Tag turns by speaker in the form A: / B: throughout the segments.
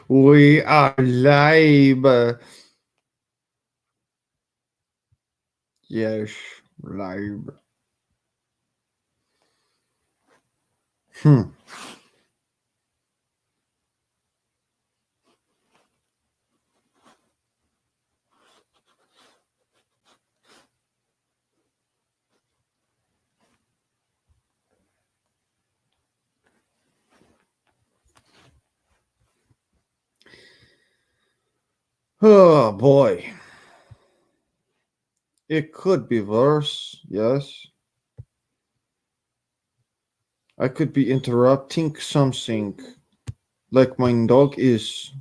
A: We are live. Yes, live. Hmm. Oh boy. It could be worse. Yes. I could be interrupting something like my dog is.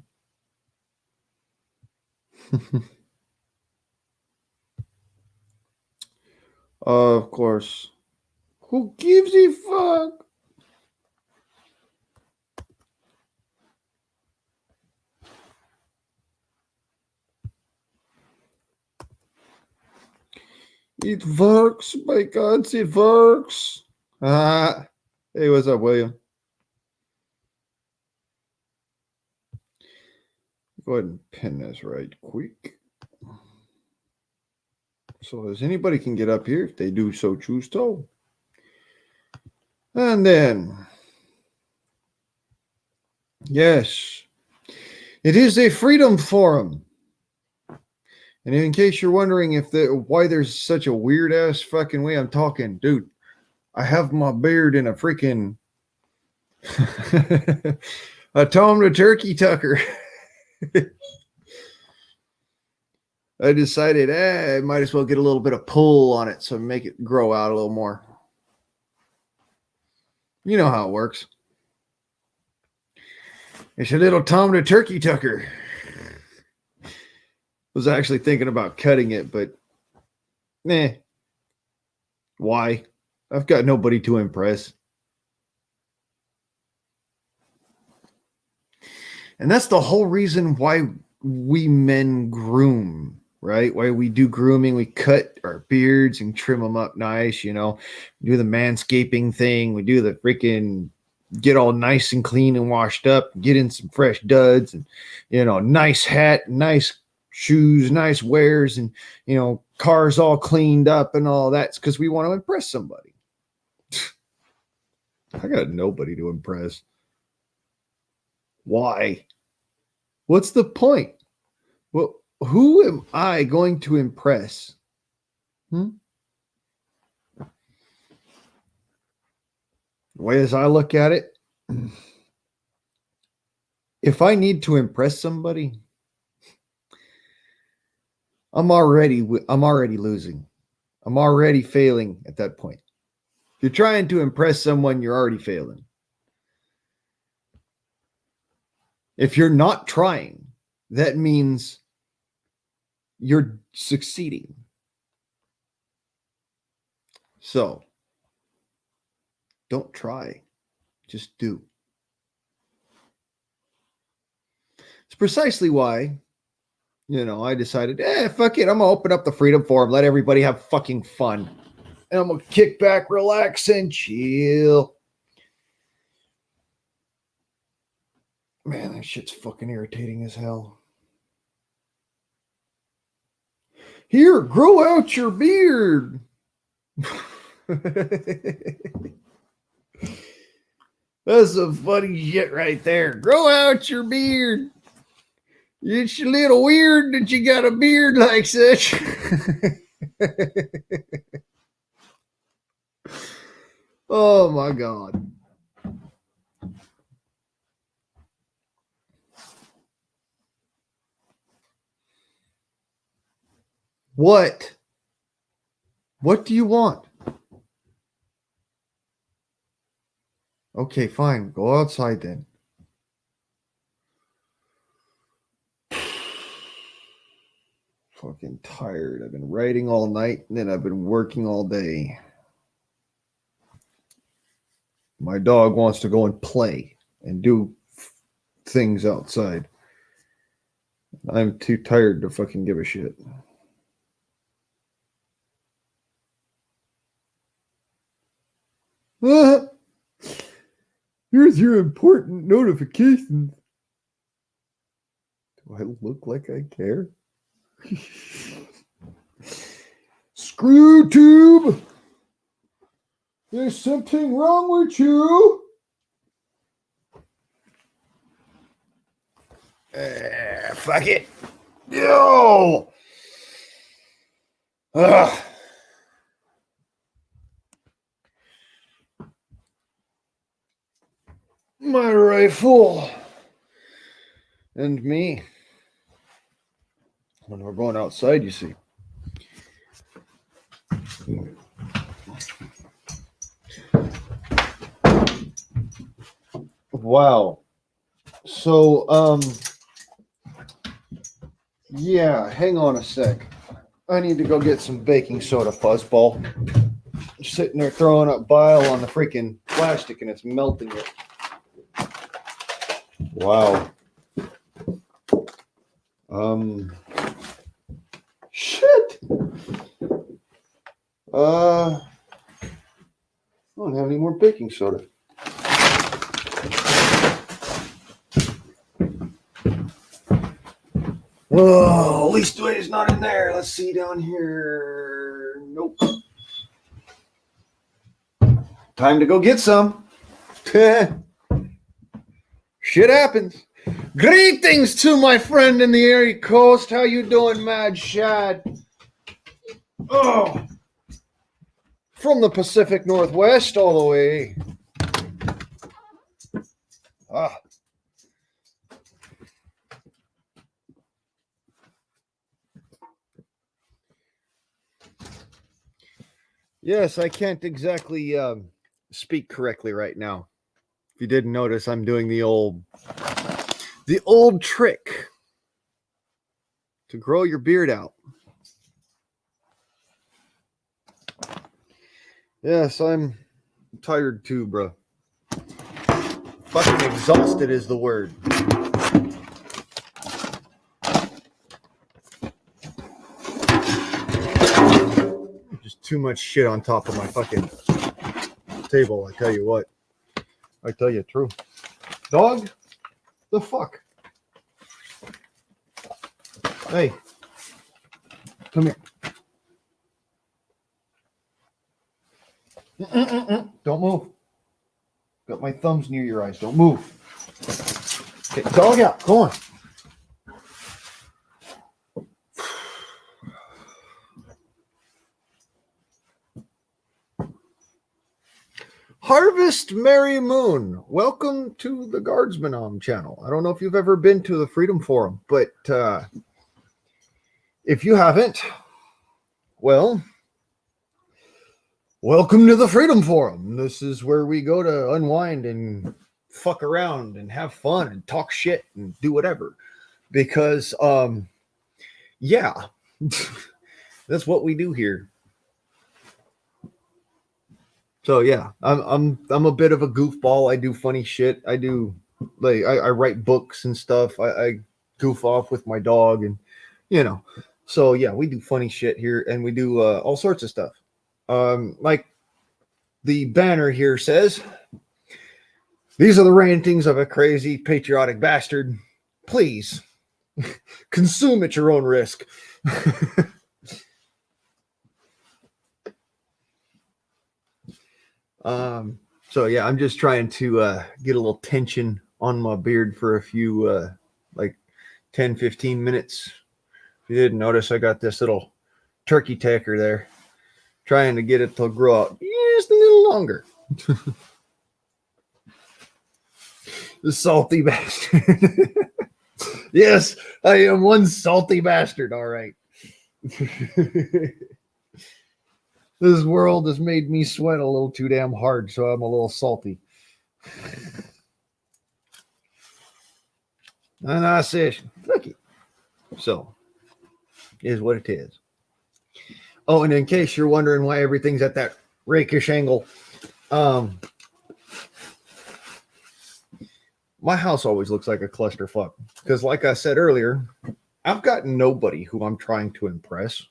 A: Of course. Who gives a fuck? It works. My God, it works. Ah. Hey, what's up, William? Go ahead and pin this right quick. So as anybody can get up here if they do so choose to. And then, yes, it is a freedom forum. And in case you're wondering why there's such a weird ass fucking way I'm talking, dude, I have my beard in a freaking a Tom the Turkey Tucker. I decided, I might as well get a little bit of pull on it so make it grow out a little more. You know how it works. It's a little Tom the Turkey Tucker. Was actually thinking about cutting it, but why? I've got nobody to impress. And that's the whole reason why we men groom, right? Why we do grooming, we cut our beards and trim them up nice, we do the manscaping thing, we do the freaking get all nice and clean and washed up, get in some fresh duds and, nice hat, nice shoes, nice wears, and, cars all cleaned up and all that. It's because we want to impress somebody. I got nobody to impress. Why? What's the point? Well, who am I going to impress? The way as I look at it, if I need to impress somebody, I'm already losing. I'm already failing at that point. If you're trying to impress someone, you're already failing. If you're not trying, that means you're succeeding. So, don't try. Just do. It's precisely why, I decided, fuck it. I'm going to open up the Freedom Forum. Let everybody have fucking fun. And I'm going to kick back, relax, and chill. Man, that shit's fucking irritating as hell. Here, grow out your beard. That's some funny shit right there. Grow out your beard. It's a little weird that you got a beard like such. Oh my God. What? What do you want? Okay, fine. Go outside then. Fucking tired. I've been writing all night and then I've been working all day. My dog wants to go and play and do things outside. I'm too tired to fucking give a shit. Here's your important notifications. Do I look like I care? Screw tube! There's something wrong with you? Fuck it. Yo! Ugh. My rifle. And me. When we're going outside, you see. Wow. So, yeah, hang on a sec. I need to go get some baking soda, fuzzball. Sitting there throwing up bile on the freaking plastic and it's melting it. Wow. Shit. I don't have any more baking soda. Oh, at least it's not in there. Let's see down here. Nope. Time to go get some. Shit happens. Greetings to my friend in the Erie Coast. How you doing, Mad Shad? Oh, from the Pacific Northwest all the way. Ah. Yes, I can't exactly speak correctly right now. If you didn't notice, I'm doing the old trick to grow your beard out. Yes, I'm tired too, bro. Fucking exhausted is the word. Just too much shit on top of my fucking table, I tell you what. I tell you the truth. Dog? The fuck? Hey. Come here. Don't move. Got my thumbs near your eyes. Don't move. Okay, dog out. Go on. Harvest Merry Moon. Welcome to the Guardsman channel. I don't know if you've ever been to the Freedom Forum, but if you haven't, well, welcome to the Freedom Forum. This is where we go to unwind and fuck around and have fun and talk shit and do whatever. Because, yeah, that's what we do here. So yeah, I'm a bit of a goofball. I do funny shit. I do like I write books and stuff. I goof off with my dog and you know. So yeah, we do funny shit here and we do all sorts of stuff. Like the banner here says, these are the rantings of a crazy patriotic bastard. Please consume at your own risk. So yeah, I'm just trying to get a little tension on my beard for a few like 10-15 minutes. If you didn't notice, I got this little turkey tacker there, trying to get it to grow out just a little longer. The salty bastard. Yes, I am one salty bastard, all right. This world has made me sweat a little too damn hard, so I'm a little salty. And I say, fuck it. So, is what it is. Oh, and in case you're wondering why everything's at that rakish angle, my house always looks like a clusterfuck. Because like I said earlier, I've got nobody who I'm trying to impress.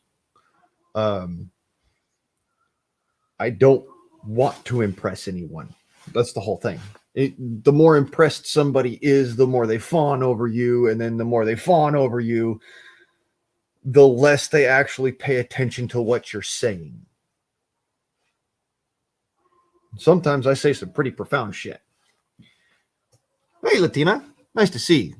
A: I don't want to impress anyone. That's the whole thing. The more impressed somebody is, the more they fawn over you, and then the more they fawn over you, the less they actually pay attention to what you're saying. Sometimes I say some pretty profound shit. Hey, Latina, nice to see you.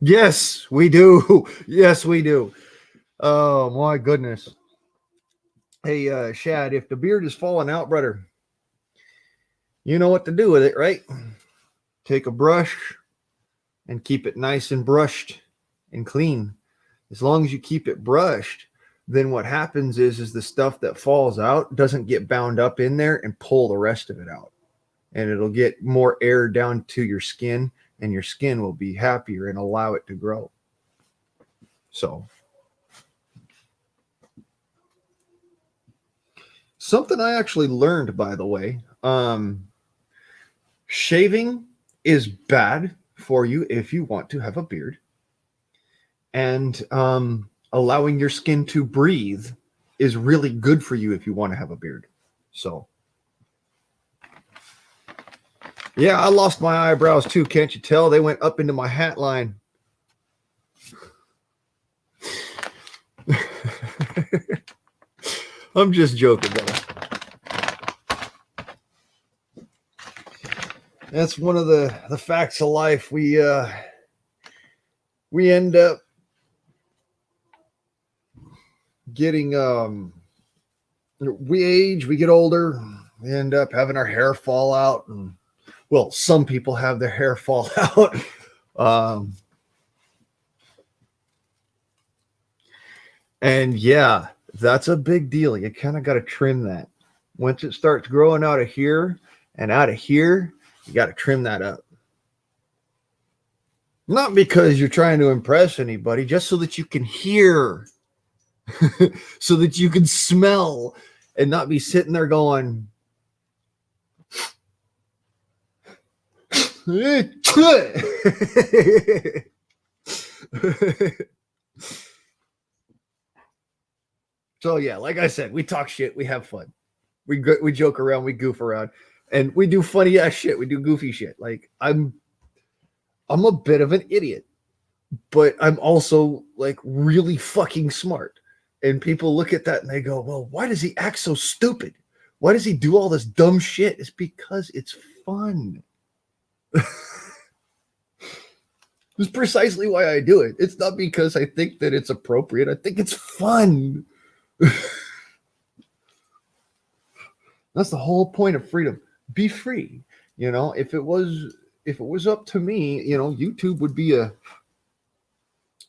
A: Yes, we do. Yes, we do. Oh, my goodness. Hey, Shad, if the beard is falling out, brother, you know what to do with it, right? Take a brush and keep it nice and brushed and clean. As long as you keep it brushed, then what happens is the stuff that falls out doesn't get bound up in there and pull the rest of it out. And it'll get more air down to your skin, and your skin will be happier and allow it to grow. So, something I actually learned, by the way, shaving is bad for you if you want to have a beard. And allowing your skin to breathe is really good for you if you want to have a beard. So, yeah, I lost my eyebrows too. Can't you tell? They went up into my hat line. I'm just joking, brother. That's one of the facts of life. We end up getting we age, we get older, we end up having our hair fall out, and well, some people have their hair fall out. And yeah, that's a big deal. You kind of got to trim that. Once it starts growing out of here and out of here, you got to trim that up. Not because you're trying to impress anybody, just so that you can hear, so that you can smell, and not be sitting there going, So yeah, like I said, we talk shit, we have fun, we joke around, we goof around, and we do funny ass shit. We do goofy shit. Like I'm a bit of an idiot, but I'm also like really fucking smart. And people look at that and they go, "Well, why does he act so stupid? Why does he do all this dumb shit?" It's because it's fun. It's precisely why I do it. It's not because I think that it's appropriate. I think it's fun. That's the whole point of freedom. Be free. You know, if it was up to me, you know, YouTube would be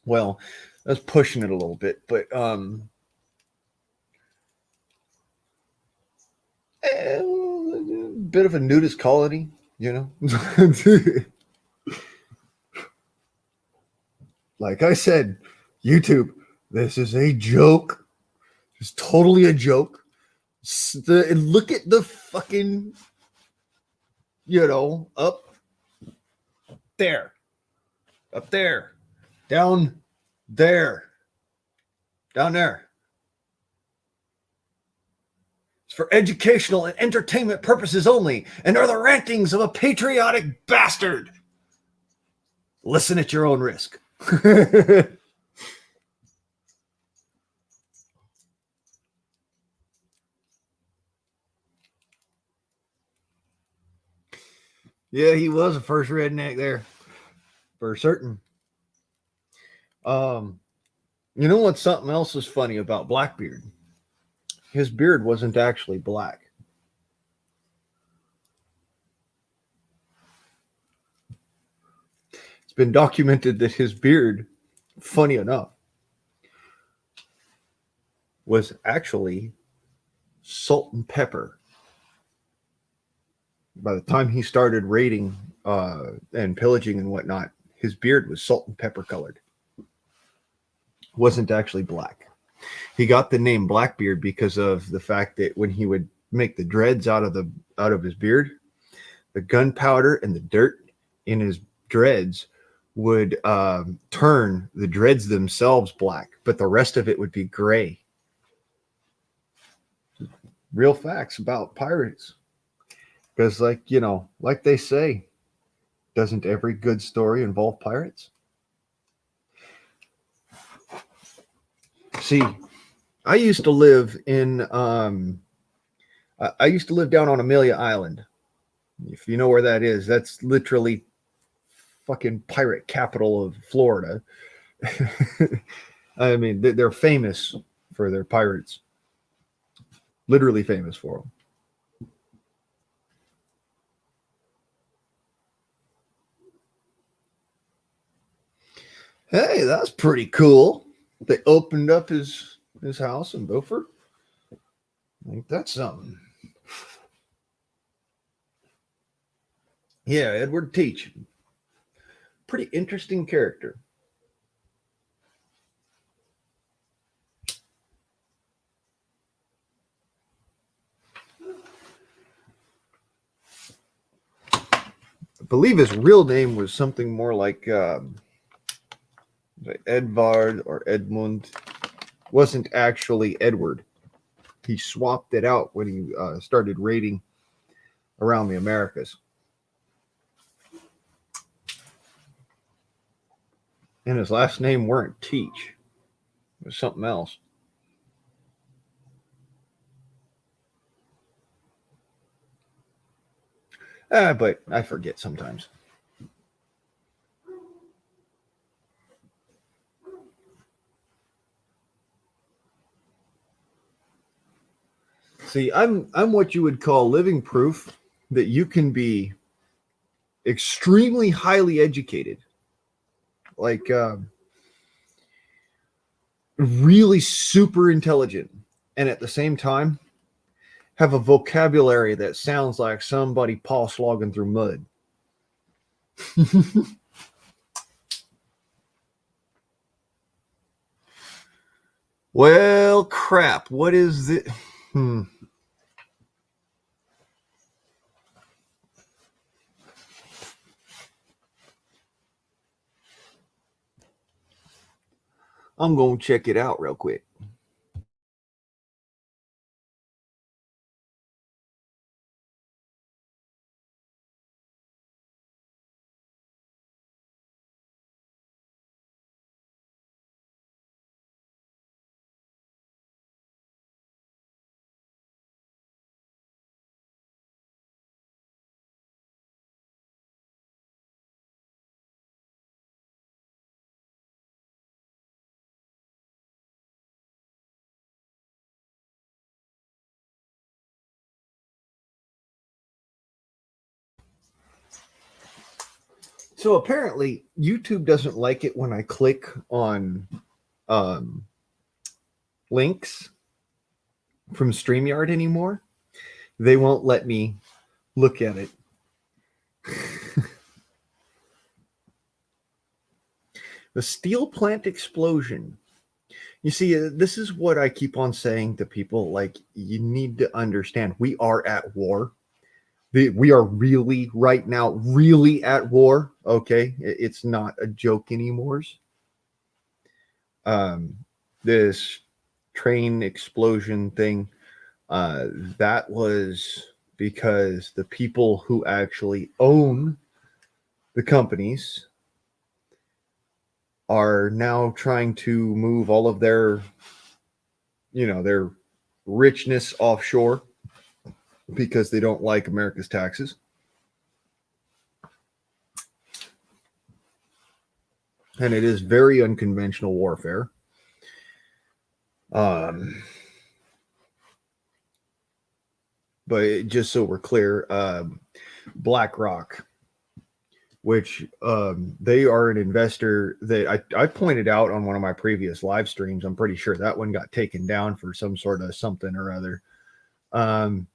A: well, that's pushing it a little bit, but a bit of a nudist colony, you know. Like I said, YouTube, this is a joke. It's totally a joke. Look at the fucking, you know, up there, down there. It's for educational and entertainment purposes only, and are the rantings of a patriotic bastard. Listen at your own risk. Yeah, he was the first redneck there, for certain. You know what? Something else is funny about Blackbeard. His beard wasn't actually black. It's been documented that his beard, funny enough, was actually salt and pepper. By the time he started raiding and pillaging and whatnot, his beard was salt and pepper colored. Wasn't actually black. He got the name Blackbeard because of the fact that when he would make the dreads out of his beard, the gunpowder and the dirt in his dreads would turn the dreads themselves black, but the rest of it would be gray. real facts about pirates. Because, like, like they say, doesn't every good story involve pirates? See, I used to live I used to live down on Amelia Island. If you know where that is, that's literally fucking pirate capital of Florida. I mean, they're famous for their pirates. Literally famous for them. Hey, that's pretty cool. They opened up his house in Beaufort. I think that's something. Yeah, Edward Teach. Pretty interesting character. I believe his real name was something more like Edvard or Edmund. Wasn't actually Edward. He swapped it out when he started raiding around the Americas. And his last name weren't Teach. It was something else. But I forget sometimes. See, I'm what you would call living proof that you can be extremely highly educated, like really super intelligent, and at the same time have a vocabulary that sounds like somebody paw slogging through mud. Well, crap. What is it? I'm going to check it out real quick. So apparently, YouTube doesn't like it when I click on um, links from StreamYard anymore. They won't let me look at it. The steel plant explosion. You see, this is what I keep on saying to people. Like, you need to understand, we are at war. We are really, right now, really at war. Okay. It's not a joke anymore. Um, this train explosion thing, uh, that was because the people who actually own the companies are now trying to move all of their richness offshore because they don't like America's taxes. And it is very unconventional warfare. Um, but just so we're clear, BlackRock, which they are an investor that I pointed out on one of my previous live streams. I'm pretty sure that one got taken down for some sort of something or other. Um,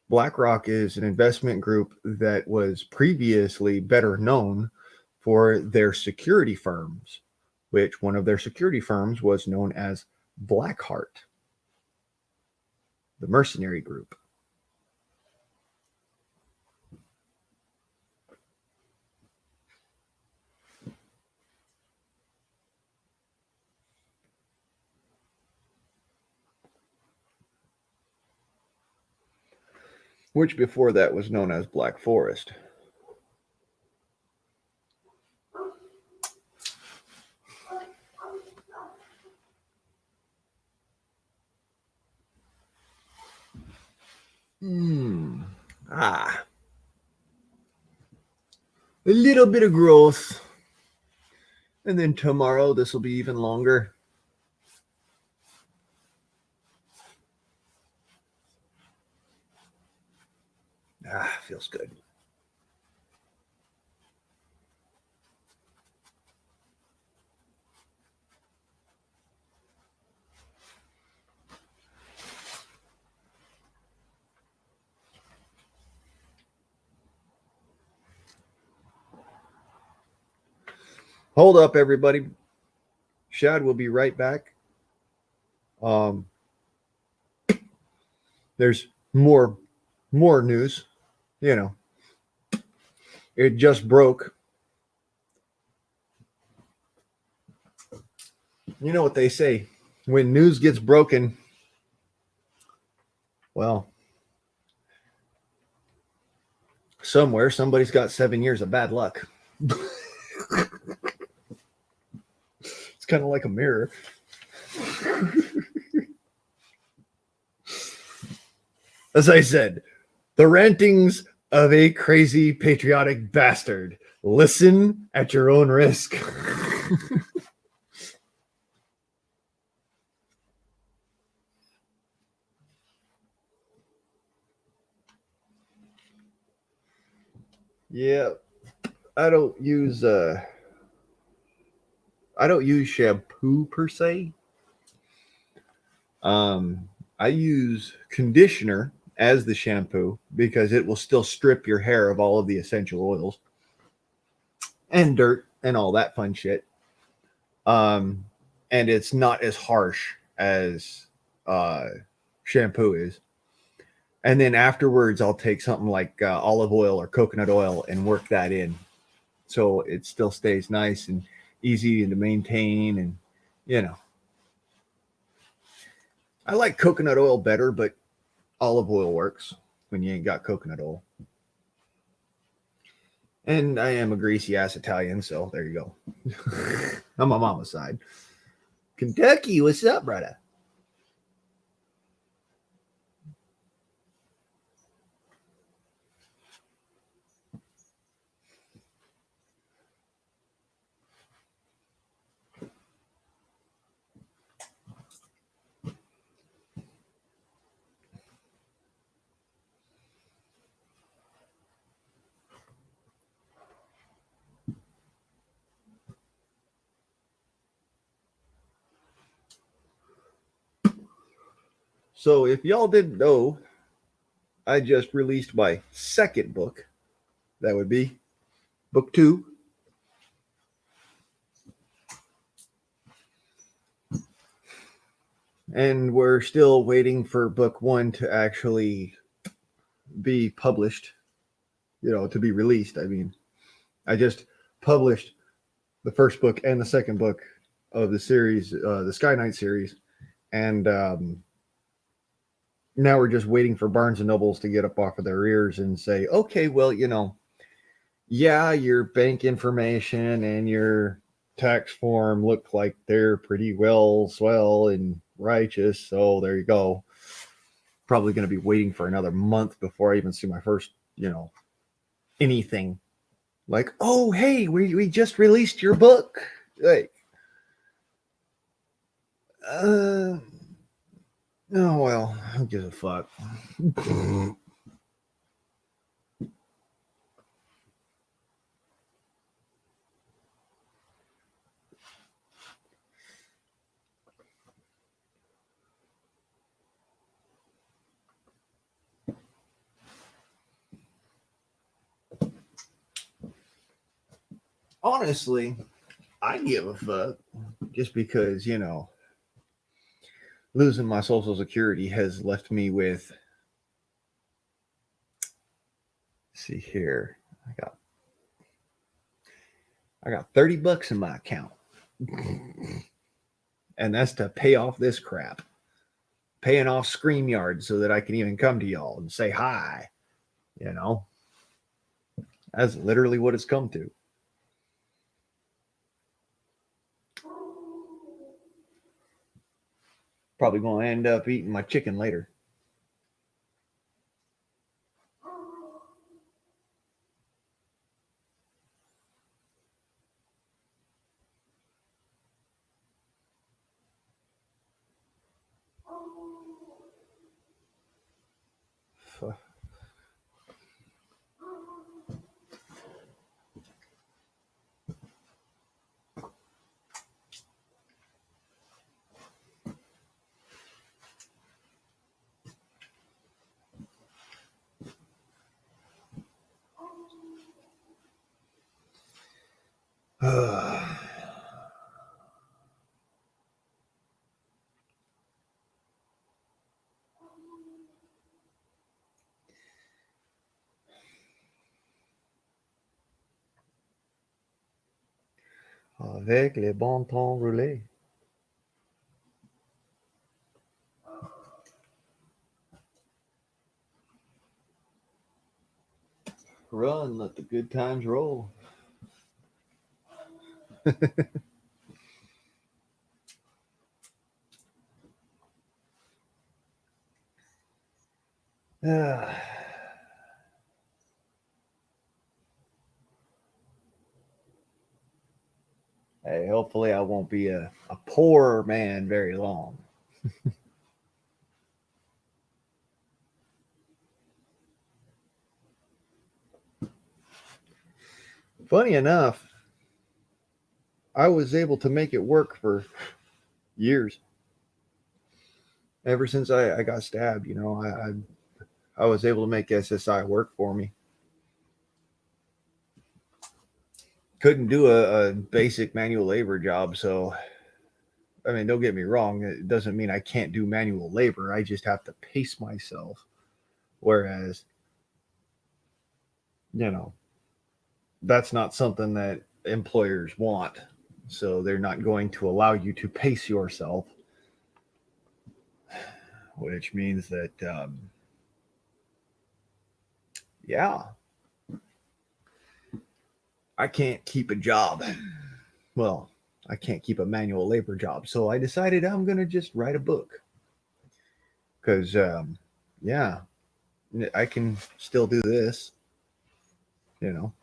A: BlackRock is an investment group that was previously better known for their security firms, which one of their security firms was known as Blackheart, the mercenary group. which before that was known as Black Forest. A little bit of growth. And then tomorrow, this will be even longer. Feels good. Hold up, everybody. Shad will be right back. There's more news. You know, it just broke. You know what they say, when news gets broken, well, somewhere somebody's got 7 years of bad luck. It's kind of like a mirror. As I said, the rantings of a crazy patriotic bastard. Listen at your own risk. Yeah, I don't use shampoo per se. I use conditioner as the shampoo because it will still strip your hair of all of the essential oils and dirt and all that fun shit. And it's not as harsh as shampoo is. And then afterwards, I'll take something like olive oil or coconut oil and work that in, so it still stays nice and easy to maintain. And I like coconut oil better, but olive oil works when you ain't got coconut oil. And I am a greasy ass Italian, so there you go. I'm on mama's side. Kentucky, what's up, brother? So if y'all didn't know, I just released my second book. That would be book 2. And we're still waiting for book 1 to actually be published, to be released. I mean, I just published the first book and the second book of the series, the Sky Knight series. And now we're just waiting for Barnes and Nobles to get up off of their ears and say, okay, well, yeah, your bank information and your tax form look like they're pretty well swell and righteous. So there you go. Probably going to be waiting for another month before I even see my first, anything. Like, oh, hey, we just released your book. Like, oh, well, who gives a fuck? Honestly, I give a fuck just because, losing my Social Security has left me with, see here, I got $30 in my account. And that's to pay off this crap. Paying off StreamYard so that I can even come to y'all and say hi. You know, that's literally what it's come to. Probably going to end up eating my chicken later. Avec les bons temps roulés. Run, let the good times roll. Hey, hopefully I won't be a poor man very long. Funny enough, I was able to make it work for years. Ever since I got stabbed, I was able to make SSI work for me. Couldn't do a basic manual labor job, so I mean, don't get me wrong. It doesn't mean I can't do manual labor. I just have to pace myself. Whereas, you know, that's not something that employers want. So they're not going to allow you to pace yourself, which means that, yeah, I can't keep a job. Well, I can't keep a manual labor job. So I decided I'm going to just write a book. Because, yeah, I can still do this, you know.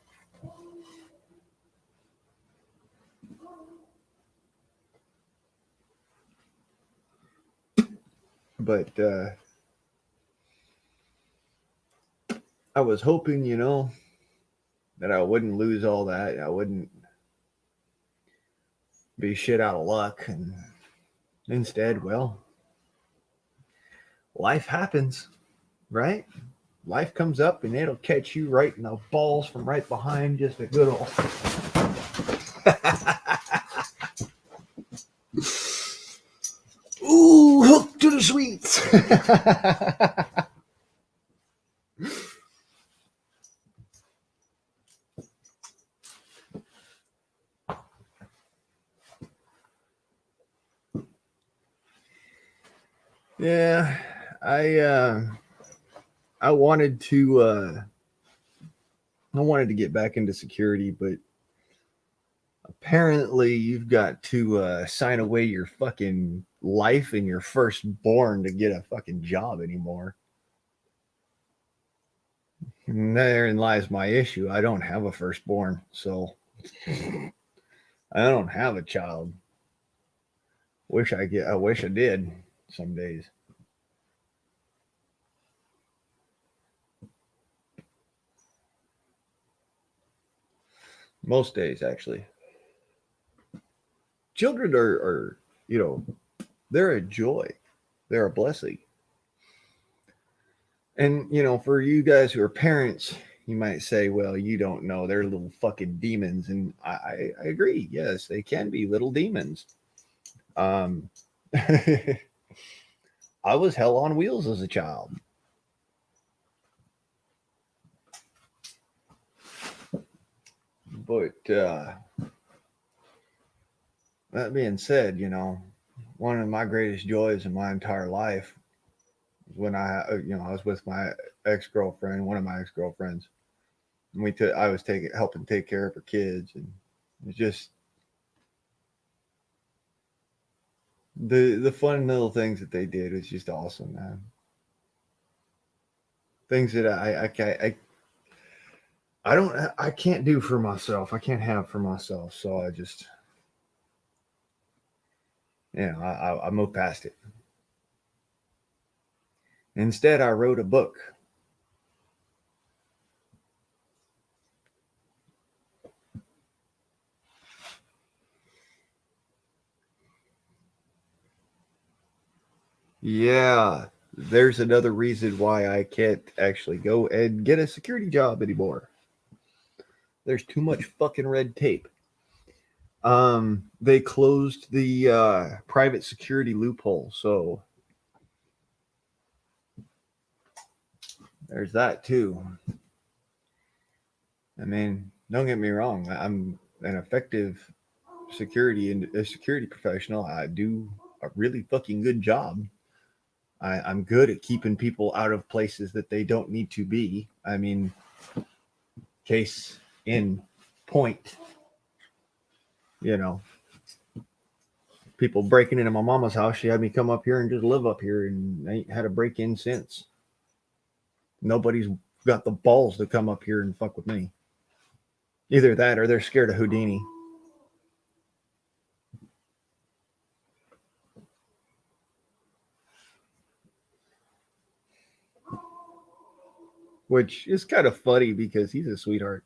A: But I was hoping, that I wouldn't lose all that. I wouldn't be shit out of luck. And instead, well, life happens, right? Life comes up and it'll catch you right in the balls from right behind, just a good old. Ooh, hook to the sweets. Yeah, I wanted to get back into security, but apparently you've got to sign away your fucking life and your firstborn to get a fucking job anymore. And therein lies my issue. I don't have a firstborn, so I don't have a child. I wish I did some days. Most days, actually. Children are they're a joy. They're a blessing. And, for you guys who are parents, you might say, well, you don't know. They're little fucking demons. And I agree. Yes, they can be little demons. I was hell on wheels as a child. But that being said, one of my greatest joys in my entire life was when I was with ex-girlfriend, one of my ex-girlfriends. And I was helping take care of her kids, and it was just the fun little things that they did was just awesome, man. Things that I can't do for myself. I can't have for myself. So I just, I moved past it. Instead, I wrote a book. Yeah, there's another reason why I can't actually go and get a security job anymore. There's too much fucking red tape. They closed the private security loophole, so there's that too. I mean, don't get me wrong. I'm an effective a security professional. I do a really fucking good job. I'm good at keeping people out of places that they don't need to be. I mean, case in point, you know, people breaking into my mama's house. She had me come up here and just live up here, and I ain't had a break in since. Nobody's got the balls to come up here and fuck with me. Either that or they're scared of Houdini. Which is kind of funny because he's a sweetheart.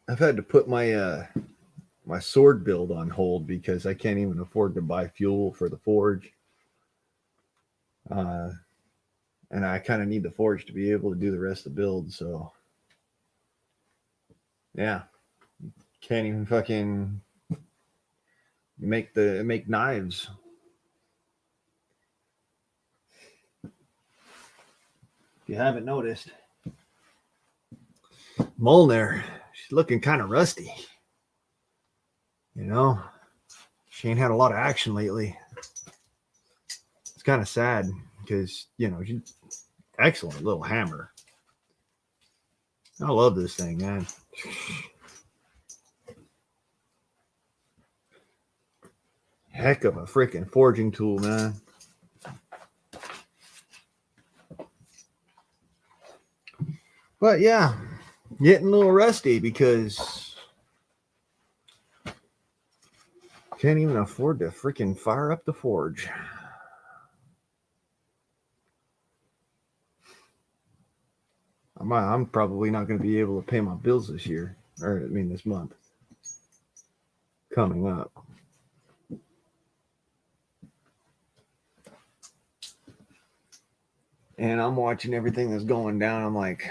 A: I've had to put my sword build on hold because I can't even afford to buy fuel for the forge. And I kind of need the forge to be able to do the rest of the build. So, yeah, can't even fucking make knives. If you haven't noticed, Molnar, she's looking kind of rusty. You know, she ain't had a lot of action lately. It's kind of sad because, she's excellent little hammer. I love this thing, man. Heck of a freaking forging tool, man. But yeah, getting a little rusty because can't even afford to freaking fire up the forge. I'm probably not going to be able to pay my bills this year, or this month coming up. And I'm watching everything that's going down. I'm like,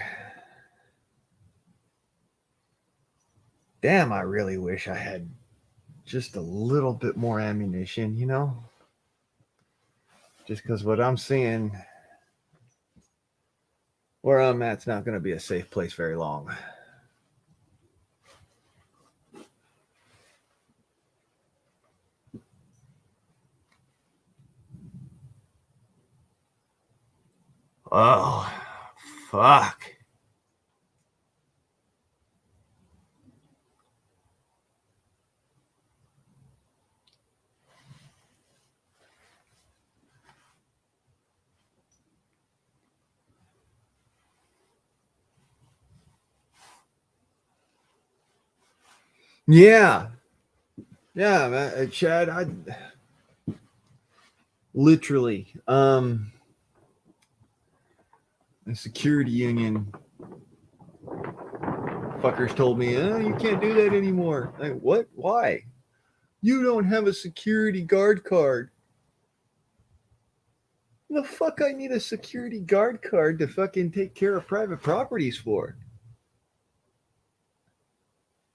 A: damn, I really wish I had just a little bit more ammunition, Just because what I'm seeing, where I'm at's not going to be a safe place very long. Oh, fuck. Yeah, man, Chad. I literally, a security union fuckers told me, you can't do that anymore. Like, what? Why? You don't have a security guard card. The fuck I need a security guard card to fucking take care of private properties for?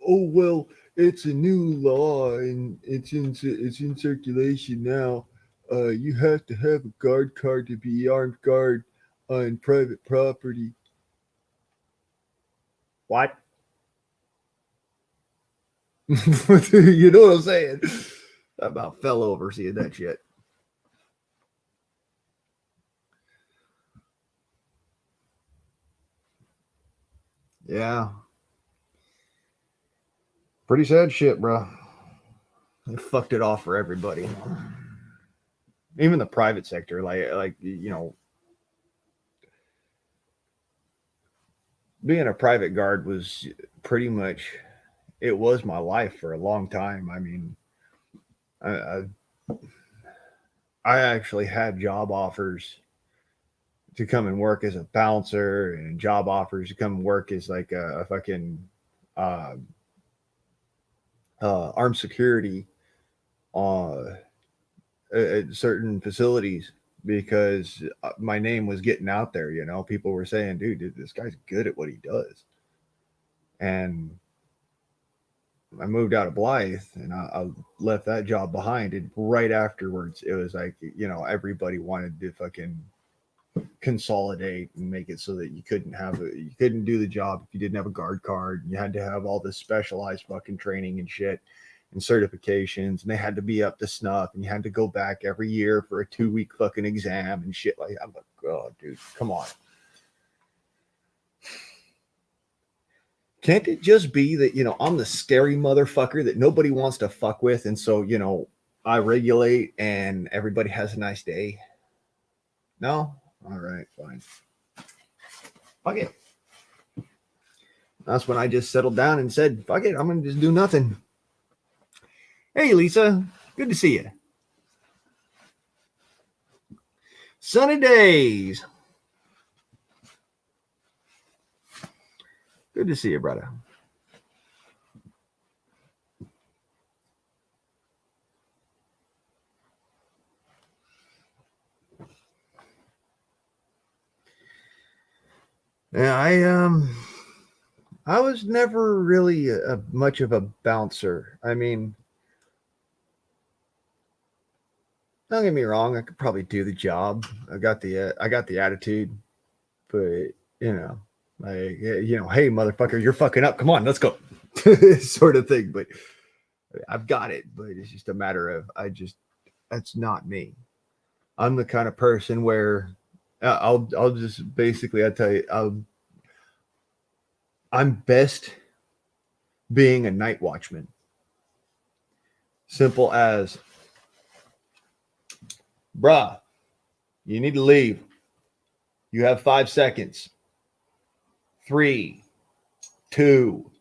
A: Oh, well, it's a new law and it's in circulation now. You have to have a guard card to be armed guard on private property. What? You know what I'm saying? I about fell over seeing that shit. Yeah. Pretty sad shit, bro. They fucked it off for everybody. Even the private sector, like being a private guard was pretty much it was my life for a long time. I mean, I I, I actually had job offers to come and work as a bouncer and job offers to come and work as like a fucking uh, armed security uh, at certain facilities because my name was getting out there. You know, people were saying, "Dude, this guy's good at what he does." And I moved out of Blythe and I left that job behind. And right afterwards, it was like, everybody wanted to fucking consolidate and make it so that you couldn't do the job if you didn't have a guard card. You had to have all this specialized fucking training and shit and certifications, and they had to be up to snuff, and you had to go back every year for a 2-week fucking exam and shit like that. I'm like, oh, dude, come on. Can't it just be that, I'm the scary motherfucker that nobody wants to fuck with? And so, I regulate and everybody has a nice day. No? All right, fine. Fuck it. That's when I just settled down and said, fuck it, I'm going to just do nothing. Hey, Lisa. Good to see you. Sunny days. Good to see you, brother. Yeah, I was never really much of a bouncer. I mean, don't get me wrong, I could probably do the job. I got the attitude, but you know, like hey motherfucker, you're fucking up. Come on, let's go, sort of thing. But I've got it. But it's just a matter of that's not me. I'm the kind of person where I'll just basically I tell you I'm best being a night watchman. Simple as, bruh, you need to leave. You have 5 seconds. 3, 2,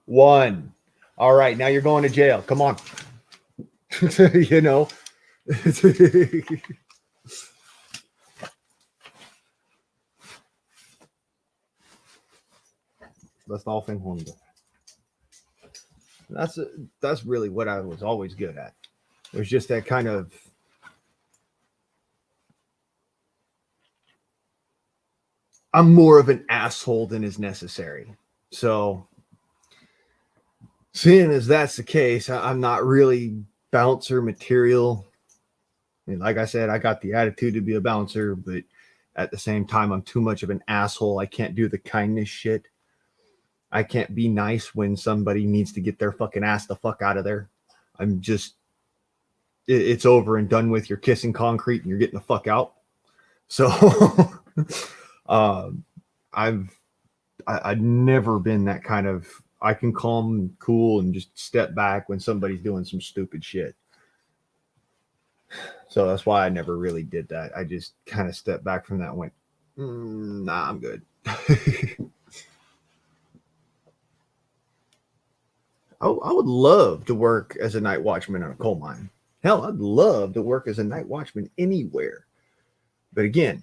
A: 1. All right, now you're going to jail. Come on. you know. That's all thing Honda. That's really what I was always good at. It was just that kind of I'm more of an asshole than is necessary. So seeing as that's the case, I'm not really bouncer material. And like I said, I got the attitude to be a bouncer, but at the same time, I'm too much of an asshole. I can't do the kindness shit. I can't be nice when somebody needs to get their fucking ass the fuck out of there. I'm just, it's over and done with. You're kissing concrete and you're getting the fuck out. So, um, I've never been that kind of. I can calm and cool and just step back when somebody's doing some stupid shit. So that's why I never really did that. I just kind of stepped back from that and went, nah, I'm good. I would love to work as a night watchman in a coal mine. Hell, I'd love to work as a night watchman anywhere. But again,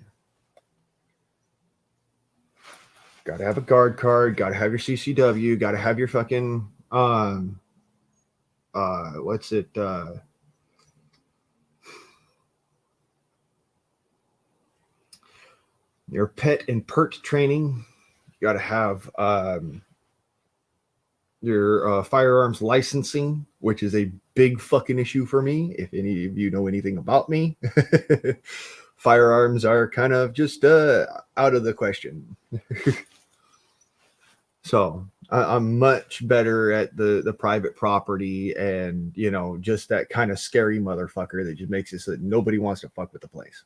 A: got to have a guard card, got to have your CCW, got to have your fucking what's it your pet and pert training. You got to have your firearms licensing, which is a big fucking issue for me. If any of you know anything about me, firearms are kind of just out of the question. So I'm much better at the private property and, you know, just that kind of scary motherfucker that just makes it so that nobody wants to fuck with the place.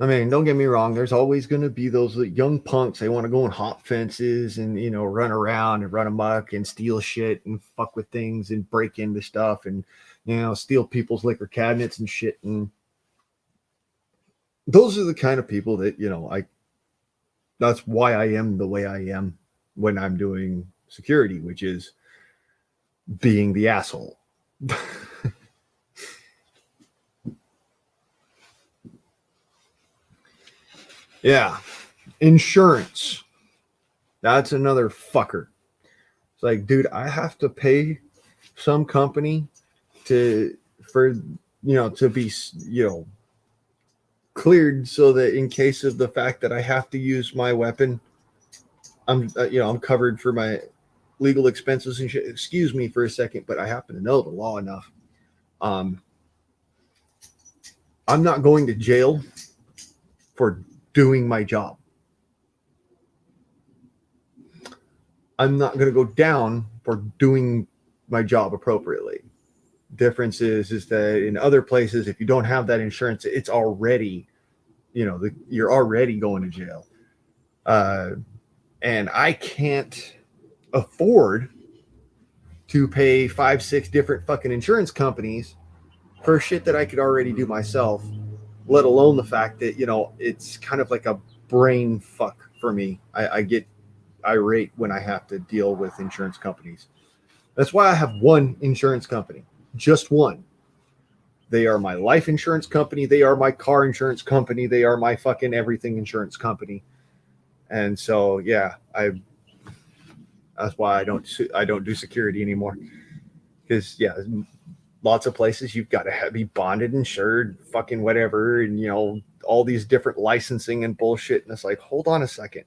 A: I mean, don't get me wrong. There's always going to be those young punks. They want to go and hop fences and, you know, run around and run amok and steal shit and fuck with things and break into stuff and, you know, steal people's liquor cabinets and shit. And those are the kind of people that, you know, that's why I am the way I am when I'm doing security, which is being the asshole. Yeah. Insurance. That's another fucker. It's like, dude, I have to pay some company for to be, cleared so that in case of the fact that I have to use my weapon, I'm covered for my legal expenses and shit. Excuse me for a second, but I happen to know the law enough. I'm not going to jail for doing my job. I'm not going to go down for doing my job appropriately. Difference is that in other places, if you don't have that insurance, it's already, you're already going to jail. And I can't afford to pay 5-6 different fucking insurance companies for shit that I could already do myself, let alone the fact that, it's kind of like a brain fuck for me. I get irate when I have to deal with insurance companies. That's why I have one insurance company, just one. They are my life insurance company. They are my car insurance company. They are my fucking everything insurance company. And so, yeah, that's why I don't do security anymore. Because, yeah, lots of places you've got to be bonded, insured, fucking whatever, and all these different licensing and bullshit. And it's like, hold on a second.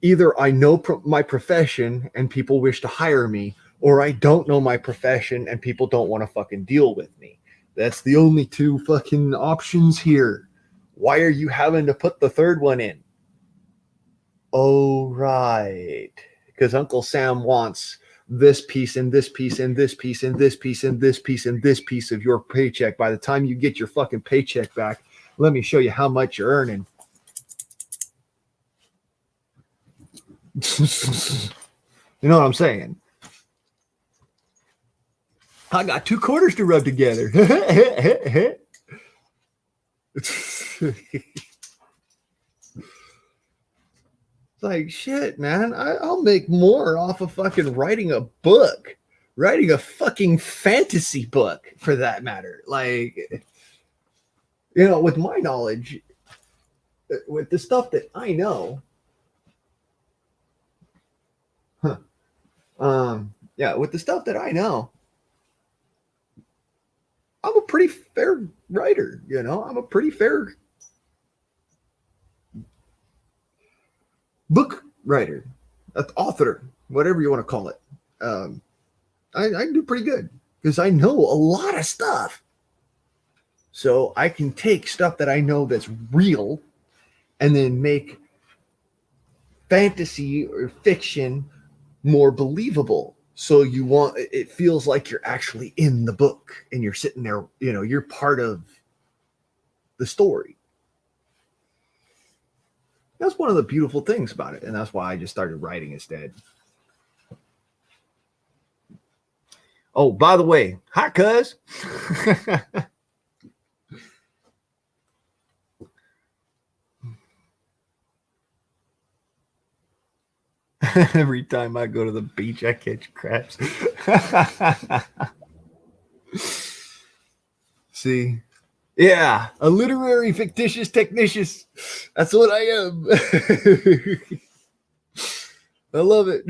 A: Either I know my profession and people wish to hire me, or I don't know my profession and people don't want to fucking deal with me. That's the only two fucking options here. Why are you having to put the third one in? Oh, right. Because Uncle Sam wants this piece and this piece and this piece and this piece and this piece and this piece of your paycheck. By the time you get your fucking paycheck back, let me show you how much you're earning. You know what I'm saying? I got 2 quarters to rub together. It's like, shit, man. I'll make more off of fucking writing a book, writing a fucking fantasy book for that matter. Like, with my knowledge, with the stuff that I know, with the stuff that I know, I'm a pretty fair writer. I'm a pretty fair book writer, author, whatever you want to call it. I do pretty good because I know a lot of stuff. So I can take stuff that I know that's real and then make fantasy or fiction more believable. So it feels like you're actually in the book and you're sitting there, you're part of the story. That's one of the beautiful things about it. And that's why I just started writing instead. Oh, by the way, hi, cuz. Every time I go to the beach, I catch crabs. See? Yeah, a literary fictitious technician. That's what I am. I love it.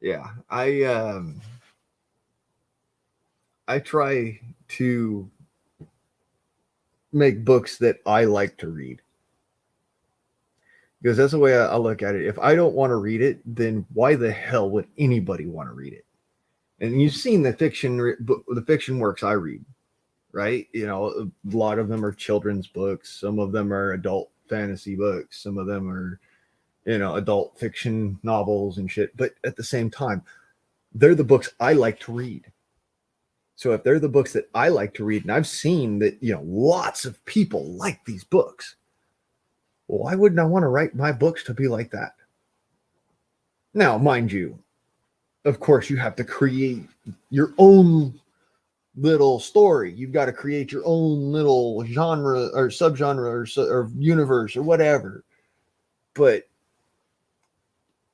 A: Yeah, I try to make books that I like to read, because that's the way I look at it. If I don't want to read it, then why the hell would anybody want to read it? And you've seen the fiction works I read, right? You know, a lot of them are children's books. Some of them are adult fantasy books. Some of them are, adult fiction novels and shit. But at the same time, they're the books I like to read. So if they're the books that I like to read, and I've seen that, lots of people like these books, well, why wouldn't I want to write my books to be like that? Now, mind you, of course, you have to create your own little story. You've got to create your own little genre or subgenre or universe or whatever. But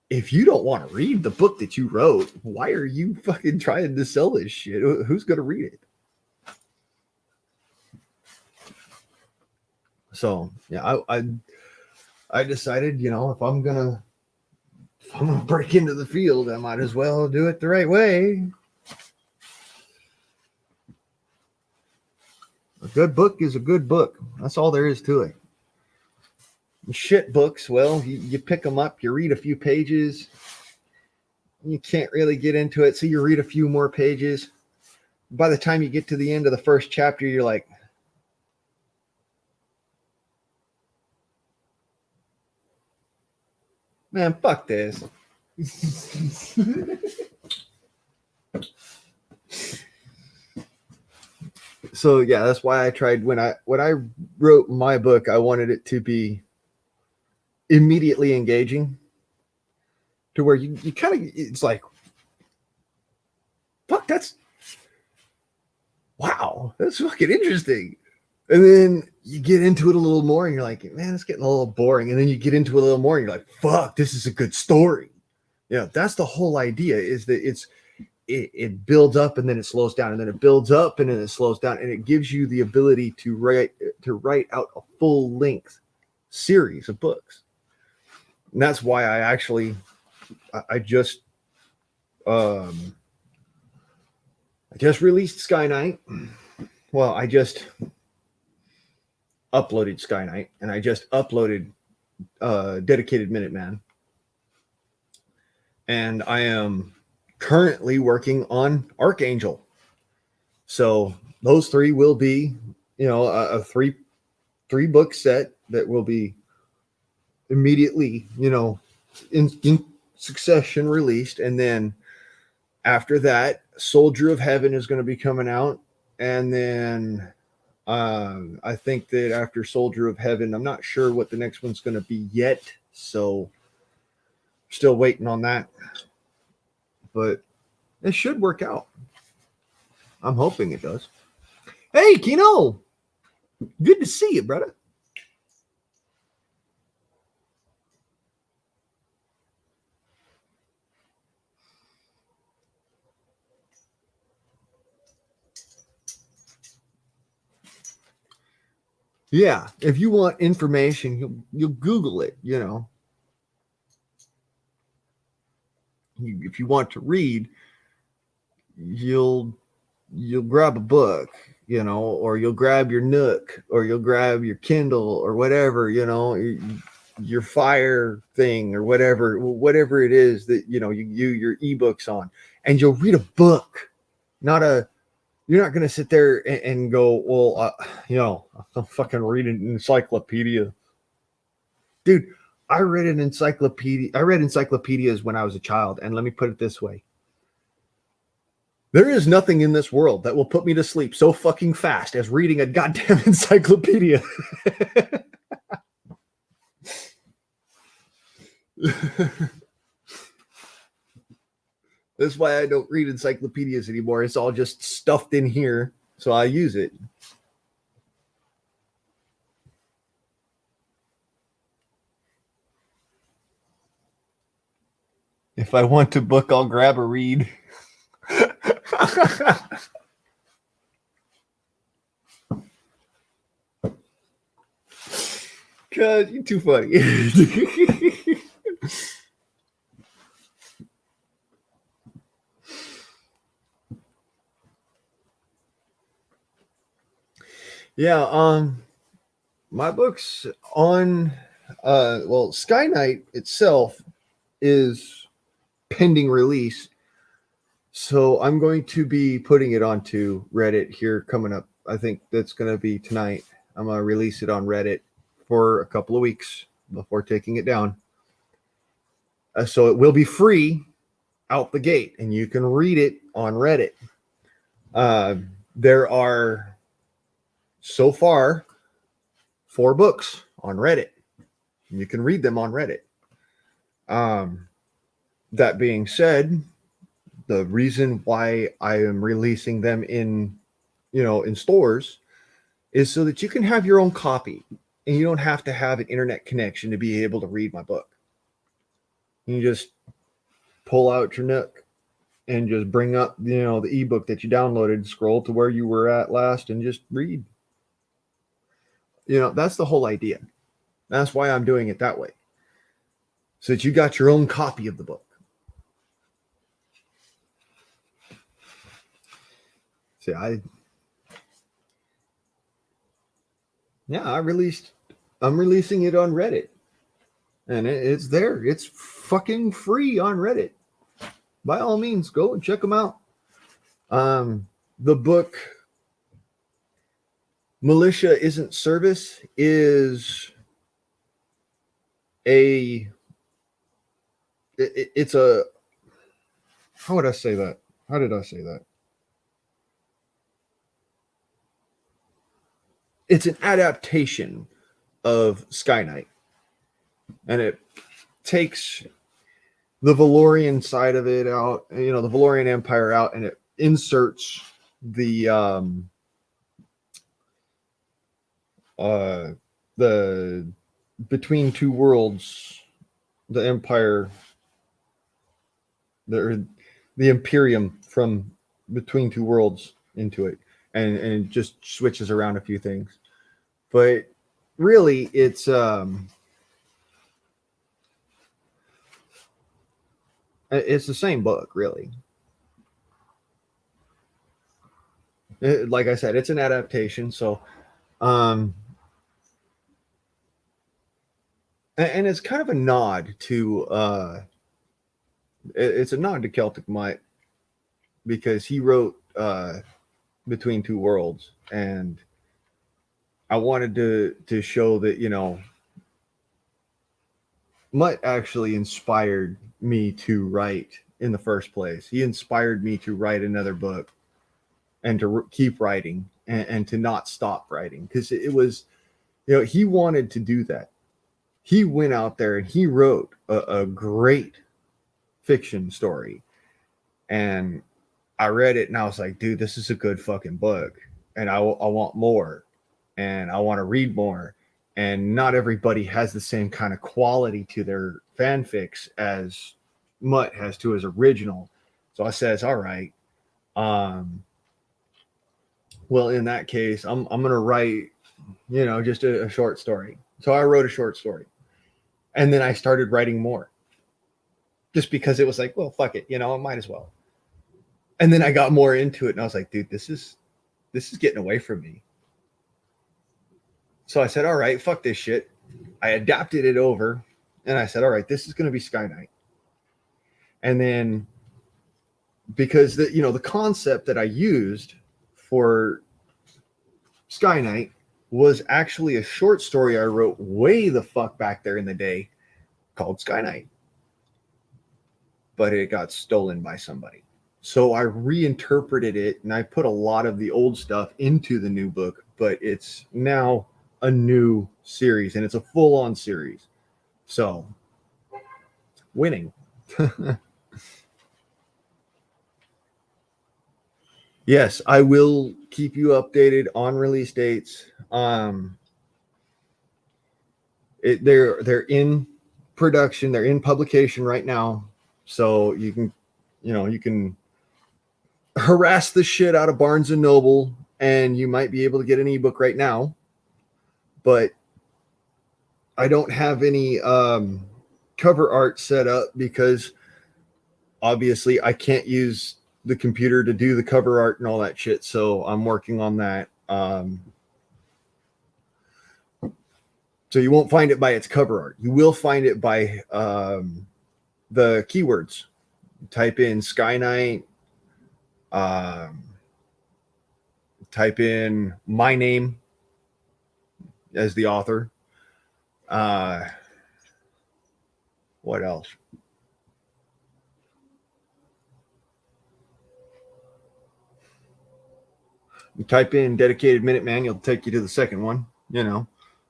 A: if you don't want to read the book that you wrote, why are you fucking trying to sell this shit? Who's going to read it? So, yeah, I decided, if I'm gonna break into the field, I might as well do it the right way. A good book is a good book. That's all there is to it. Shit books, well, you pick them up, you read a few pages, you can't really get into it, so you read a few more pages. By the time you get to the end of the first chapter, you're like, man, fuck this. So yeah, that's why I tried when I wrote my book, I wanted it to be immediately engaging, to where you kind of, it's like, fuck, that's fucking interesting. And then you get into it a little more and you're like, man, it's getting a little boring. And then you get into it a little more and you're like, fuck, this is a good story. That's the whole idea, is that it builds up and then it slows down, and then it builds up and then it slows down, and it gives you the ability to write out a full length series of books. And that's why I just released Sky Knight. Well, I just uploaded Sky Knight, and I just uploaded Dedicated Minuteman, and I am currently working on Archangel. So those three will be, a three book set that will be immediately, in succession released. And then after that, Soldier of Heaven is going to be coming out. And then I think that after Soldier of Heaven, I'm not sure what the next one's going to be yet. So still waiting on that. But it should work out. I'm hoping it does. Hey, Kino. Good to see you, brother. Yeah, if you want information, you'll Google it, If you want to read, you'll grab a book, or you'll grab your Nook, or you'll grab your Kindle, or whatever, your Fire thing, or whatever it is that, you your ebooks on, and you'll read a book, you're not going to sit there and go, well, I'll fucking read an encyclopedia. Dude, I read encyclopedias when I was a child. And let me put it this way. There is nothing in this world that will put me to sleep so fucking fast as reading a goddamn encyclopedia. That's why I don't read encyclopedias anymore. It's all just stuffed in here, so I use it. If I want to book, I'll grab a read. God, you're too funny. Yeah, my book's on well, Sky Knight itself is pending release. So I'm going to be putting it onto Reddit here coming up. I think that's going to be tonight. I'm going to release it on Reddit for a couple of weeks before taking it down. So it will be free out the gate, and you can read it on Reddit. There are so far 4 books on Reddit. You can read them on Reddit. That being said, the reason why I am releasing them in, in stores is so that you can have your own copy and you don't have to have an internet connection to be able to read my book. You just pull out your Nook and just bring up, the ebook that you downloaded, scroll to where you were at last and just read. That's the whole idea. That's why I'm doing it that way. So that you got your own copy of the book. See, I'm releasing it on Reddit. And it's there. It's fucking free on Reddit. By all means, go and check them out. The book Militia Isn't Service is it's a, how would I say that? How did I say that? It's an adaptation of Sky Knight. And it takes the Valorian side of it out, the Valorian Empire out, and it inserts the Between Two Worlds, the Empire, the Imperium from Between Two Worlds into it, and it just switches around a few things. But really, it's the same book, really. Like I said, it's an adaptation, so and it's kind of a nod to it's a nod to Celtic Mutt, because he wrote Between Two Worlds, and I wanted to show that, Mutt actually inspired me to write in the first place. He inspired me to write another book and to keep writing and to not stop writing, because it was, he wanted to do that. He went out there and he wrote a great fiction story, and I read it and I was like, dude, this is a good fucking book, and I want more, and I want to read more. And not everybody has the same kind of quality to their fanfics as Mutt has to his original. So I says, all right, well, in that case, I'm gonna write, just a short story. So I wrote a short story, and then I started writing more, just because it was like, well, fuck it, I might as well. And then I got more into it, and I was like, dude, this is getting away from me. So I said, all right, fuck this shit. I adapted it over, and I said, all right, this is going to be Sky Knight. And then, because the concept that I used for Sky Knight was actually a short story I wrote way the fuck back there in the day called Sky Knight. But it got stolen by somebody. So I reinterpreted it, and I put a lot of the old stuff into the new book, but it's now a new series, and it's a full-on series. So, winning. Yes, I will keep you updated on release dates. They're in production, they're in publication right now, so you can harass the shit out of Barnes and Noble, and you might be able to get an ebook right now. But I don't have any cover art set up, because obviously I can't use the computer to do the cover art and all that shit. So I'm working on that. So you won't find it by its cover art. You will find it by the keywords. Type in Sky Knight, type in my name as the author. What else? You type in Dedicated Minuteman, you'll take you to the second one, you know.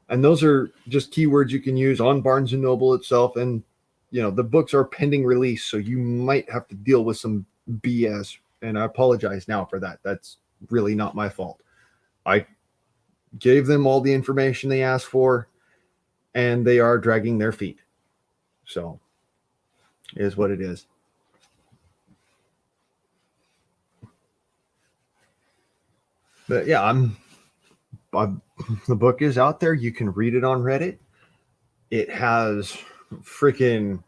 A: And those are just keywords you can use on Barnes & Noble itself. And, you know, the books are pending release, so you might have to deal with some BS. And I apologize now for that. That's really not my fault. I gave them all the information they asked for, and they are dragging their feet. So, it is what it is. But yeah, the book is out there. You can read it on Reddit. It has freaking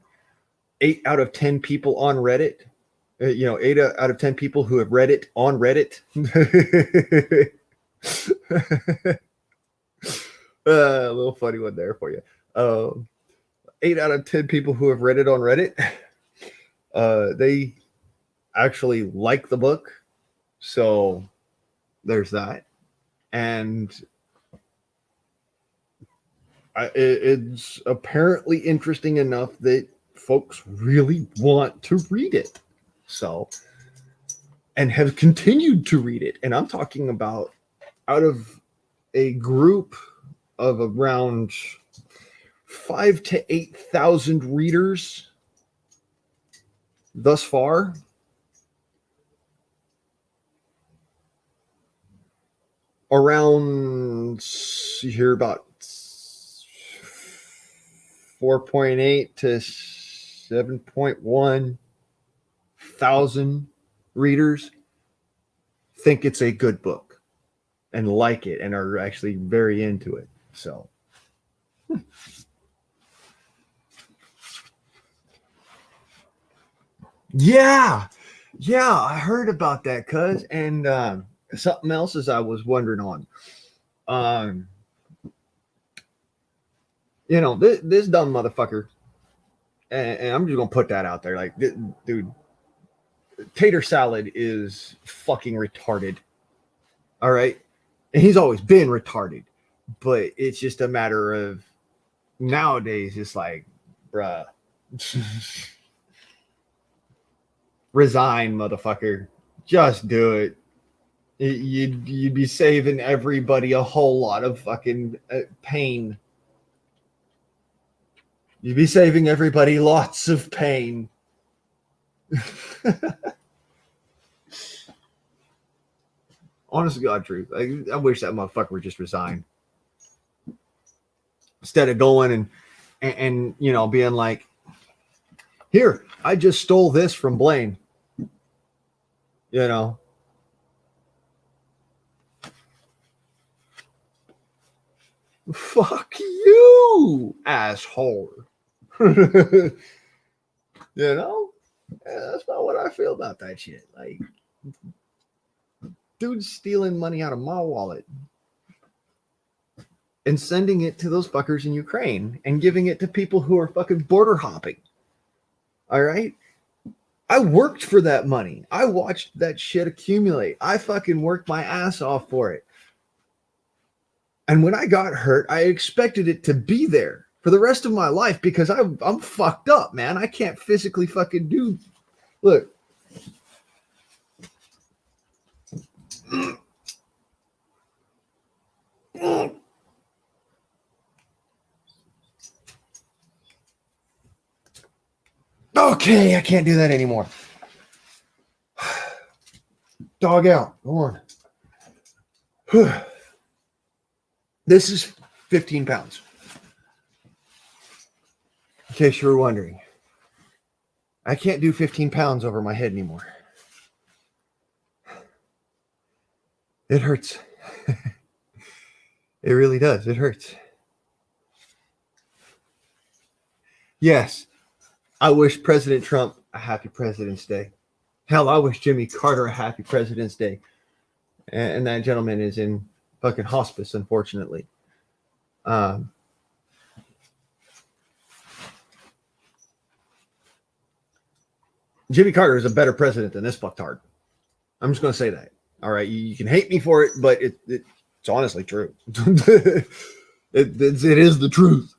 A: 8 out of 10 people on Reddit. 8 out of 10 people who have read it on Reddit. A little funny one there for you. 8 out of 10 people who have read it on Reddit, they actually like the book. So there's that. And it's apparently interesting enough that folks really want to read it. So, and have continued to read it. And I'm talking about out of a group of around 5,000 to 8,000 readers thus far. Around, you hear about 4.8 to 7.1 thousand readers think it's a good book and like it and are actually very into it. So, yeah, I heard about that, cuz. And something else as I was wondering on. This dumb motherfucker, and I'm just gonna put that out there, like, dude, tater salad is fucking retarded. All right, and he's always been retarded, but it's just a matter of nowadays. It's like, bruh, resign, motherfucker. Just do it. You'd be saving everybody a whole lot of fucking pain. You'd be saving everybody lots of pain. Honest to God, truth. I wish that motherfucker would just resign instead of going and being like, here, I just stole this from Blaine. Fuck you, asshole. That's not what I feel about that shit. Like, dude's stealing money out of my wallet and sending it to those fuckers in Ukraine and giving it to people who are fucking border hopping. All right? I worked for that money. I watched that shit accumulate. I fucking worked my ass off for it. And when I got hurt, I expected it to be there for the rest of my life because I'm fucked up, man. I can't physically fucking do. Look. Okay, I can't do that anymore. Dog out. Go on. This is 15 pounds. In case you were wondering. I can't do 15 pounds over my head anymore. It hurts. It really does. It hurts. Yes, I wish President Trump a happy President's Day. Hell, I wish Jimmy Carter a happy President's Day. And that gentleman is in fucking hospice, unfortunately. Jimmy Carter is a better president than this fucktard. I'm just going to say that. All right. You can hate me for it, but it's honestly true. it is the truth.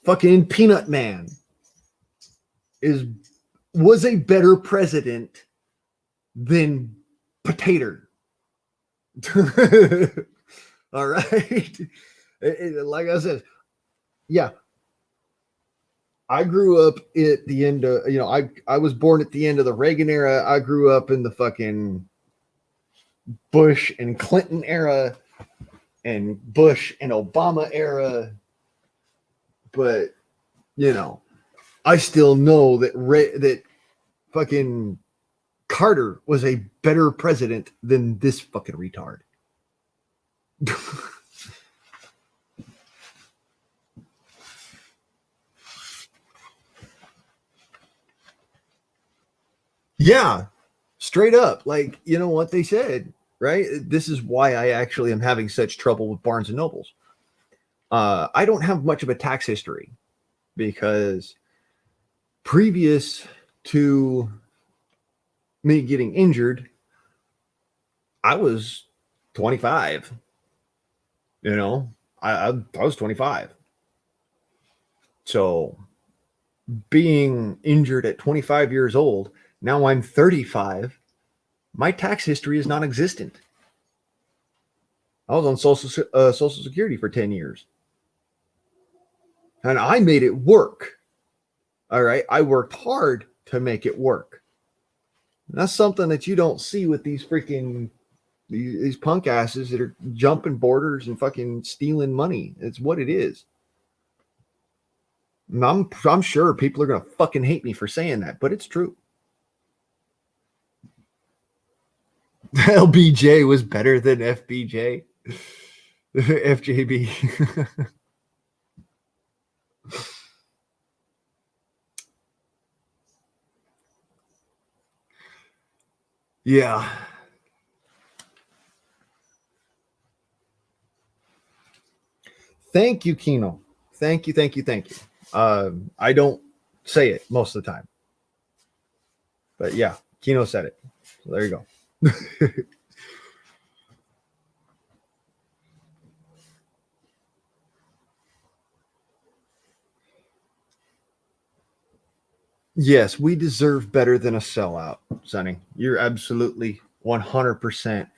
A: Fucking Peanut Man was a better president than Potato. All right. Like I said, yeah. I grew up at the end of, I was born at the end of the Reagan era. I grew up in the fucking Bush and Clinton era and Bush and Obama era. But, I still know that fucking Carter was a better president than this fucking retard. Yeah, straight up. Like, you know what they said, right? This is why I actually am having such trouble with Barnes and Nobles. I don't have much of a tax history because previous to me getting injured, I was 25. I was 25. So being injured at 25 years old, now I'm 35. My tax history is non-existent. I was on Social Security for 10 years. And I made it work. All right. I worked hard to make it work. And that's something that you don't see with these freaking these punk asses that are jumping borders and fucking stealing money. It's what it is. And I'm sure people are going to fucking hate me for saying that, but it's true. LBJ was better than FBJ. FJB. Yeah. Thank you, Kino. Thank you. I don't say it most of the time. But yeah, Kino said it. So there you go. Yes, we deserve better than a sellout, Sonny. You're absolutely 100%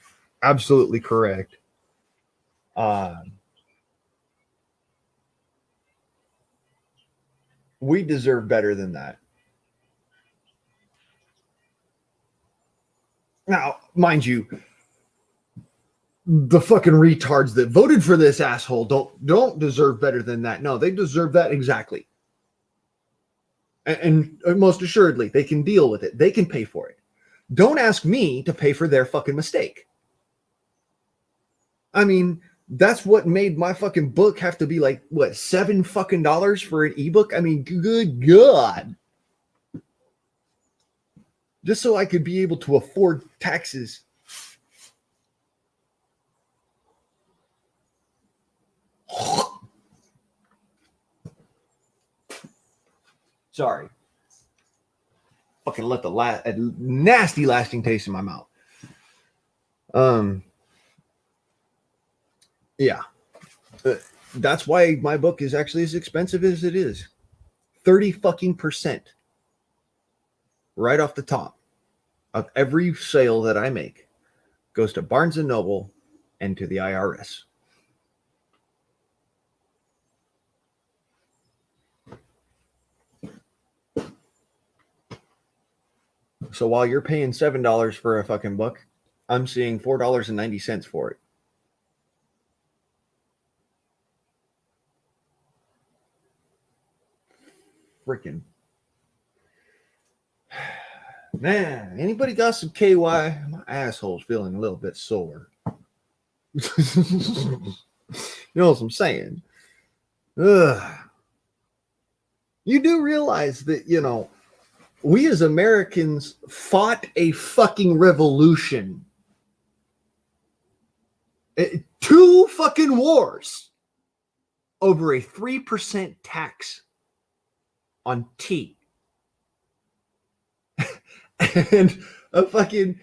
A: absolutely correct. We deserve better than that. Now, mind you, the fucking retards that voted for this asshole don't deserve better than that. No, they deserve that exactly. And most assuredly, they can deal with it. They can pay for it. Don't ask me to pay for their fucking mistake. I mean, that's what made my fucking book have to be like, what, $7 fucking for an ebook? I mean, good God. Just so I could be able to afford taxes. Sorry. Fucking let a nasty lasting taste in my mouth. Yeah. That's why my book is actually as expensive as it is. 30 fucking percent right off the top of every sale that I make goes to Barnes and Noble and to the IRS. So while you're paying $7 for a fucking book, I'm seeing $4.90 for it. Freaking. Man, anybody got some KY? My asshole's feeling a little bit sore. You know what I'm saying? Ugh. You do realize that, we as Americans fought a fucking revolution. 2 fucking wars over a 3% tax on tea.
B: and a fucking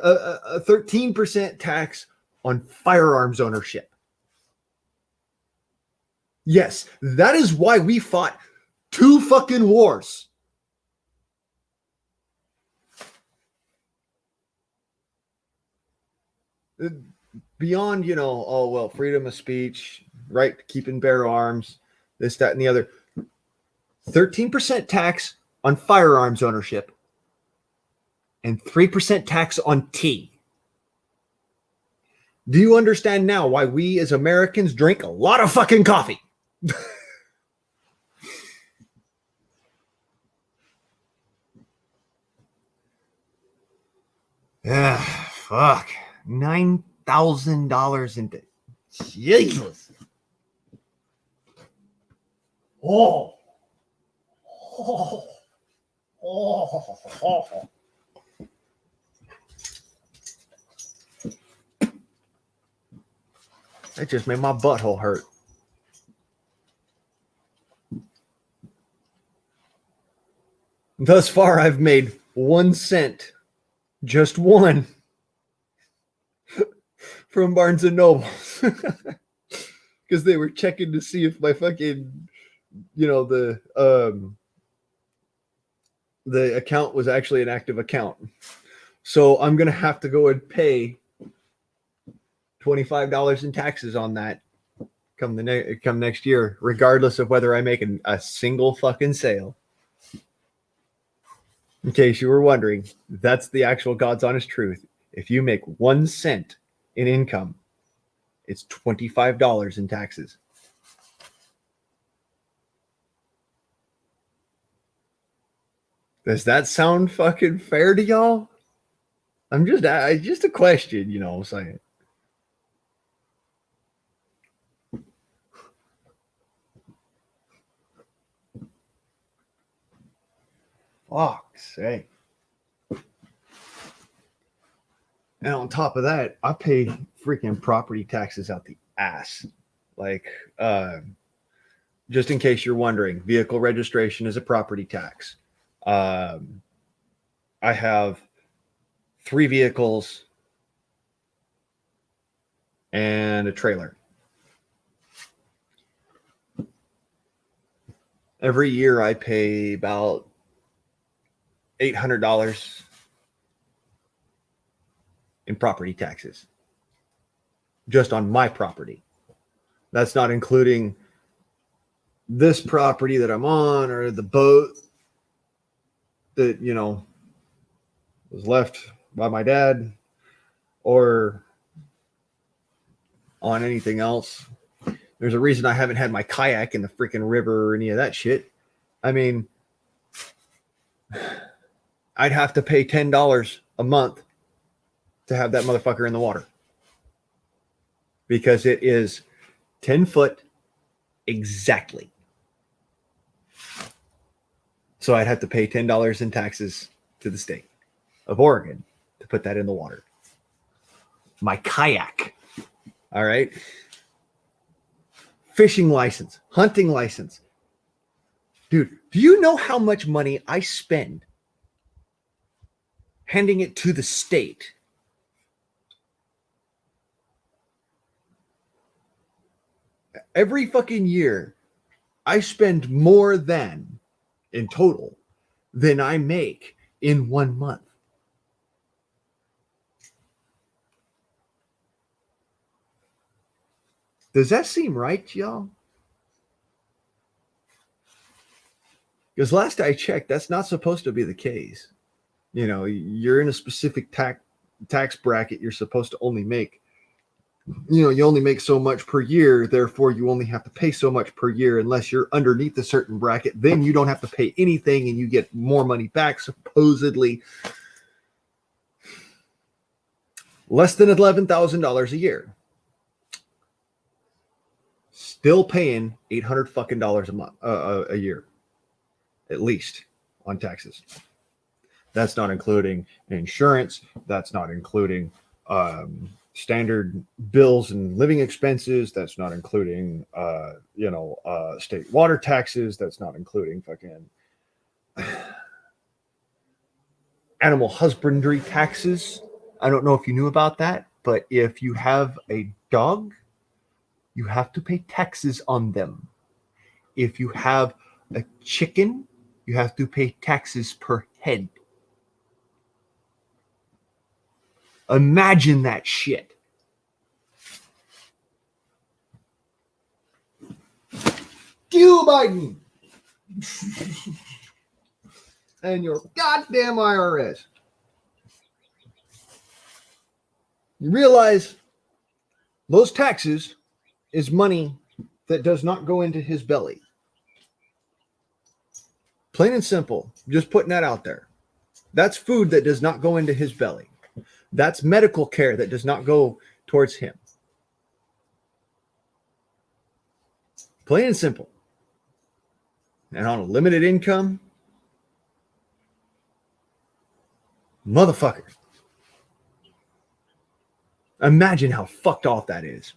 B: a 13% tax on firearms ownership. Yes, that is why we fought 2 fucking wars. Beyond, oh, well, freedom of speech, right to keep and bear arms, this, that, and the other. 13% tax on firearms ownership and 3% tax on tea. Do you understand now why we as Americans drink a lot of fucking coffee? Fuck. $9,000 into Jesus. Oh. Oh. Oh. That just made my butthole hurt. Thus far, I've made 1 cent, just one, from Barnes and Noble, because they were checking to see if my fucking, the account was actually an active account. So I'm gonna have to go and pay $25 in taxes on that come next year, regardless of whether I make a single fucking sale. In case you were wondering, that's the actual God's honest truth. If you make 1 cent in income, it's $25 in taxes. Does that sound fucking fair to y'all? Just a question, I'm saying. Fuck's sake. And on top of that, I pay freaking property taxes out the ass. Like, just in case you're wondering, vehicle registration is a property tax. I have 3 vehicles and a trailer. Every year I pay about $800 in property taxes just on my property. That's not including this property that I'm on or the boat that, was left by my dad or on anything else. There's a reason I haven't had my kayak in the freaking river or any of that shit. I mean, I'd have to pay $10 a month to have that motherfucker in the water because it is 10 foot exactly. So I'd have to pay $10 in taxes to the state of Oregon to put that in the water. My kayak. All right. Fishing license, hunting license. Dude, do you know how much money I spend handing it to the state? Every fucking year, I spend more than, in total, than I make in 1 month. Does that seem right, y'all? Because last I checked, that's not supposed to be the case. You're in a specific tax bracket. You're supposed to only make, you only make so much per year. Therefore, you only have to pay so much per year unless you're underneath a certain bracket. Then you don't have to pay anything and you get more money back, supposedly. Less than $11,000 a year. Still paying $800 fucking dollars a month, a year, at least, on taxes. That's not including insurance. That's not including standard bills and living expenses. That's not including state water taxes. That's not including fucking animal husbandry taxes. I don't know if you knew about that, but if you have a dog, you have to pay taxes on them. If you have a chicken, you have to pay taxes per head. Imagine that shit. You, Biden, and your goddamn IRS. You realize those taxes is money that does not go into his belly. Plain and simple. Just putting that out there. That's food that does not go into his belly. That's medical care that does not go towards him. Plain and simple. And on a limited income, motherfucker. Imagine how fucked off that is.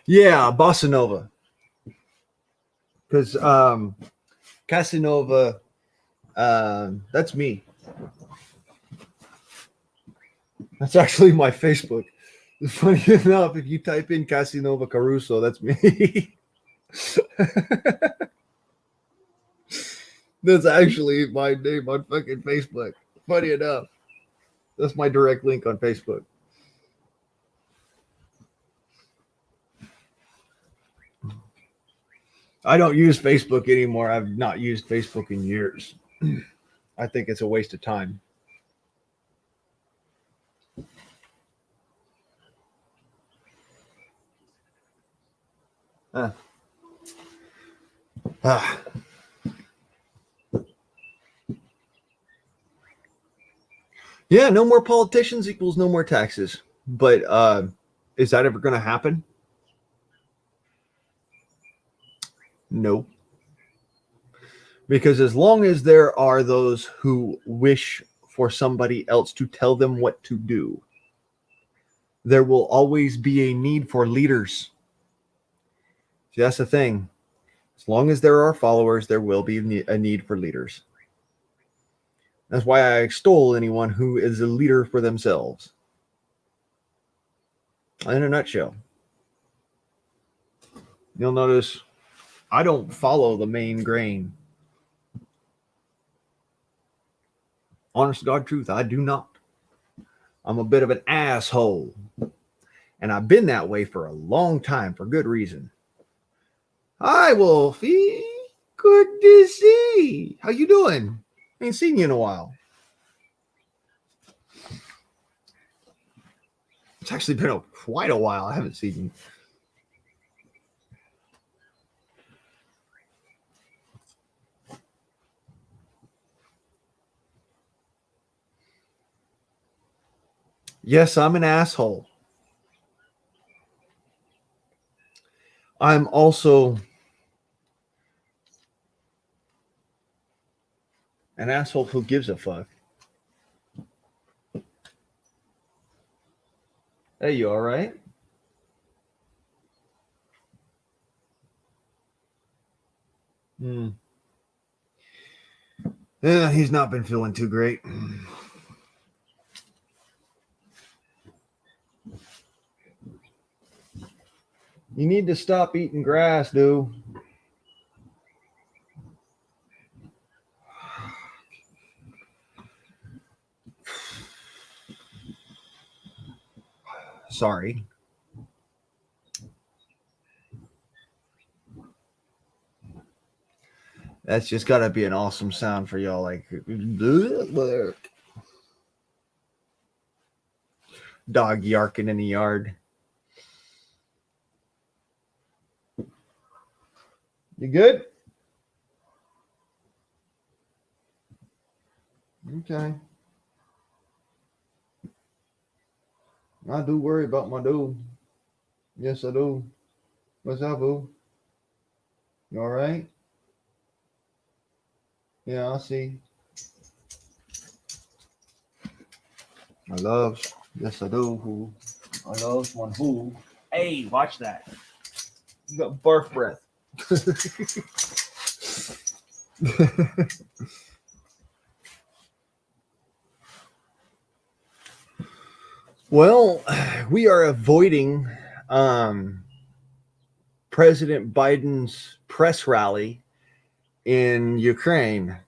B: Yeah, Bossa Nova. Because Casanova, that's me. That's actually my Facebook. Funny enough, if you type in Casanova Caruso, that's me. That's actually my name on fucking Facebook. Funny enough. That's my direct link on Facebook. I don't use Facebook anymore. I've not used Facebook in years. I think it's a waste of time. Yeah, no more politicians equals no more taxes. But is that ever going to happen? No. Because as long as there are those who wish for somebody else to tell them what to do, there will always be a need for leaders. See, that's the thing. As long as there are followers, there will be a need for leaders. That's why I extol anyone who is a leader for themselves. In a nutshell. You'll notice I don't follow the main grain. Honest to God truth, I do not. I'm a bit of an asshole. And I've been that way for a long time for good reason. Hi, Wolfie. Good to see. How you doing? Ain't seen you in a while. It's actually been quite a while. I haven't seen you. Yes, I'm an asshole. I'm also an asshole who gives a fuck. Hey, you all right? Yeah, he's not been feeling too great. You need to stop eating grass, dude. Sorry. That's just got to be an awesome sound for y'all. Like, dog yarking in the yard. You good? Okay. I do worry about my dude. Yes, I do. What's up, boo? You all right? Yeah, I see. I love, yes I do. I love one who. Hey, watch that. You got barf breath. Well, we are avoiding President Biden's press rally in Ukraine.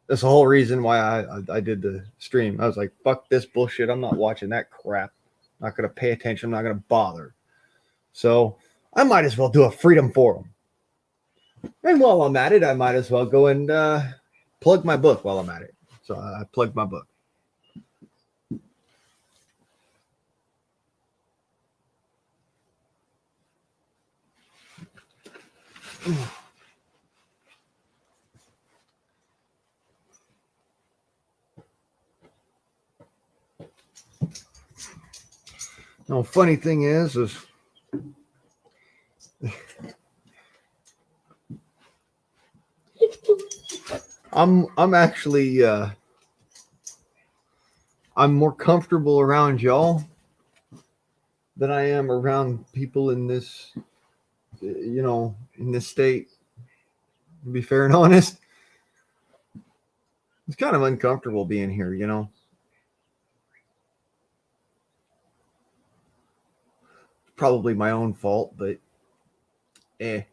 B: That's the whole reason why I did the stream. I was like, fuck this bullshit. I'm not watching that crap. I'm not going to pay attention. I'm not going to bother. So I might as well do a freedom forum. And while I'm at it, I might as well go and plug my book while I'm at it. So I plugged my book. No, funny thing is I'm actually I'm more comfortable around y'all than I am around people in this, in this state. To be fair and honest, it's kind of uncomfortable being here, Probably my own fault, but I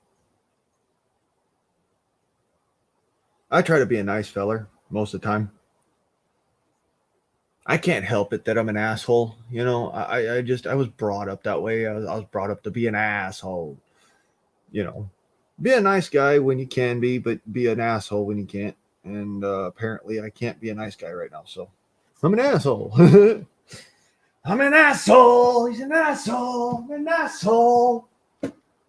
B: try to be a nice feller most of the time. I can't help it that I'm an asshole. I was brought up that way. I was brought up to be an asshole. Be a nice guy when you can be, but be an asshole when you can't. And apparently I can't be a nice guy right now. So I'm an asshole. I'm an asshole. He's an asshole. I'm an asshole.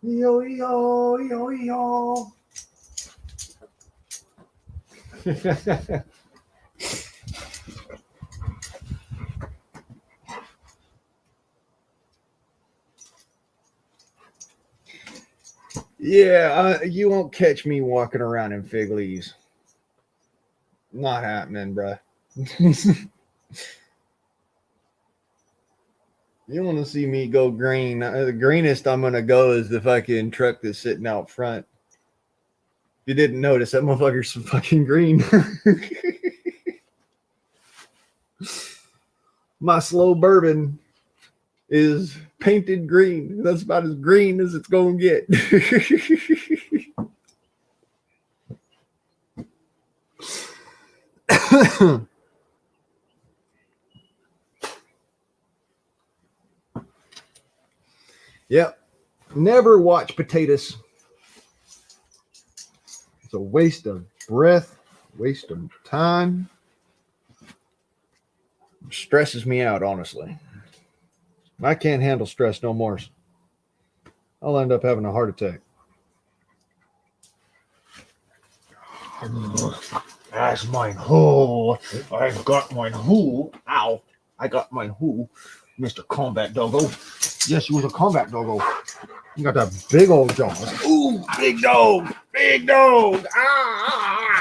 B: Yo, yo, yo, yo. Yeah, you won't catch me walking around in fig leaves. Not happening, bruh. You want to see me go green. The greenest I'm going to go is the fucking truck that's sitting out front. If you didn't notice, that motherfucker's fucking green. My slow bourbon is painted green. That's about as green as it's going to get. Yep. Never watch potatoes. It's a waste of breath, waste of time. It stresses me out, honestly. I can't handle stress no more. I'll end up having a heart attack. That's mine. Oh, I've got mine. Who? Ow. I got mine. Who? Mr. Combat Doggo. Yes, you was a combat doggo. You got that big old jaws. Ooh, big dog. Big dog. Ah.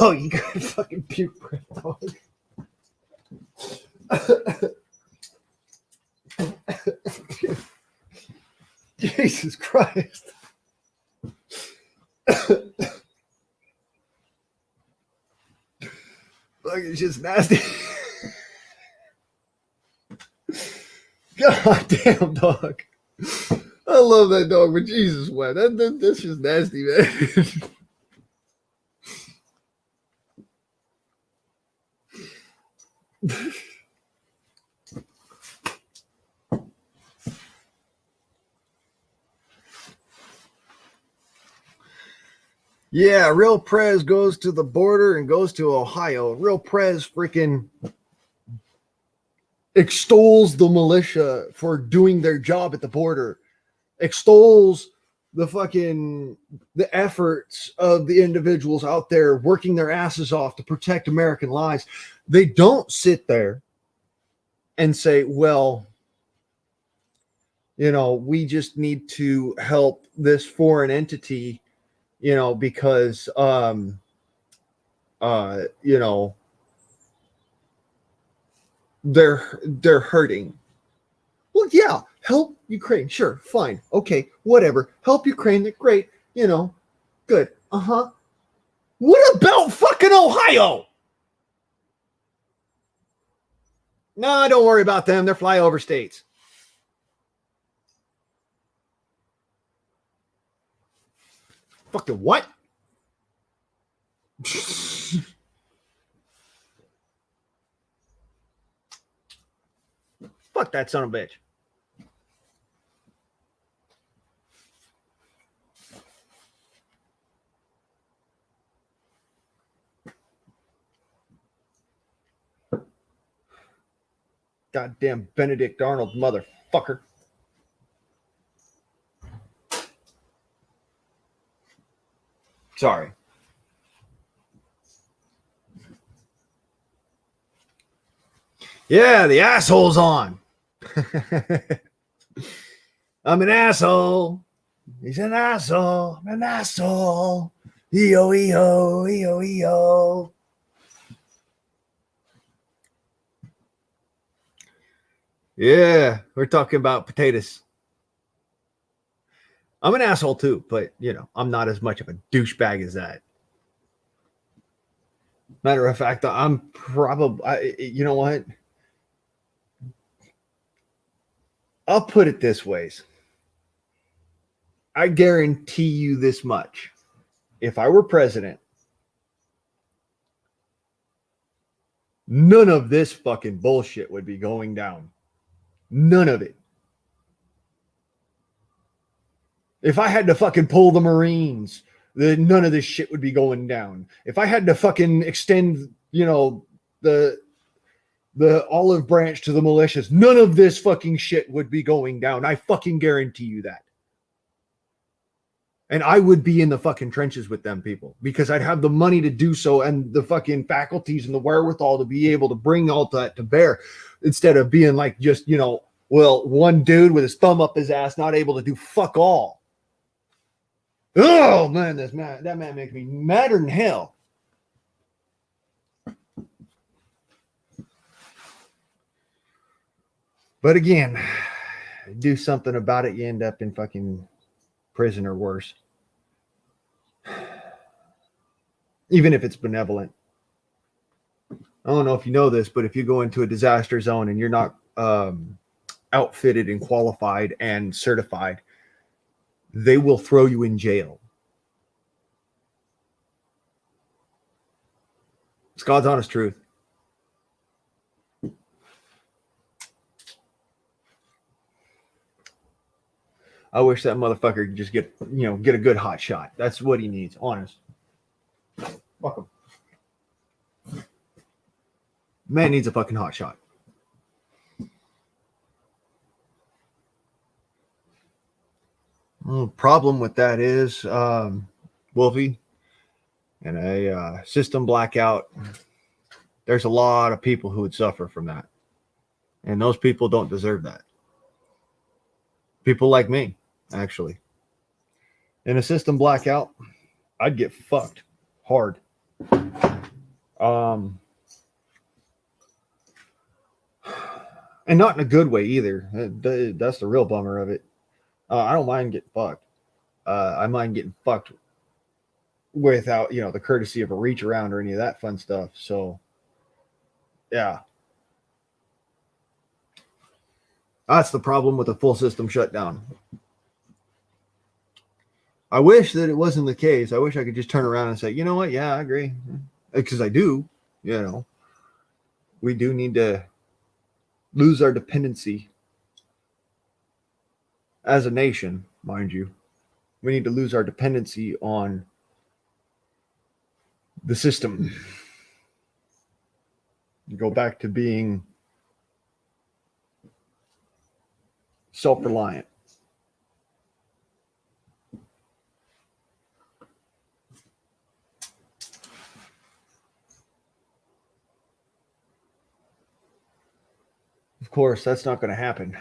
B: Oh, you got fucking puke breath, dog. Jesus Christ. Like, it's just nasty. God damn, dog. I love that dog, but Jesus, man, that's just nasty, man. Yeah, Real Prez goes to the border and goes to Ohio. Real Prez freaking extols the militia for doing their job at the border, extols the efforts of the individuals out there working their asses off to protect American lives. They don't sit there and say, well, We just need to help this foreign entity, because you know, they're hurting. Well, yeah, help Ukraine. Sure, fine. Okay, whatever. Help Ukraine. Great. Good. Uh-huh. What about fucking Ohio? No, don't worry about them. They're flyover states. Fucking what? Fuck that son of a bitch. Goddamn Benedict Arnold motherfucker. Sorry. Yeah, the asshole's on. I'm an asshole. He's an asshole. I'm an asshole. E-O, E-O, E-O, E-O. Yeah, we're talking about potatoes. I'm an asshole too, but I'm not as much of a douchebag as that. Matter of fact, I'm probably, you know what? I'll put it this ways. I guarantee you this much. If I were president, none of this fucking bullshit would be going down. None of it. If I had to fucking pull the Marines, none of this shit would be going down. If I had to fucking extend, the olive branch to the militias, none of this fucking shit would be going down. I fucking guarantee you that. And I would be in the fucking trenches with them people because I'd have the money to do so and the fucking faculties and the wherewithal to be able to bring all that to bear instead of being like just, one dude with his thumb up his ass, not able to do fuck all. Oh man, that man makes me madder than hell. But again, do something about it, you end up in fucking prison or worse. Even if it's benevolent. I don't know if you know this, but if you go into a disaster zone and you're not outfitted and qualified and certified, they will throw you in jail. It's God's honest truth. I wish that motherfucker could just get a good hot shot. That's what he needs, honest. Fuck him. Man needs a fucking hot shot. The problem with that is, Wolfie, and a system blackout, there's a lot of people who would suffer from that. And those people don't deserve that. People like me, actually. In a system blackout, I'd get fucked hard. And not in a good way either. That's the real bummer of it. I don't mind getting fucked. I mind getting fucked without, the courtesy of a reach around or any of that fun stuff. So, yeah. That's the problem with a full system shutdown. I wish that it wasn't the case. I wish I could just turn around and say, you know what? Yeah, I agree. Because I do, we do need to lose our dependency as a nation, mind you. We need to lose our dependency on the system. Go back to being self-reliant. Of course, that's not going to happen.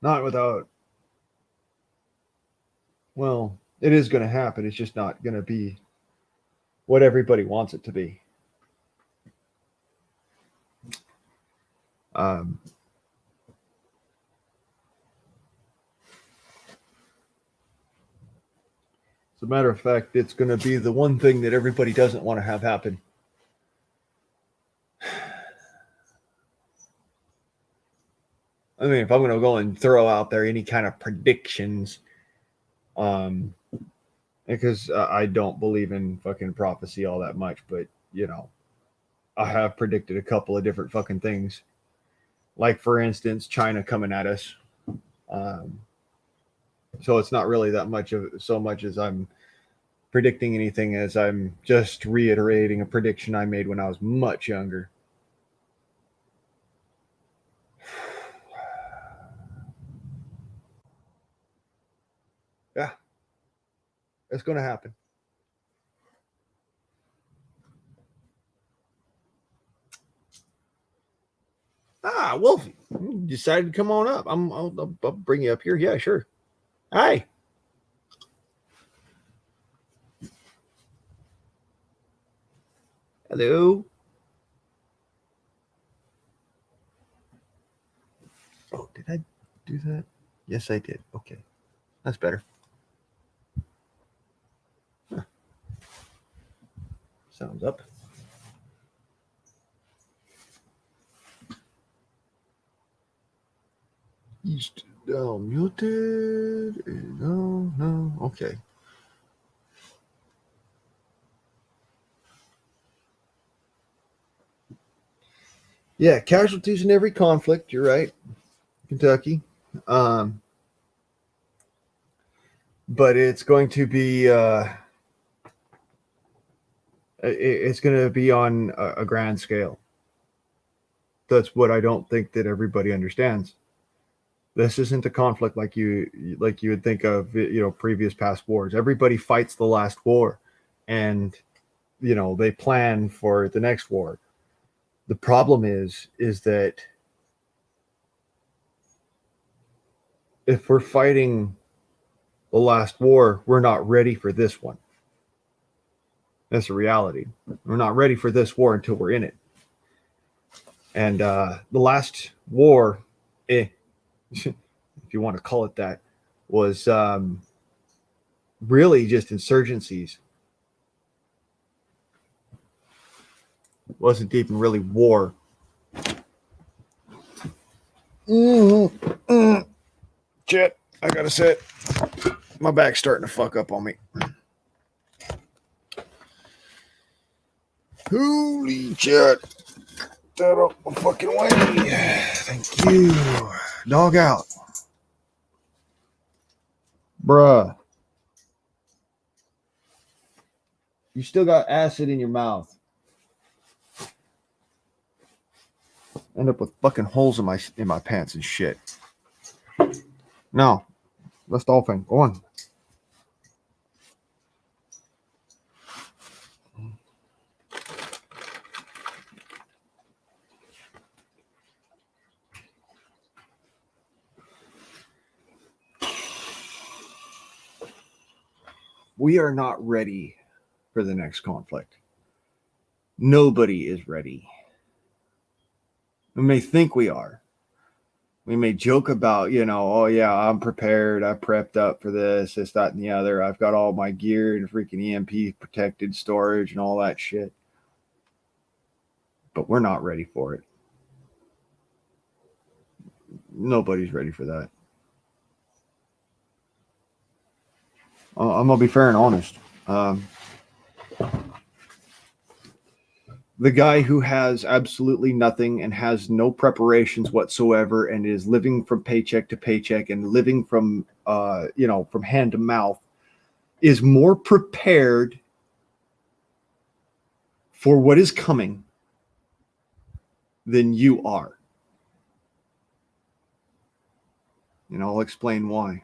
B: Not without, well, it is going to happen. It's just not going to be what everybody wants it to be. Um, as a matter of fact, it's going to be the one thing that everybody doesn't want to have happen. I mean, if I'm going to go and throw out there any kind of predictions, because I don't believe in fucking prophecy all that much, but you know, I have predicted a couple of different fucking things. Like, for instance, China coming at us. So it's not really that much of so much as I'm predicting anything as I'm just reiterating a prediction I made when I was much younger. Yeah, it's going to happen. Ah, Wolfie, you decided to come on up. I'll bring you up here. Yeah, sure. Hi. Hello. Oh, did I do that? Yes, I did. Okay, that's better. Huh. Sounds up. East down muted. No. Okay. Yeah, casualties in every conflict. You're right, Kentucky. But it's going to be it's going to be on a grand scale. That's what I don't think that everybody understands. This isn't a conflict like you would think of, previous past wars. Everybody fights the last war, and they plan for the next war. The problem is that if we're fighting the last war, we're not ready for this one. That's a reality. We're not ready for this war until we're in it. And the last war, if you want to call it that, was really just insurgencies. It wasn't even really war. Shit, I gotta sit. My back's starting to fuck up on me. Holy shit. That up my fucking way. Thank you. Dog out. Bruh. You still got acid in your mouth. End up with fucking holes in my pants and shit. No. Let's dolphin. Go on. We are not ready for the next conflict. Nobody is ready. We may think we are. We may joke about, oh yeah, I'm prepared. I prepped up for this, that, and the other. I've got all my gear and freaking EMP protected storage and all that shit. But we're not ready for it. Nobody's ready for that. I'm going to be fair and honest. The guy who has absolutely nothing and has no preparations whatsoever and is living from paycheck to paycheck and living from, from hand to mouth is more prepared for what is coming than you are. And I'll explain why.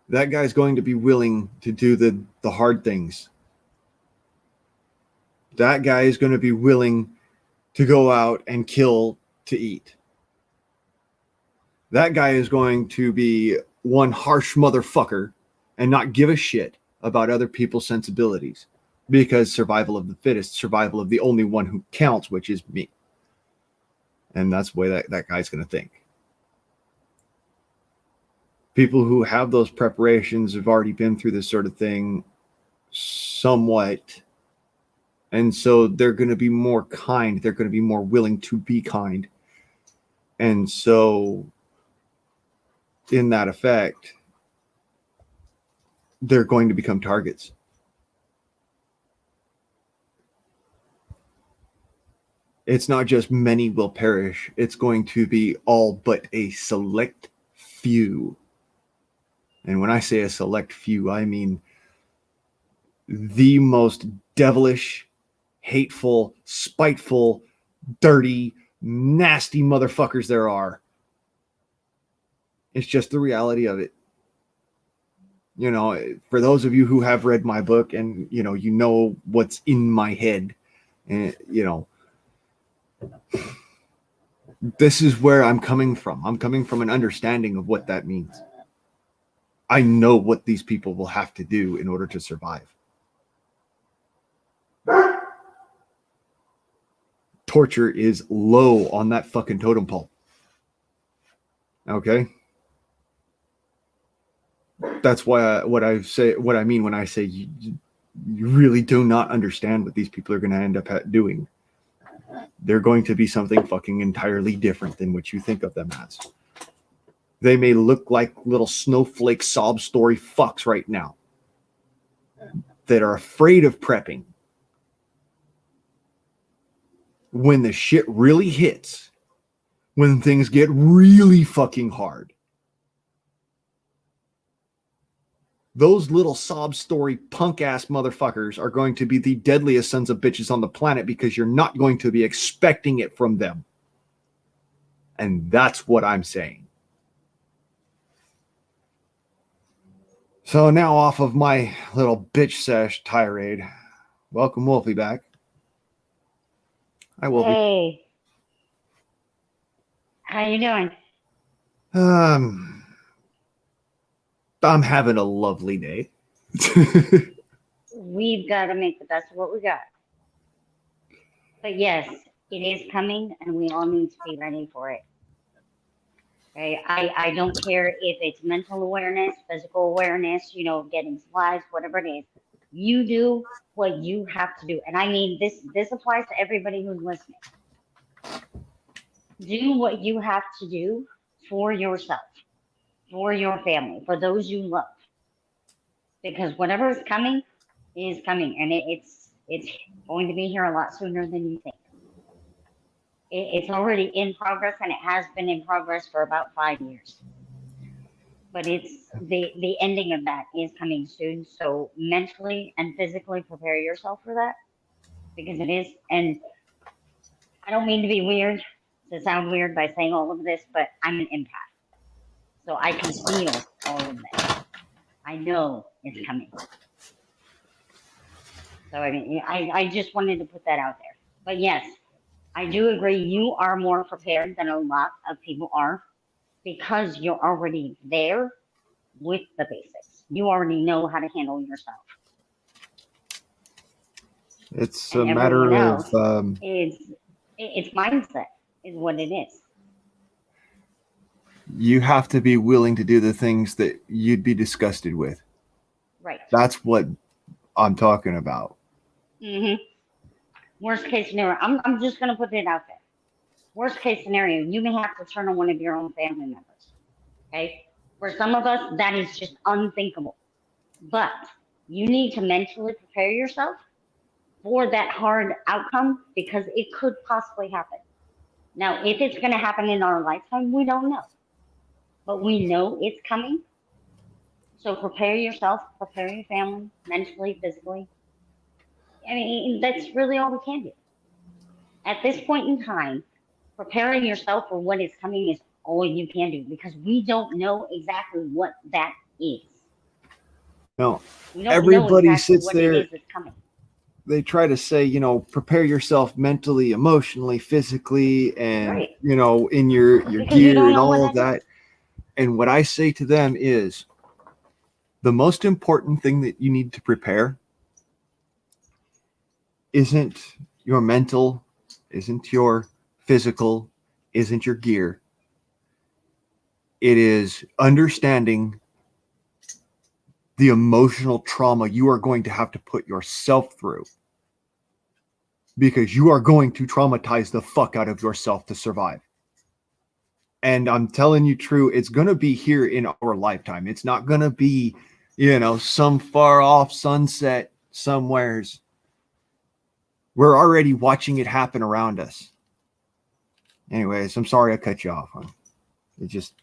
B: That guy's going to be willing to do the hard things. That guy is going to be willing to go out and kill to eat. That guy is going to be one harsh motherfucker and not give a shit about other people's sensibilities, because survival of the fittest, survival of the only one who counts, which is me. And that's the way that guy's going to think. People who have those preparations have already been through this sort of thing somewhat. And so they're going to be more kind. They're going to be more willing to be kind. And so in that effect, they're going to become targets. It's not just many will perish. It's going to be all but a select few. And when I say a select few, I mean the most devilish, hateful, spiteful, dirty, nasty motherfuckers there are. It's just the reality of it. You know, for those of you who have read my book and, you know what's in my head, and, this is where I'm coming from. I'm coming from an understanding of what that means. I know what these people will have to do in order to survive. Torture is low on that fucking totem pole. Okay? That's why what I mean when I say you really do not understand what these people are going to end up doing. They're going to be something fucking entirely different than what you think of them as. They may look like little snowflake sob story fucks right now that are afraid of prepping. When the shit really hits, when things get really fucking hard, those little sob story punk ass motherfuckers are going to be the deadliest sons of bitches on the planet, because you're not going to be expecting it from them. And that's what I'm saying. So now, off of my little bitch sesh tirade, welcome Wolfie back. Hi, Wolfie.
C: Hey, how you doing?
B: I'm having a lovely day.
C: We've got to make the best of what we got. But yes, it is coming, and we all need to be ready for it. Okay, I don't care if it's mental awareness, physical awareness, getting supplies, whatever it is. You do what you have to do. And I mean, this applies to everybody who's listening. Do what you have to do for yourself, for your family, for those you love. Because whatever is coming, and it's going to be here a lot sooner than you think. It's already in progress, and it has been in progress for about 5 years. But it's the ending of that is coming soon. So mentally and physically prepare yourself for that, because it is. And I don't mean to be weird, to sound weird by saying all of this, but I'm an empath, so I can feel all of this. I know it's coming. So I mean, I just wanted to put that out there. But yes, I do agree. You are more prepared than a lot of people are, because you're already there with the basics. You already know how to handle yourself.
B: It's
C: And
B: a matter of
C: it's mindset is what it is.
B: You have to be willing to do the things that you'd be disgusted with.
C: Right.
B: That's what I'm talking about.
C: Mm-hmm. Worst case scenario, I'm just going to put it out there. Worst case scenario, you may have to turn on one of your own family members. Okay? For some of us, that is just unthinkable. But you need to mentally prepare yourself for that hard outcome, because it could possibly happen. Now, if it's going to happen in our lifetime, we don't know. But we know it's coming. So prepare yourself, prepare your family, mentally, physically. I mean, that's really all we can do. At this point in time, preparing yourself for what is coming is all you can do, because we don't know exactly what that is.
B: No,
C: We don't know
B: everybody
C: exactly
B: sits
C: what
B: there.
C: it is that's coming.
B: they try to say, you know, prepare yourself mentally, emotionally, physically, and
C: Right.
B: you know, in your
C: Because you
B: gear
C: don't
B: and
C: know
B: all
C: what
B: of that. And what I say to them is the most important thing that you need to prepare isn't your mental, isn't your physical, isn't your gear. It is understanding the emotional trauma you are going to have to put yourself through, because you are going to traumatize the fuck out of yourself to survive. And I'm telling you true, it's going to be here in our lifetime. It's not going to be, you know, some far off sunset somewheres. We're already watching it happen around us. Anyways, I'm sorry I cut you off. It's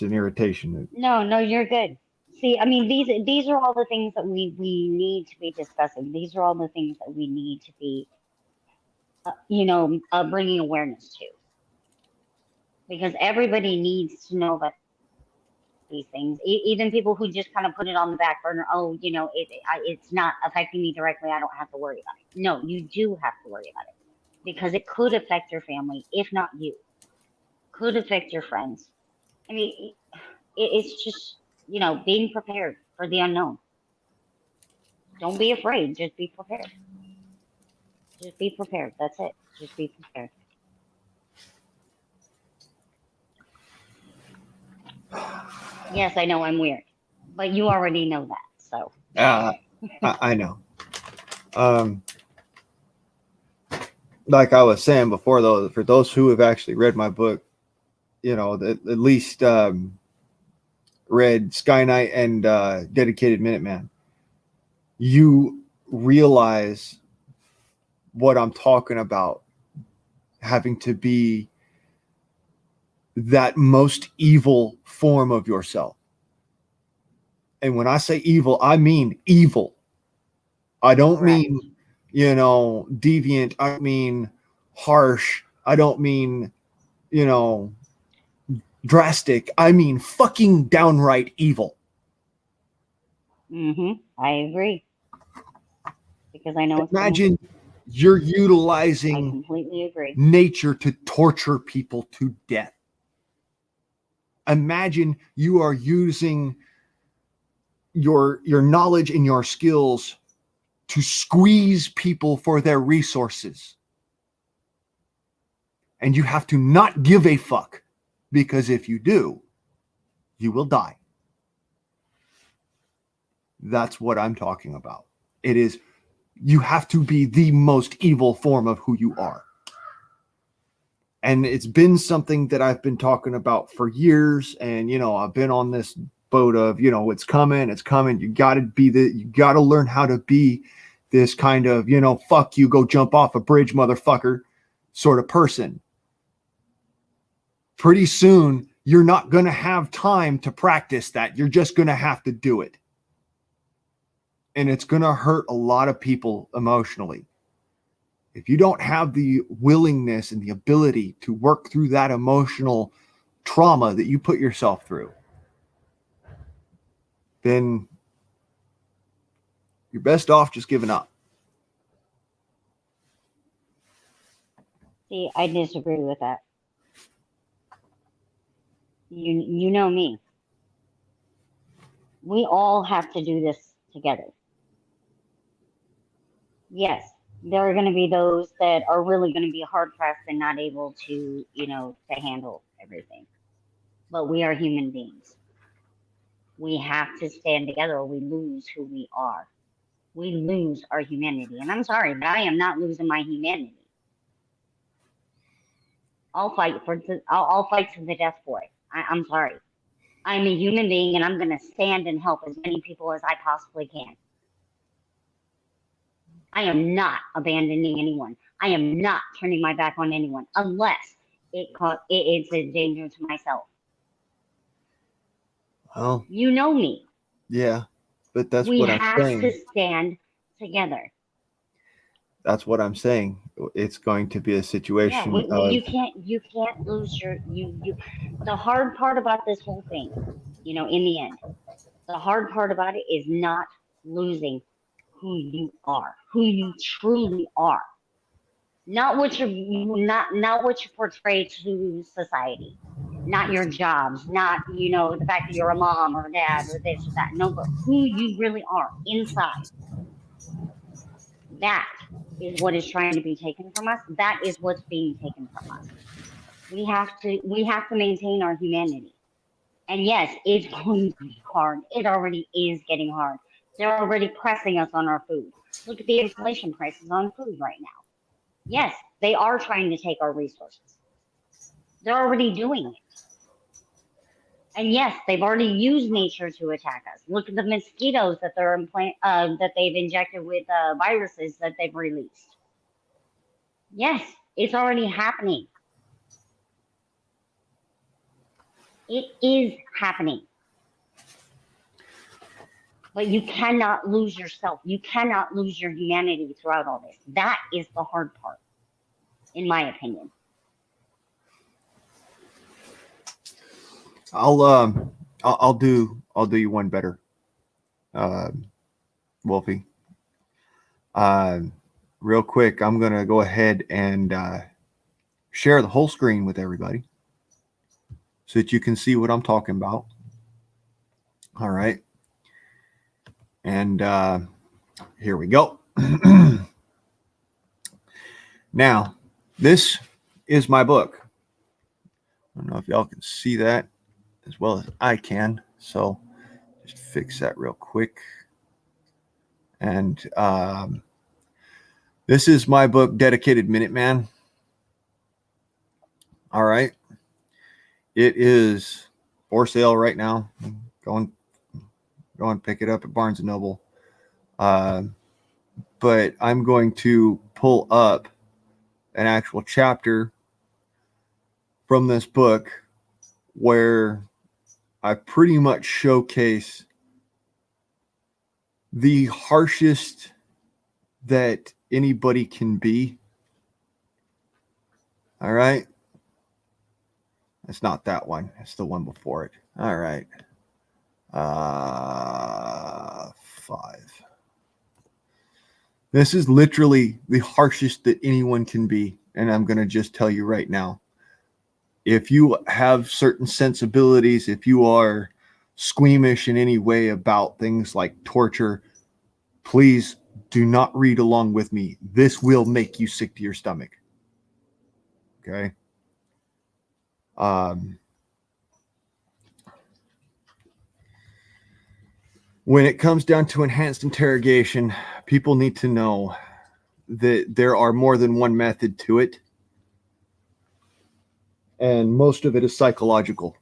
B: an irritation.
C: No, you're good. See, I mean, these are all the things that we need to be discussing. These are all the things that we need to be, bringing awareness to, because everybody needs to know about these things. Even people who just kind of put it on the back burner. Oh, it's not affecting me directly. I don't have to worry about it. No, you do have to worry about it, because it could affect your family, if not you. Could affect your friends. I mean, it's just, being prepared for the unknown. Don't be afraid. Just be prepared. Just be prepared. That's it. Just be prepared. Yes, I know I'm weird, but you already know that. So.
B: I know. Like I was saying before, though, for those who have actually read my book, you know, at least read Sky Knight and Dedicated Minuteman, you realize what I'm talking about, having to be that most evil form of yourself. And when I say evil, I mean evil. I don't
C: Correct.
B: mean, you know, deviant. I mean harsh. I don't mean, you know, drastic. I mean fucking downright evil.
C: I agree, because I know it's coming.
B: Imagine you're
C: I
B: utilizing
C: completely agree.
B: nature to torture people to death. Imagine you are using your knowledge and your skills to squeeze people for their resources. And you have to not give a fuck, because if you do, you will die. That's what I'm talking about. It is, you have to be the most evil form of who you are. And it's been something that I've been talking about for years. And, you know, I've been on this boat of, you know, it's coming. You got to learn how to be this kind of, you know, fuck you, go jump off a bridge, motherfucker, sort of person. Pretty soon, you're not going to have time to practice that. You're just going to have to do it. And it's going to hurt a lot of people emotionally. If you don't have the willingness and the ability to work through that emotional trauma that you put yourself through, then you're best off just giving up.
C: See, I disagree with that. You know me. We all have to do this together. Yes, there are going to be those that are really going to be hard pressed and not able to, to handle everything. But we are human beings. We have to stand together or we lose who we are. We lose our humanity. And I'm sorry, but I am not losing my humanity. I'll fight to the death for it. I'm sorry. I'm a human being and I'm going to stand and help as many people as I possibly can. I am not abandoning anyone. I am not turning my back on anyone unless it's a danger to myself.
B: Well,
C: you know me.
B: Yeah, but that's what I'm saying.
C: We have to stand together.
B: That's what I'm saying. It's going to be a situation of
C: you can't lose the hard part about this whole thing, in the end, the hard part about it is not losing who you are, who you truly are. Not what not what you portray to society. Not your jobs, not, the fact that you're a mom or a dad or this or that. No, but who you really are inside. That is what is trying to be taken from us. That is what's being taken from us. We have to maintain our humanity. And yes, it's going to be hard. It already is getting hard. They're already pressing us on our food. Look at the inflation prices on food right now. Yes, they are trying to take our resources. They're already doing it. And yes, they've already used nature to attack us. Look at the mosquitoes that that they've injected with viruses that they've released. Yes, it's already happening. It is happening. But you cannot lose yourself. You cannot lose your humanity throughout all this. That is the hard part, in my opinion.
B: I'll do you one better, Wolfie. Real quick, I'm gonna go ahead and share the whole screen with everybody so that you can see what I'm talking about. All right, and here we go. Now, this is my book. I don't know if y'all can see that as well as I can, so just fix that real quick. And this is my book, Dedicated Minuteman. All right, it is for sale right now. Go and pick it up at Barnes & Noble. But I'm going to pull up an actual chapter from this book where I pretty much showcase the harshest that anybody can be. All right. It's not that one. It's the one before it. All right. 5. This is literally the harshest that anyone can be. And I'm going to just tell you right now, if you have certain sensibilities, if you are squeamish in any way about things like torture, please do not read along with me. This will make you sick to your stomach. Okay. When it comes down to enhanced interrogation, people need to know that there are more than one method to it. And most of it is psychological.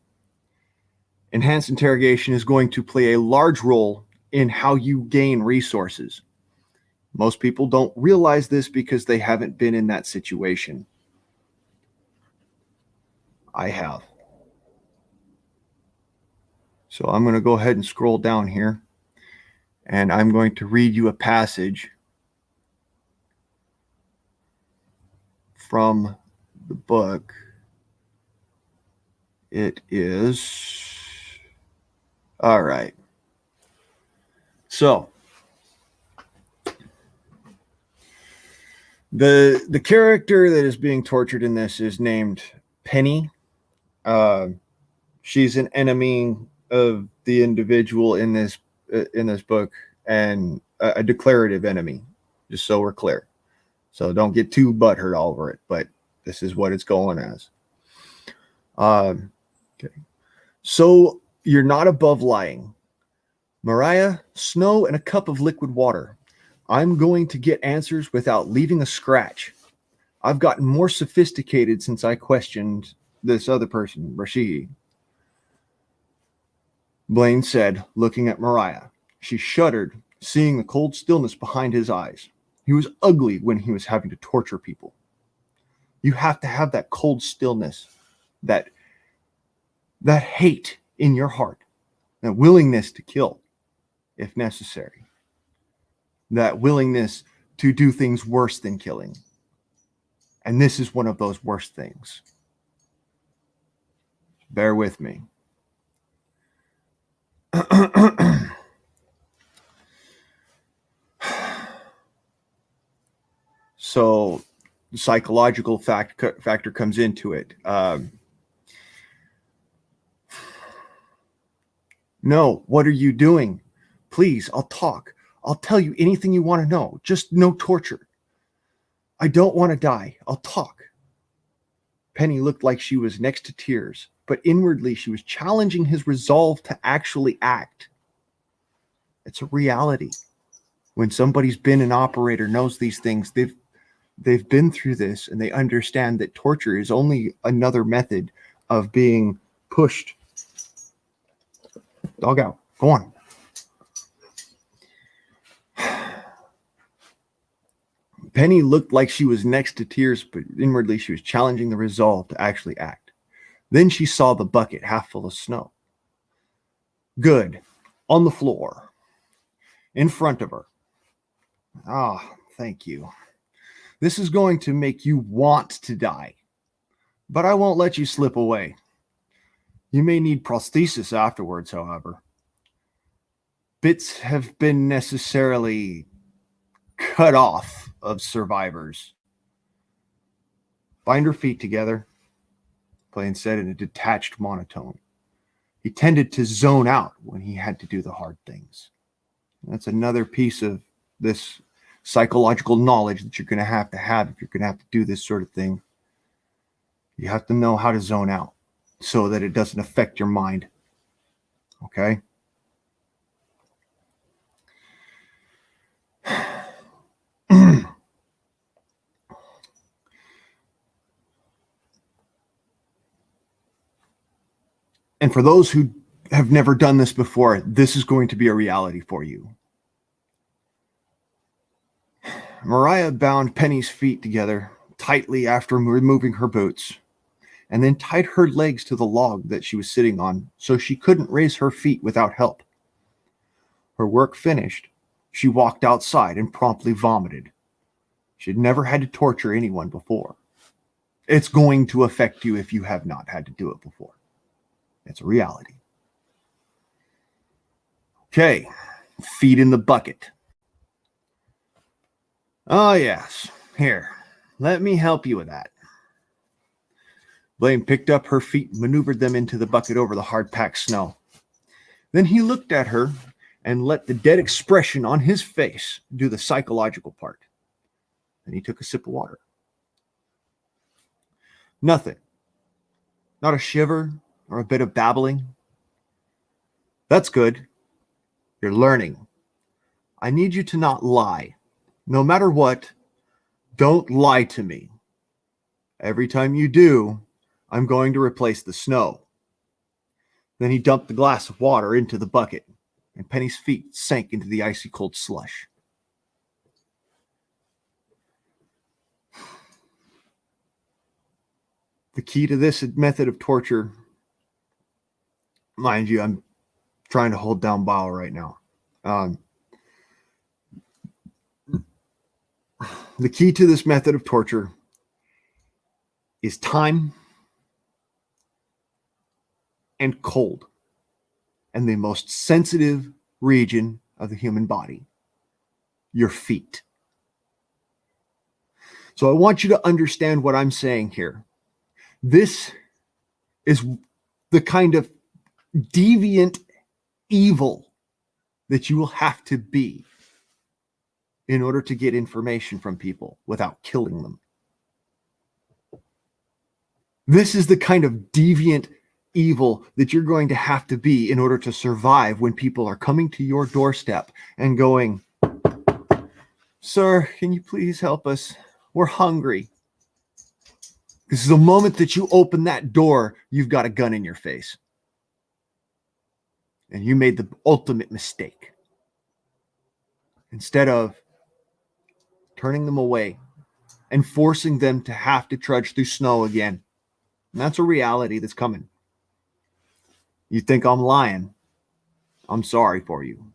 B: Enhanced interrogation is going to play a large role in how you gain resources. Most people don't realize this because they haven't been in that situation. I have. So I'm going to go ahead and scroll down here, and I'm going to read you a passage from the book. It is... All right. So the character that is being tortured in this is named Penny. She's an enemy of the individual in this book, and a declarative enemy, just so we're clear. So don't get too butthurt over it, but this is what it's going as. Okay. So you're not above lying. Mariah, snow and a cup of liquid water. I'm going to get answers without leaving a scratch. I've gotten more sophisticated since I questioned this other person, Rashid. Blaine said, looking at Mariah. She shuddered, seeing the cold stillness behind his eyes. He was ugly when he was having to torture people. You have to have that cold stillness, that hate in your heart, that willingness to kill if necessary, that willingness to do things worse than killing. And this is one of those worst things. Bear with me.
A: psychological factor comes into it. No, what are you doing? Please, I'll talk. I'll tell you anything you want to know. Just no torture. I don't want to die. I'll talk. Penny looked like she was next to tears, but inwardly she was challenging his resolve to actually act. It's a reality. When somebody's been an operator, knows these things, they've been through this, and they understand that torture is only another method of being pushed. Dog out. Go on. Penny looked like she was next to tears, but inwardly she was challenging the resolve to actually act. Then she saw the bucket half full of snow. Good. On the floor. In front of her. Ah, thank you. This is going to make you want to die. But I won't let you slip away. You may need prosthesis afterwards, however. Bits have been necessarily cut off of survivors. Bind her feet together, Blaine said in a detached monotone. He tended to zone out when he had to do the hard things. That's another piece of this psychological knowledge that you're going to have if you're going to have to do this sort of thing. You have to know how to zone out so that it doesn't affect your mind. Okay? And for those who have never done this before, this is going to be a reality for you. Mariah bound Penny's feet together tightly after removing her boots, and then tied her legs to the log that she was sitting on so she couldn't raise her feet without help. Her work finished, she walked outside and promptly vomited. She'd never had to torture anyone before. It's going to affect you if you have not had to do it before. It's a reality. Okay, feet in the bucket. Oh, yes. Here, let me help you with that. Blaine picked up her feet and maneuvered them into the bucket over the hard-packed snow. Then he looked at her and let the dead expression on his face do the psychological part. Then he took a sip of water. Nothing. Not a shiver or a bit of babbling. That's good. You're learning. I need you to not lie. No matter what, don't lie to me. Every time you do, I'm going to replace the snow. Then he dumped the glass of water into the bucket, and Penny's feet sank into the icy cold slush. The key to this method of torture, mind you, I'm trying to hold down bile right now. The key to this method of torture is time and cold, and the most sensitive region of the human body, your feet. So I want you to understand what I'm saying here. This is the kind of deviant evil that you will have to be in order to get information from people without killing them. This is the kind of deviant evil that you're going to have to be in order to survive when people are coming to your doorstep and going, "Sir, can you please help us? We're hungry." This is the moment that you open that door, you've got a gun in your face. And you made the ultimate mistake. Instead of turning them away and forcing them to have to trudge through snow again. And that's a reality that's coming. You think I'm lying? I'm sorry for you.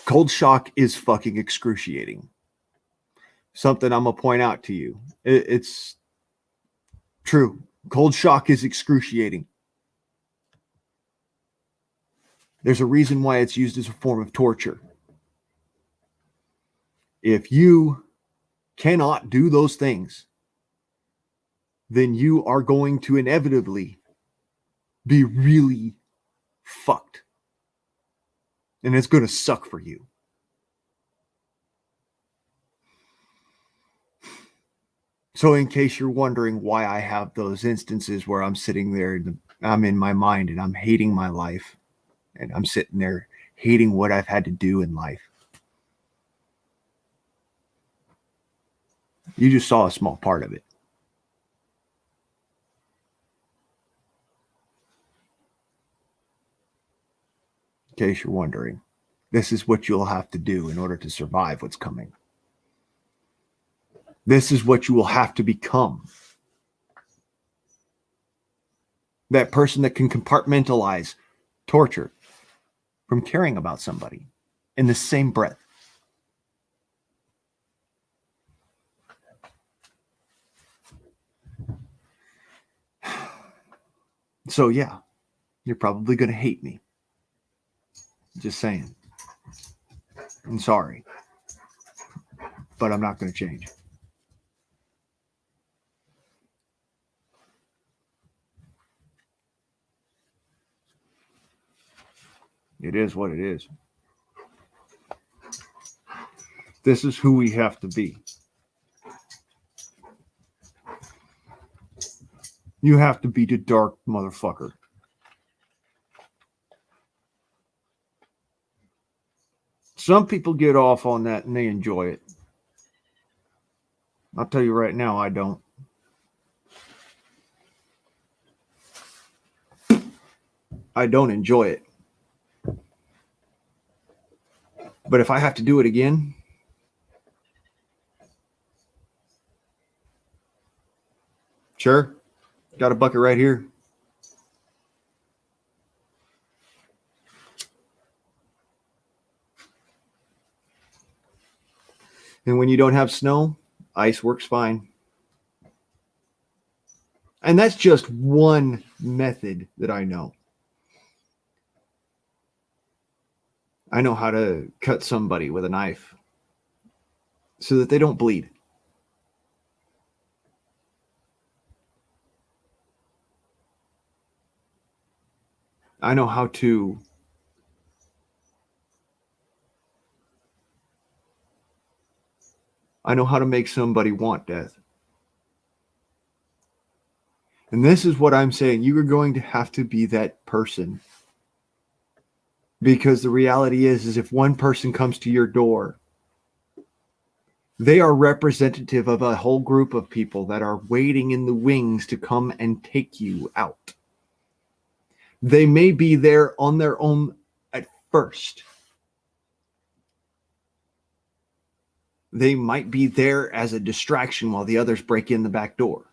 A: Cold shock is fucking excruciating. Something I'm going to point out to you. It's true. Cold shock is excruciating.
B: There's a reason why it's used as a form of torture. If you cannot do those things, then you are going to inevitably be really fucked. And it's going to suck for you. So in case you're wondering why I have those instances where I'm sitting there and I'm in my mind and I'm hating my life and I'm sitting there hating what I've had to do in life, you just saw a small part of it. In case you're wondering, this is what you'll have to do in order to survive what's coming. This is what you will have to become. That person that can compartmentalize torture from caring about somebody in the same breath. So yeah, you're probably going to hate me. Just saying. I'm sorry. But I'm not going to change. It is what it is. This is who we have to be. You have to be the dark motherfucker. Some people get off on that and they enjoy it. I'll tell you right now, I don't. I don't enjoy it. But if I have to do it again, sure. Got a bucket right here. And when you don't have snow, ice works fine. And that's just one method that I know. I know how to cut somebody with a knife so that they don't bleed. I know how to make somebody want death. And this is what I'm saying. You are going to have to be that person. Because the reality is if one person comes to your door, they are representative of a whole group of people that are waiting in the wings to come and take you out. They may be there on their own at first. They might be there as a distraction while the others break in the back door.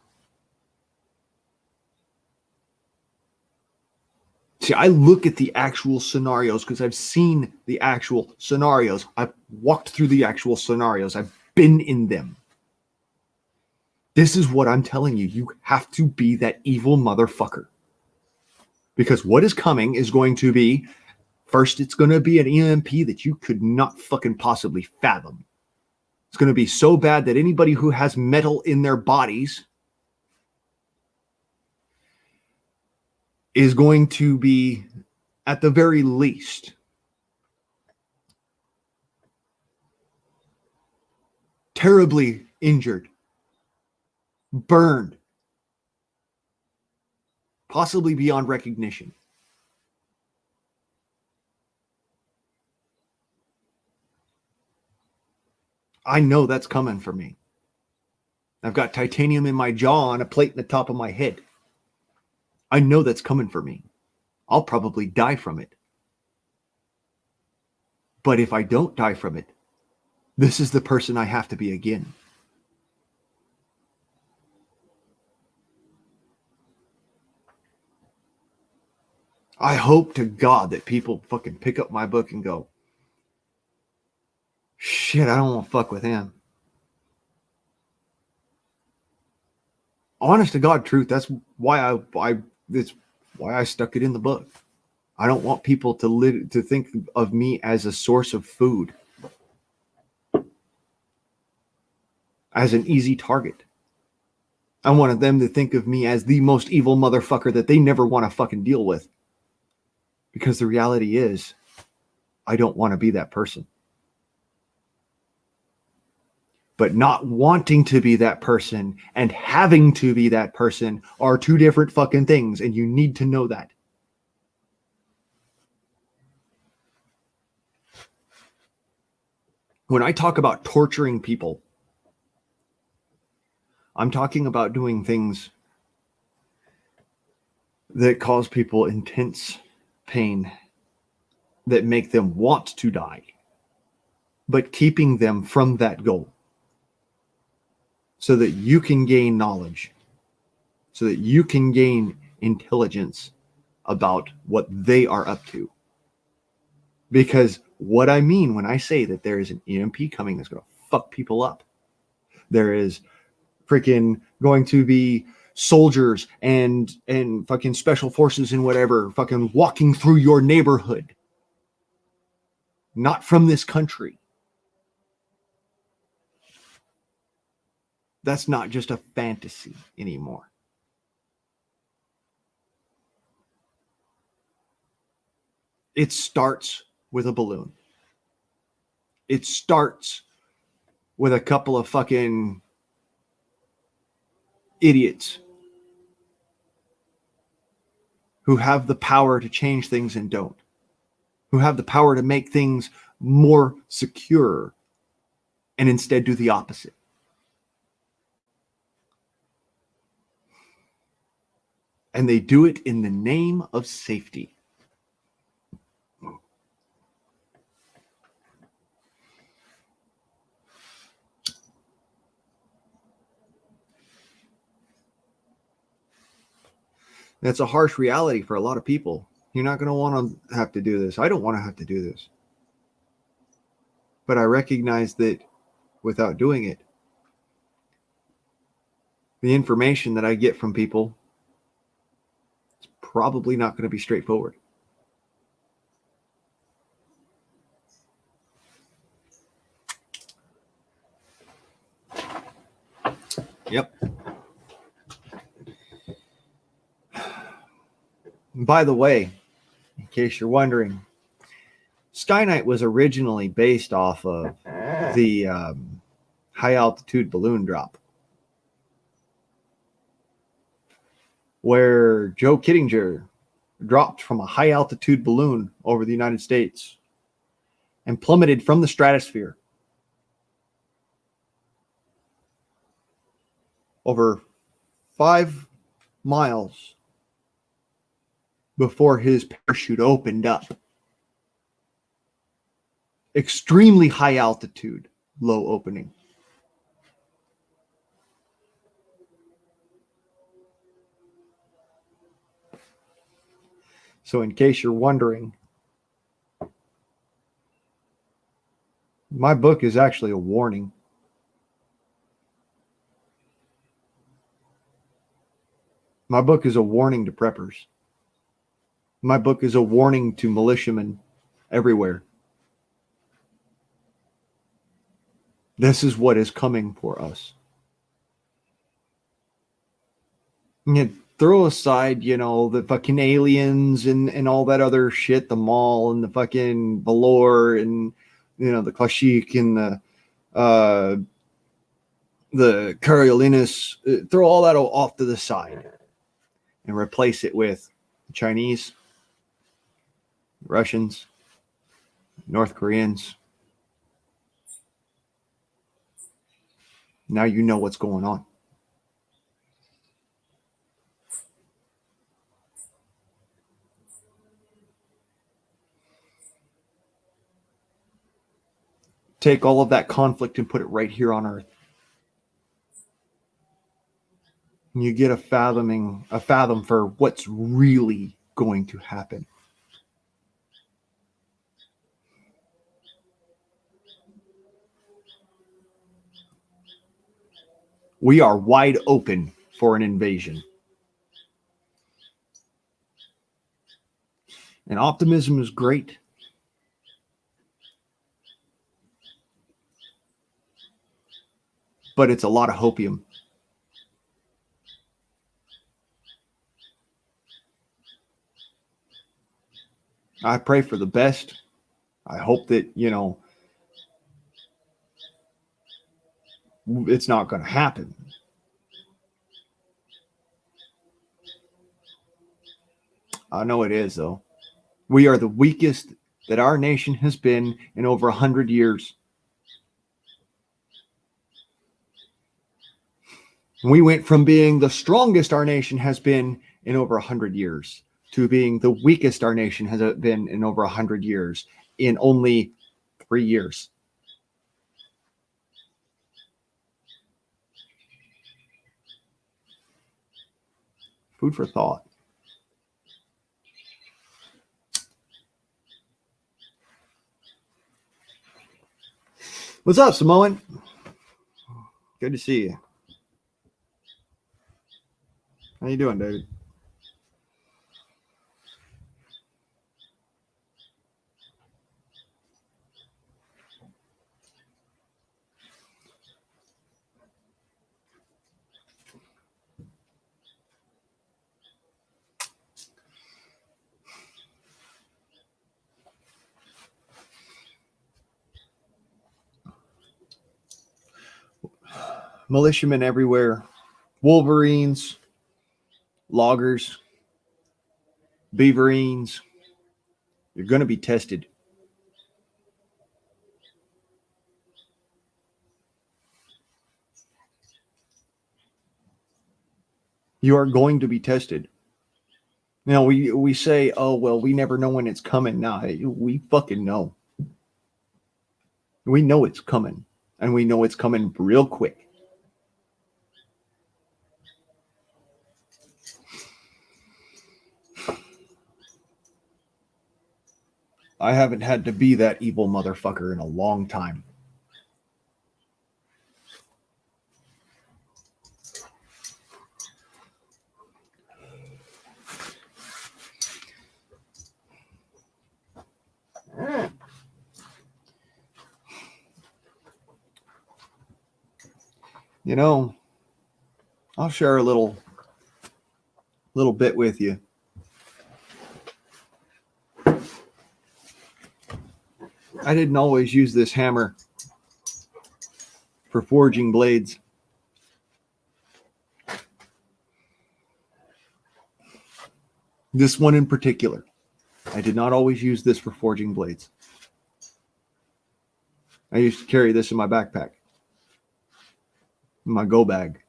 B: See, I look at the actual scenarios because I've seen the actual scenarios. I've walked through the actual scenarios. I've been in them. This is what I'm telling you. You have to be that evil motherfucker. Because what is coming is going to be, first, it's going to be an EMP that you could not fucking possibly fathom. It's going to be so bad that anybody who has metal in their bodies is going to be, at the very least, terribly injured, burned, possibly beyond recognition. I know that's coming for me. I've got titanium in my jaw and a plate in the top of my head. I know that's coming for me. I'll probably die from it. But if I don't die from it, this is the person I have to be again. I hope to God that people fucking pick up my book and go, shit, I don't want to fuck with him. Honest to God truth, that's why I stuck it in the book. I don't want people to think of me as a source of food, as an easy target. I wanted them to think of me as the most evil motherfucker that they never want to fucking deal with. Because the reality is, I don't want to be that person. But not wanting to be that person and having to be that person are two different fucking things, and you need to know that. When I talk about torturing people, I'm talking about doing things that cause people intense pain, that make them want to die, but keeping them from that goal so that you can gain knowledge, so that you can gain intelligence about what they are up to. Because what I mean when I say that there is an EMP coming that's going to fuck people up, there is freaking going to be soldiers and fucking special forces and whatever fucking walking through your neighborhood, not from this country. That's not just a fantasy anymore. It starts with a balloon. It starts with a couple of fucking idiots who have the power to change things and don't, who have the power to make things more secure and instead do the opposite. And they do it in the name of safety. That's a harsh reality for a lot of people. You're not going to want to have to do this. I don't want to have to do this. But I recognize that without doing it, the information that I get from people is probably not going to be straightforward. Yep. By the way, in case you're wondering, Skynight was originally based off of the high altitude balloon drop, where Joe Kittinger dropped from a high altitude balloon over the United States and plummeted from the stratosphere over 5 miles before his parachute opened up. Extremely high altitude, low opening. So in case you're wondering, my book is actually a warning. My book is a warning to preppers. My book is a warning to militiamen everywhere. This is what is coming for us. And throw aside, the fucking aliens and all that other shit, the Maul and the fucking Valor and, the Klashik and the Coriolanus. Throw all that off to the side and replace it with the Chinese, Russians, North Koreans. Now you know what's going on. Take all of that conflict and put it right here on Earth. And you get a fathom for what's really going to happen. We are wide open for an invasion. And optimism is great. But it's a lot of hopium. I pray for the best. I hope that, it's not going to happen. I know it is, though. We are the weakest that our nation has been in over 100 years. We went from being the strongest our nation has been in over 100 years to being the weakest our nation has been in over 100 years in only 3 years. Food for thought. What's up, Samoan? Good to see you. How you doing, David? Militiamen everywhere. Wolverines, loggers, beaverines. You're going to be tested. You are going to be tested. We say, oh, well, we never know when it's coming. Nah, we fucking know. We know it's coming. And we know it's coming real quick. I haven't had to be that evil motherfucker in a long time. I'll share a little bit with you. I didn't always use this hammer for forging blades. This one in particular. I did not always use this for forging blades. I used to carry this in my backpack, in my go bag.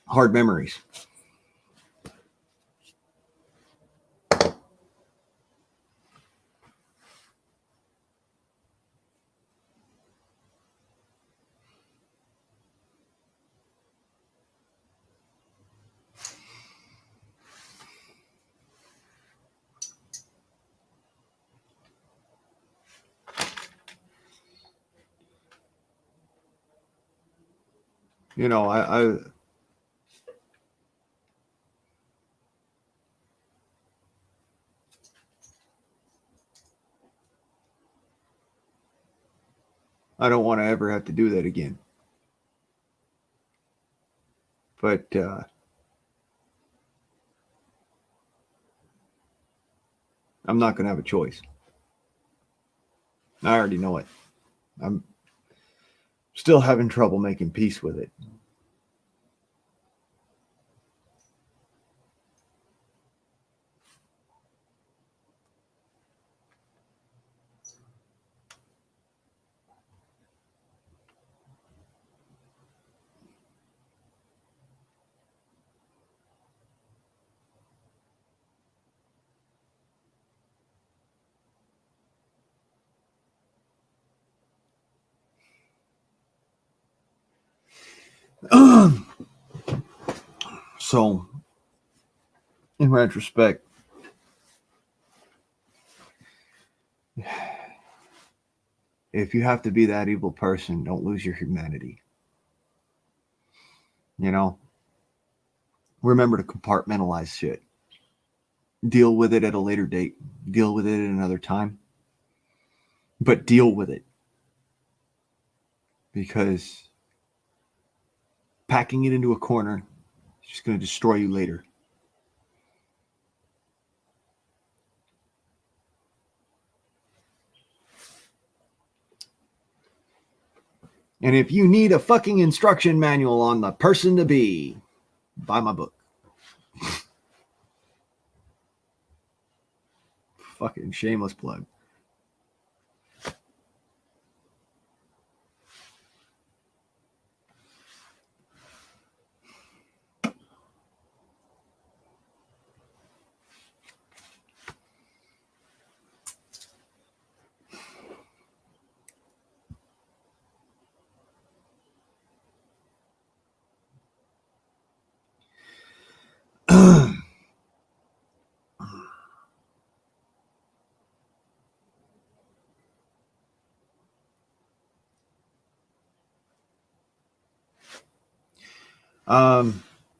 B: Hard memories. I don't want to ever have to do that again. But I'm not going to have a choice. I already know it. I'm still having trouble making peace with it. So in retrospect, if you have to be that evil person, don't lose your humanity. You know, remember to compartmentalize shit. Deal with it at a later date. Deal with it at another time. But deal with it. Because packing it into a corner is just going to destroy you later. And if you need a fucking instruction manual on the person to be, buy my book. Fucking shameless plug.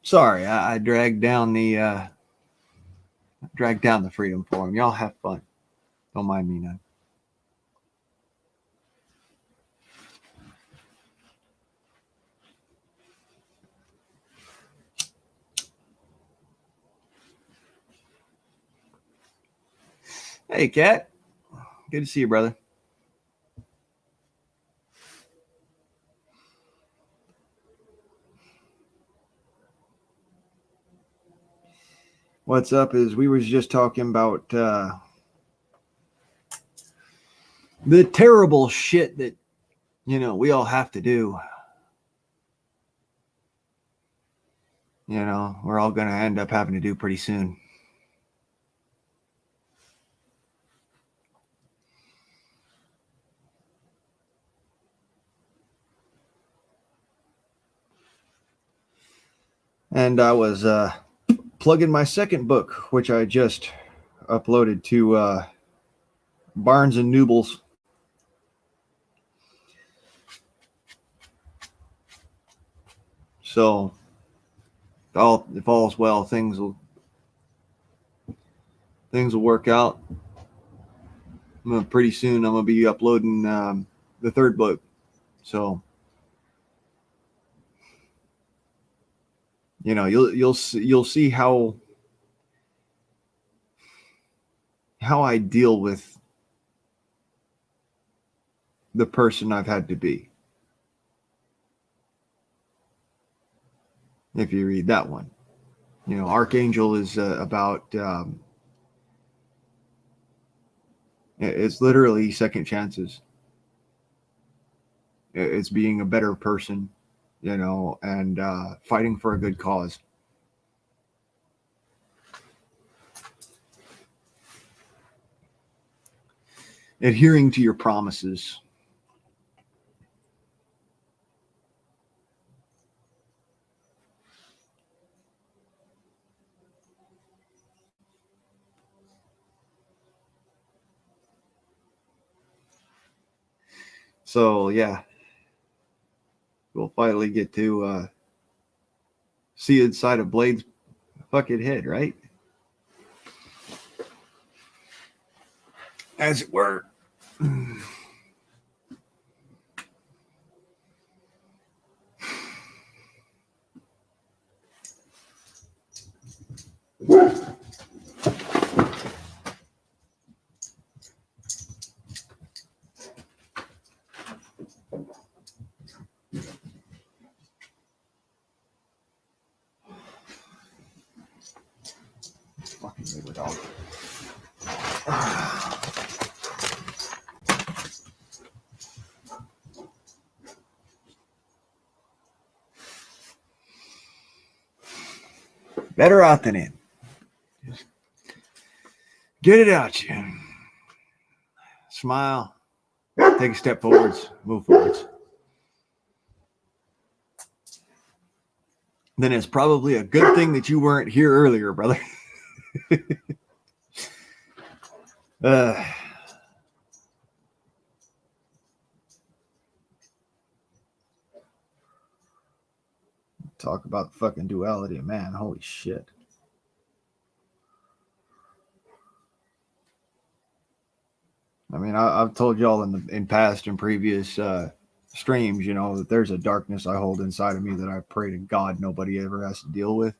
B: Sorry, I dragged down the Freedom Forum. Y'all have fun. Don't mind me none. Hey, Kat. Good to see you, brother. What's up is we was just talking about the terrible shit that, you know, we all have to do. You know, we're all going to end up having to do pretty soon. And I was plugging my second book, which I just uploaded to Barnes and Nobles. So, if all's well, things will work out. Pretty soon, I'm gonna be uploading the third book. So, you know, you'll see how I deal with the person I've had to be. If you read that one, you know, Archangel is about it's literally second chances. It's being a better person, you know, and fighting for a good cause. Adhering to your promises. So, yeah, we'll finally get to see inside of Blade's fucking head, right? As it were. Fucking neighbor dog. Better out than in. Just get it out, you. Smile. Take a step forwards. Move forwards. Then it's probably a good thing that you weren't here earlier, brother. uh, talk about the fucking duality of man. Holy shit. I mean, I've told y'all in past and previous streams, you know, that there's a darkness I hold inside of me that I pray to God nobody ever has to deal with.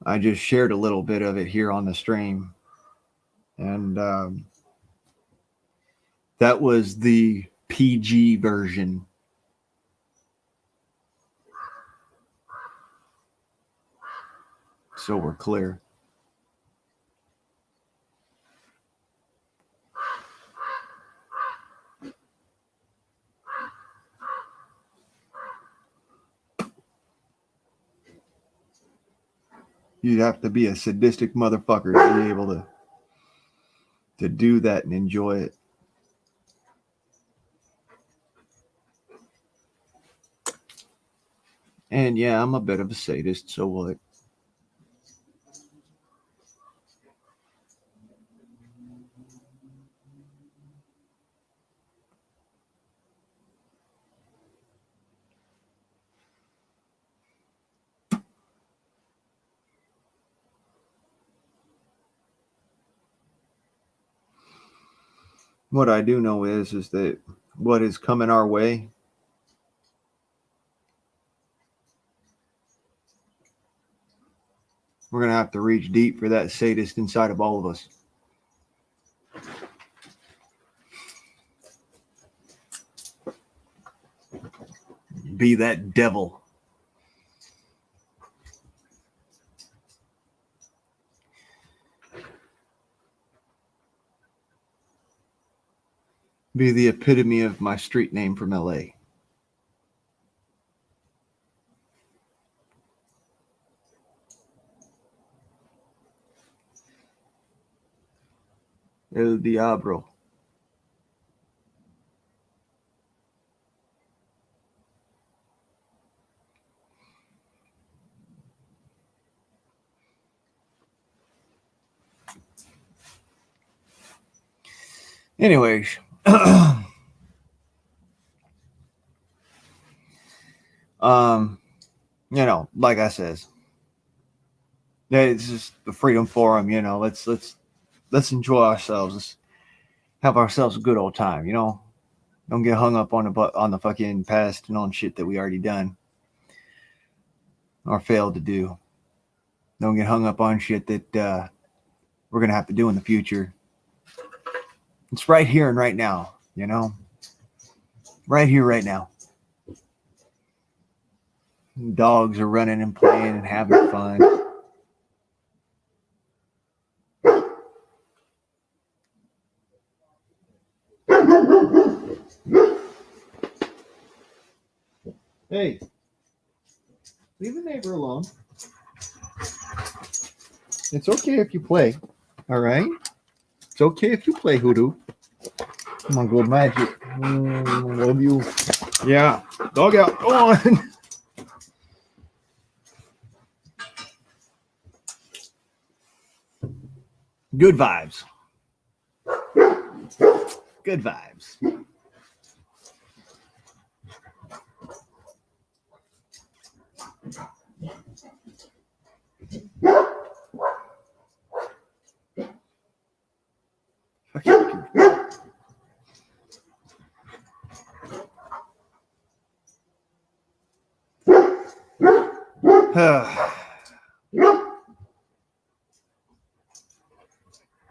B: I just shared a little bit of it here on the stream. And that was the PG version. So we're clear. You'd have to be a sadistic motherfucker to be able to do that and enjoy it. And yeah, I'm a bit of a sadist, so what? What I do know is that what is coming our way, we're going to have to reach deep for that sadist inside of all of us. Be that devil. Be the epitome of my street name from LA. El Diablo. Anyways, you know, like I says, it's just the Freedom Forum. You know, let's enjoy ourselves. Let's have ourselves a good old time. You know, don't get hung up on the fucking past and on shit that we already done or failed to do. Don't get hung up on shit that we're gonna have to do in the future. It's right here and right now. You know, right here, right now. Dogs are running and playing and having fun. Hey, leave the neighbor alone. It's okay if you play. All right? It's okay if you play, Hoodoo. Come on, Gold Magic. Love you. Yeah. Dog out. Go on. Good vibes. Good vibes.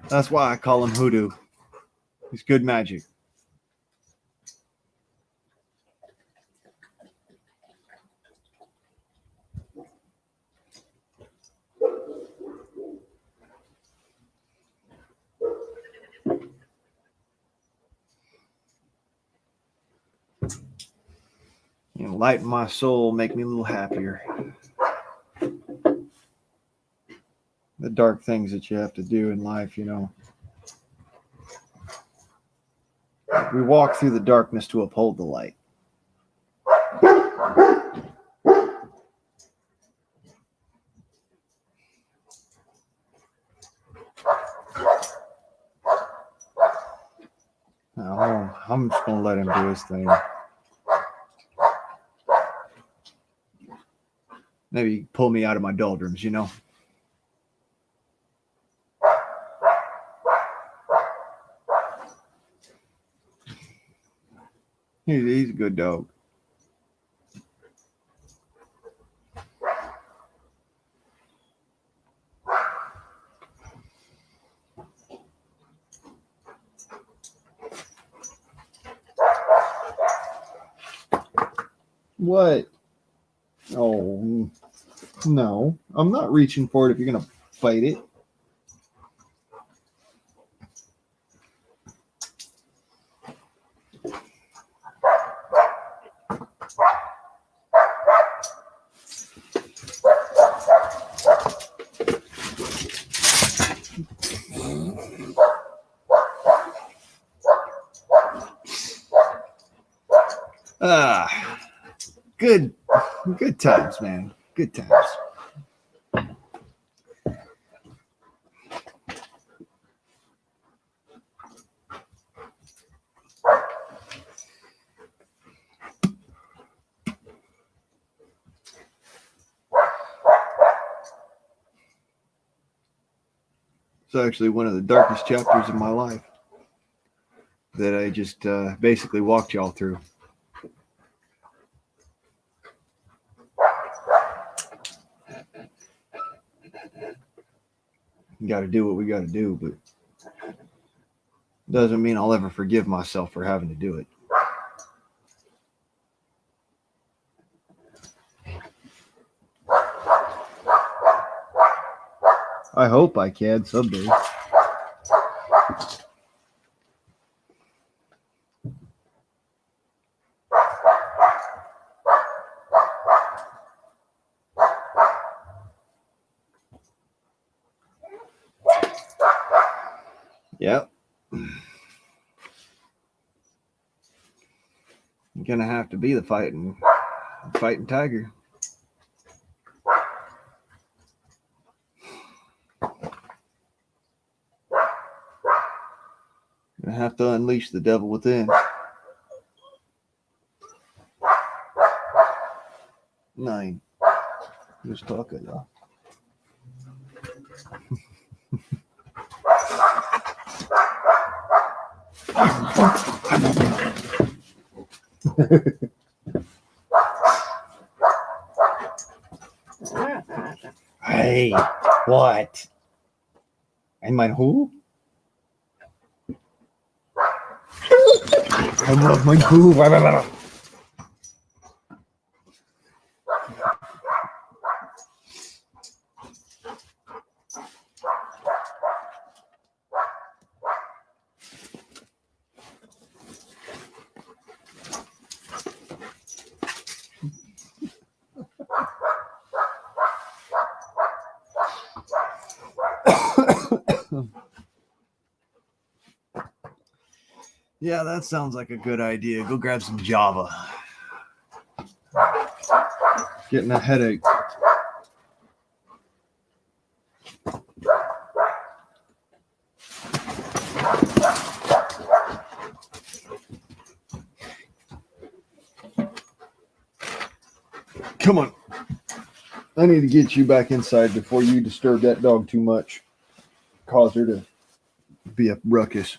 B: That's why I call him Hoodoo. He's good magic. You know, lighten my soul, make me a little happier. The dark things that you have to do in life, you know. We walk through the darkness to uphold the light. No, I'm just gonna let him do his thing. Maybe pull me out of my doldrums, you know. He's a good dog. What? Oh, no. I'm not reaching for it if you're going to fight it. Good times, man. Good times. It's actually one of the darkest chapters of my life that I just basically walked y'all through. You got to do what we got to do, but doesn't mean I'll ever forgive myself for having to do it. I hope I can someday. Yep. You're gonna have to be the fighting tiger. Gonna have to unleash the devil within. Nine. Who's talking now? Hey, what? I mean, who? I love my groove. Yeah, that sounds like a good idea. Go grab some Java. Getting a headache. Come on. I need to get you back inside before you disturb that dog too much. Cause her to be a ruckus.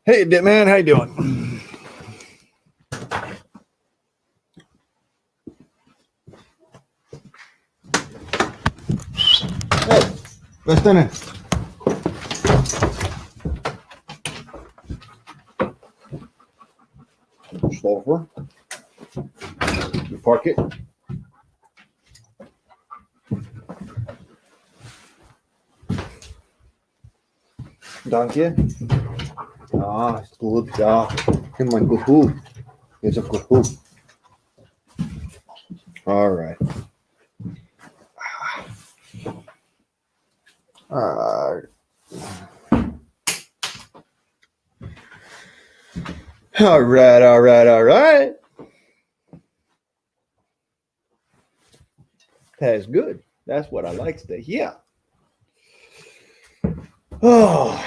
B: Hey, man, how you doing? Hey, let's turn in. Slower. You park it. Danke. Ja, ist gut, ja. Immer ein Kuhu. It's a Kuhu. All right. All right. That's good. That's what I like to hear. Oh.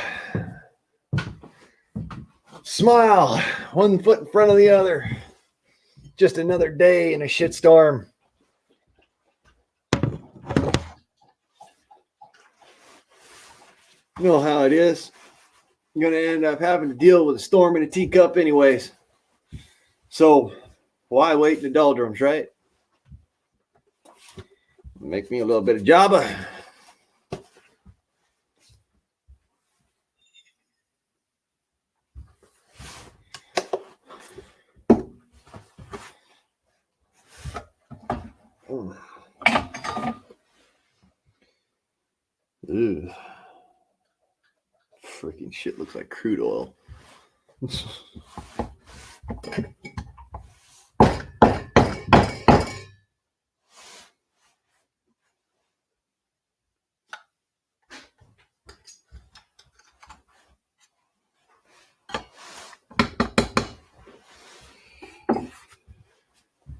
B: Smile, one foot in front of the other. Just another day in a shitstorm. You know how it is. You're going to end up having to deal with a storm in a teacup anyways. So why wait in the doldrums, right? Make me a little bit of Java. Ew. Freaking shit looks like crude oil.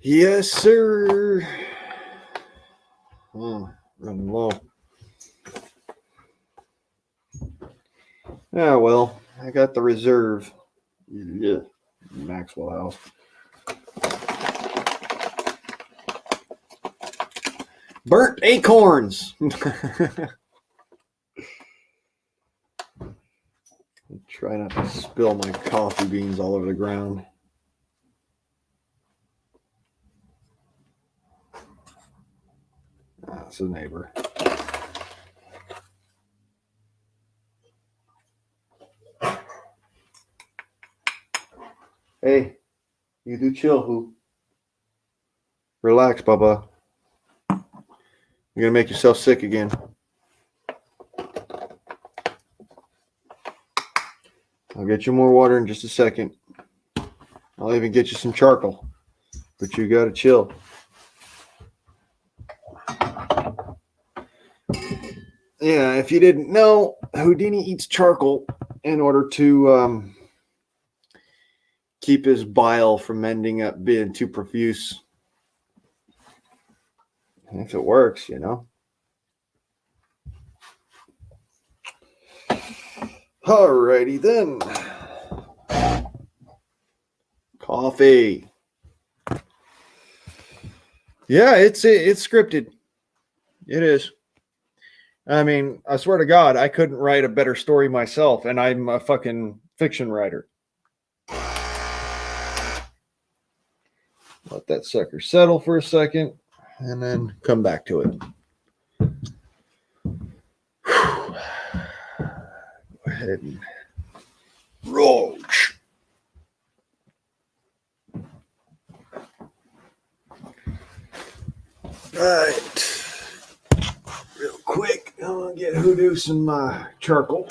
B: Yes, sir. Oh, running low. Yeah, well, I got the reserve. Yeah, Maxwell House. Burnt acorns. Try not to spill my coffee beans all over the ground. That's a neighbor. Hey, you do chill, who? Relax, Bubba. You're gonna make yourself sick again. I'll get you more water in just a second. I'll even get you some charcoal. But you gotta chill. Yeah, if you didn't know, Houdini eats charcoal in order to keep his bile from ending up being too profuse. If it works, you know. Alrighty then. Coffee. Yeah, it's scripted. It is. I mean, I swear to God, I couldn't write a better story myself, and I'm a fucking fiction writer. Let that sucker settle for a second, and then come back to it. Go ahead and roach. Right. Real quick, I'm gonna get Hoodoo some charcoal.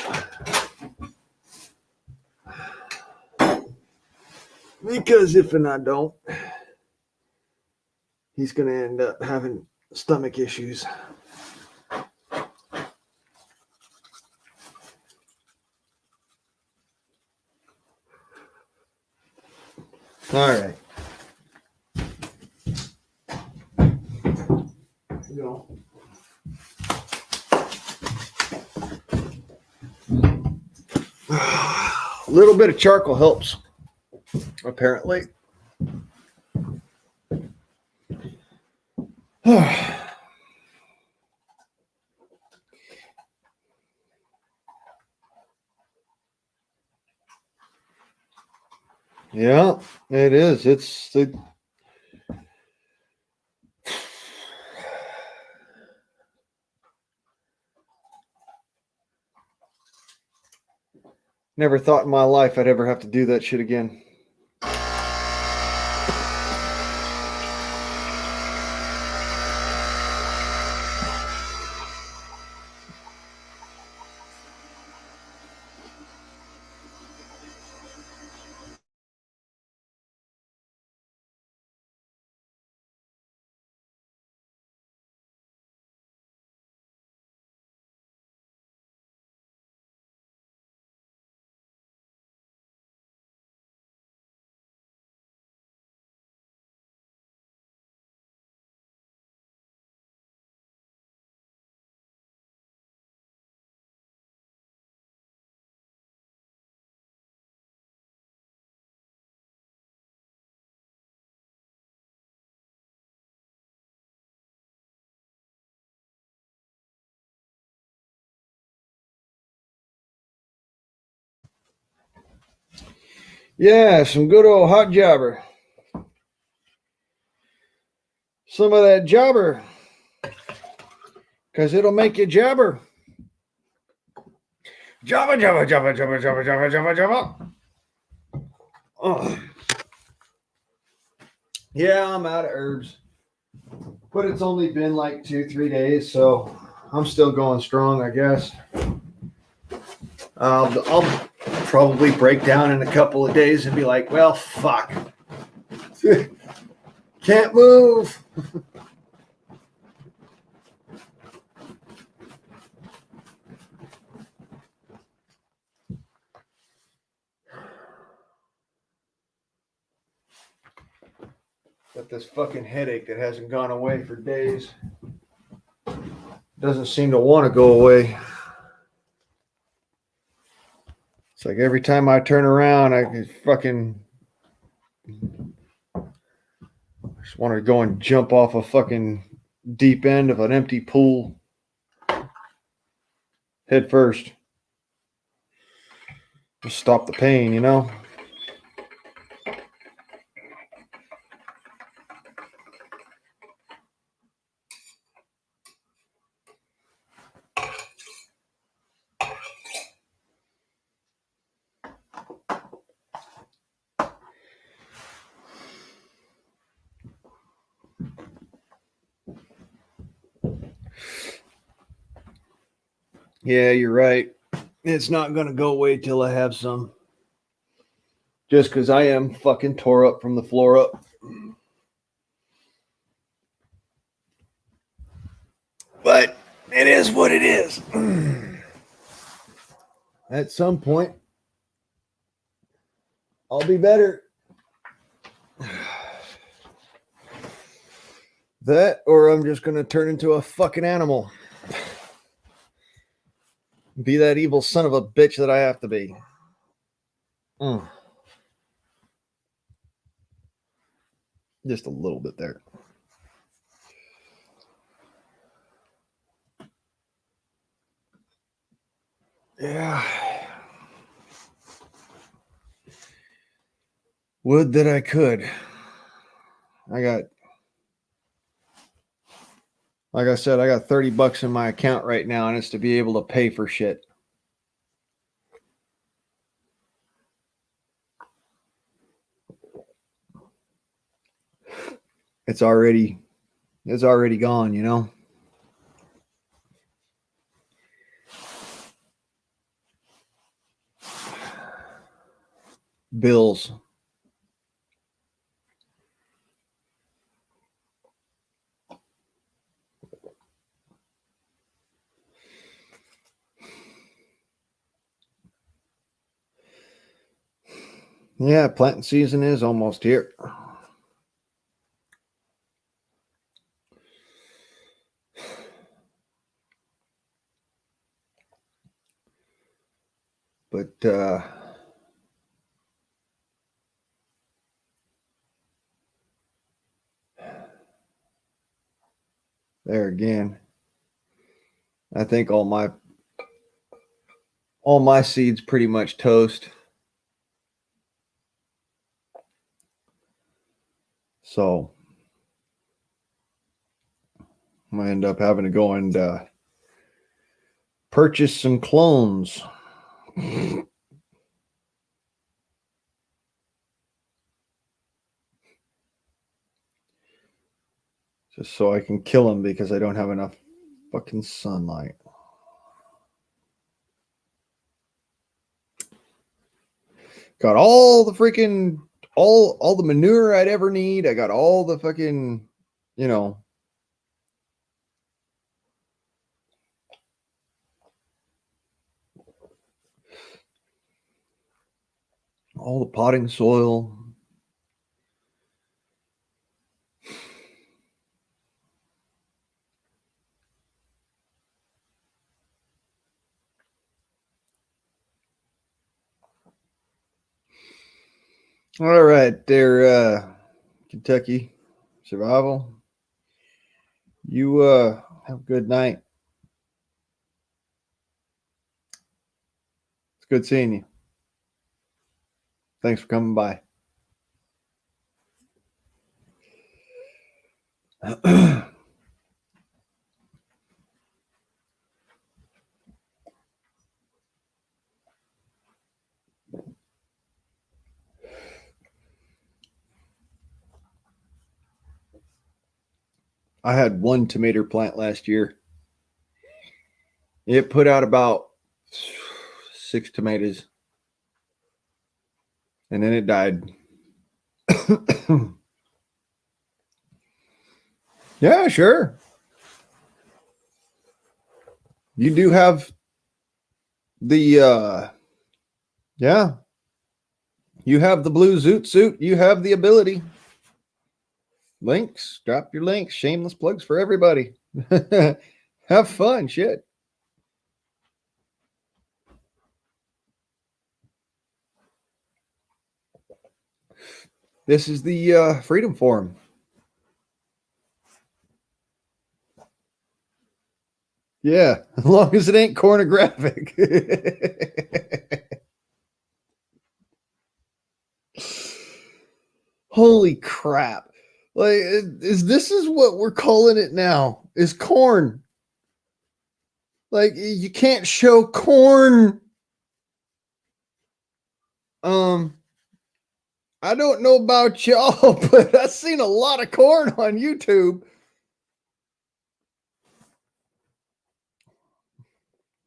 B: Because if and I don't, he's gonna end up having stomach issues. All right. Go. A little bit of charcoal helps, apparently. Yeah, it is. It's the never thought in my life I'd ever have to do that shit again.
A: Yeah, some good old hot jobber. Some of that jobber. Because it'll make you jabber. Jabba, jabba, jabba, jabba, jabba, jabba, jabba, jabba. Oh. Yeah, I'm out of herbs. But it's only been like 2-3 days, so I'm still going strong, I guess. I'll probably break down in a couple of days and be like, well, fuck. Can't move. Got this fucking headache that hasn't gone away for days. Doesn't seem to want to go away. It's like every time I turn around, I fucking just want to go and jump off a fucking deep end of an empty pool head first. Just stop the pain, you know? Yeah, you're right. It's not going to go away till I have some. Just because I am fucking tore up from the floor up. But it is what it is. At some point, I'll be better. That, or I'm just going to turn into a fucking animal. Be that evil son of a bitch that I have to be. Just a little bit there. Yeah. Would that I could. Like I said, I got $30 in my account right now, and it's to be able to pay for shit. It's already gone, you know? Bills. Yeah, planting season is almost here. But there again, I think all my seeds pretty much toast. So I'm gonna end up having to go and purchase some clones. Just so I can kill them because I don't have enough fucking sunlight. Got all the freaking all the manure I'd ever need. I got all the fucking, you know, all the potting soil. All right, there, Kentucky Survival. You have a good night. It's good seeing you.
B: Thanks for coming by. I had one tomato plant last year. It put out about 6 tomatoes. And then it died. Yeah, sure. You do have the yeah. You have the blue zoot suit. You have the ability. Links, drop your links. Shameless plugs for everybody. Have fun, shit. This is the Freedom Forum. Yeah, as long as it ain't pornographic. Holy crap. Like, this is what we're calling it now, is corn. Like, you can't show corn. I don't know about y'all, but I've seen a lot of corn on YouTube.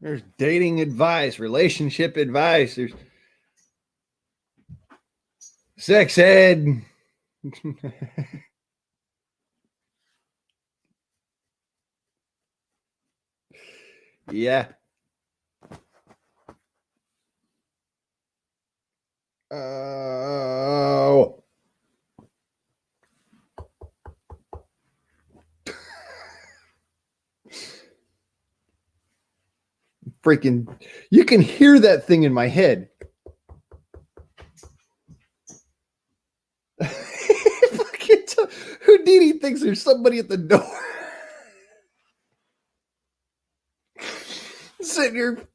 B: There's dating advice, relationship advice, there's sex ed. Yeah. Oh. Freaking, you can hear that thing in my head. Houdini thinks there's somebody at the door. Sitting here.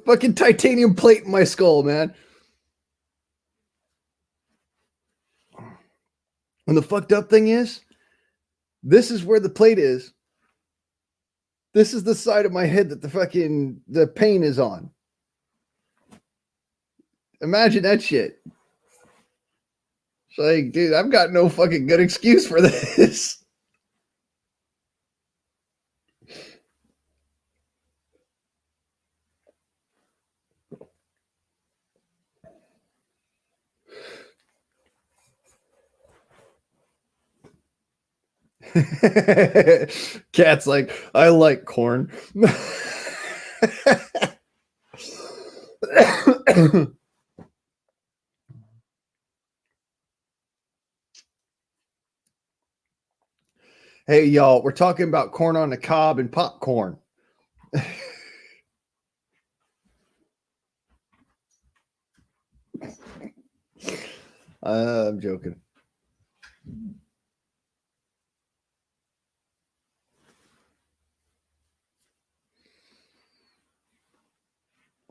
B: Fucking titanium plate in my skull, man. And the fucked up thing is, this is where the plate is. This is the side of my head that the pain is on. Imagine that shit. It's like, dude, I've got no fucking good excuse for this. Cat's like, I like corn. Hey, y'all, we're talking about corn on the cob and popcorn. I'm joking.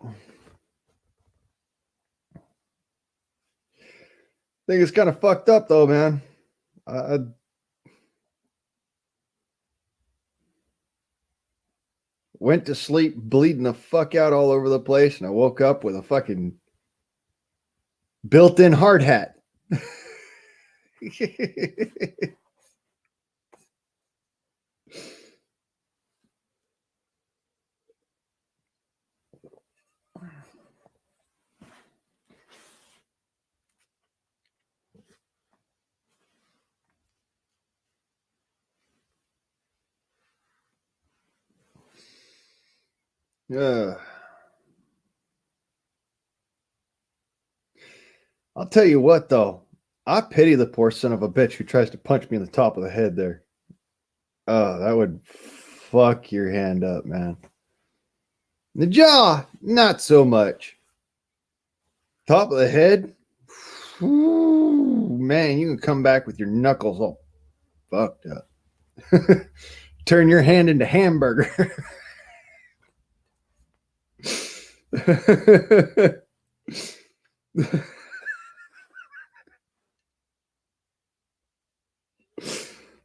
B: I think it's kind of fucked up though, man. I went to sleep bleeding the fuck out all over the place, and I woke up with a fucking built-in hard hat. I'll tell you what, though. I pity the poor son of a bitch who tries to punch me in the top of the head there. Oh, that would fuck your hand up, man. The jaw, not so much. Top of the head, ooh, man, you can come back with your knuckles all fucked up. Turn your hand into hamburger.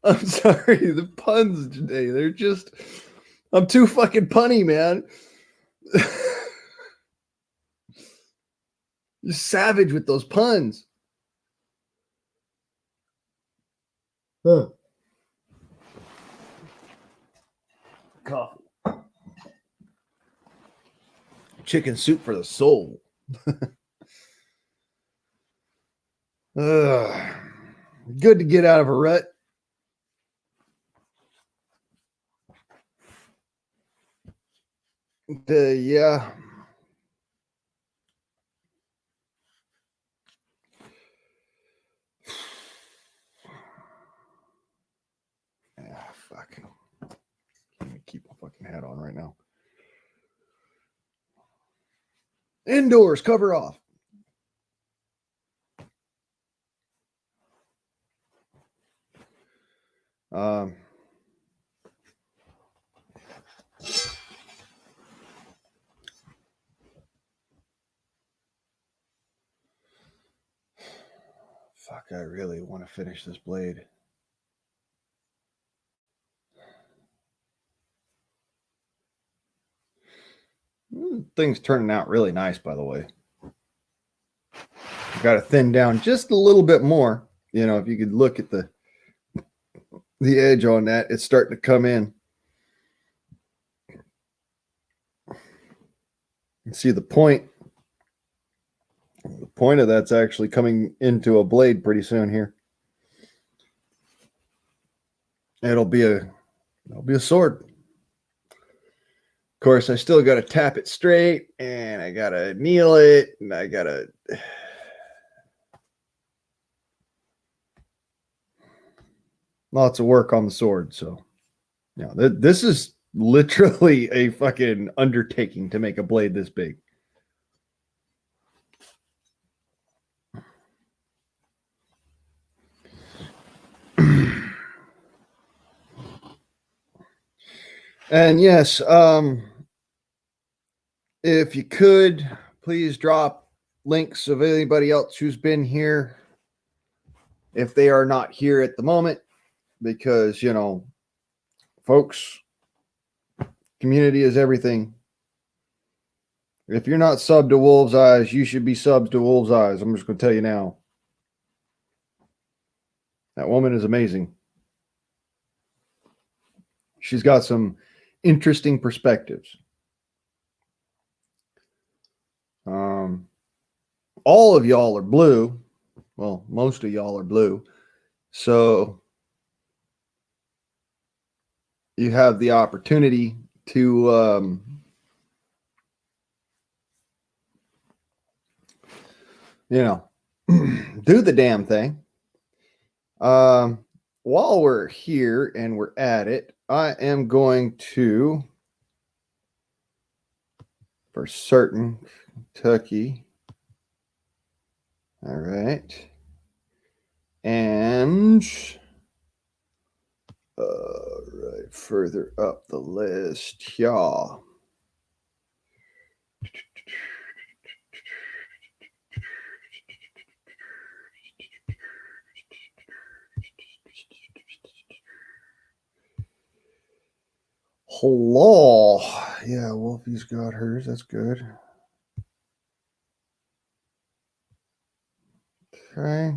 B: I'm sorry, the puns today, they're just, I'm too fucking punny, man. You're savage with those puns. Huh. Coffee. Chicken soup for the soul. Good to get out of a rut. Yeah. Fuck. Can't keep my fucking hat on right now. Indoors, cover off. Fuck, I really want to finish this blade. Thing's turning out really nice, by the way. Got to thin down just a little bit more. You know, if you could look at the edge on that, it's starting to come in. You see the point. The point of that's actually coming into a blade pretty soon here. It'll be a sword. Of course, I still got to tap it straight, and I got to kneel it, and I got to... Lots of work on the sword, so... Yeah, this is literally a fucking undertaking to make a blade this big. And yes, if you could, please drop links of anybody else who's been here if they are not here at the moment, because, you know, folks, community is everything. If you're not subbed to Wolves Eyes, you should be subbed to Wolves Eyes. I'm just going to tell you now. That woman is amazing. She's got some interesting perspectives. All of y'all are blue. Well, most of y'all are blue. So you have the opportunity to you know, do the damn thing. While we're here and we're at it, I am going to, for certain, Kentucky. All right. And right further up the list, y'all. Hello. Yeah, Wolfie's got hers. That's good. Okay.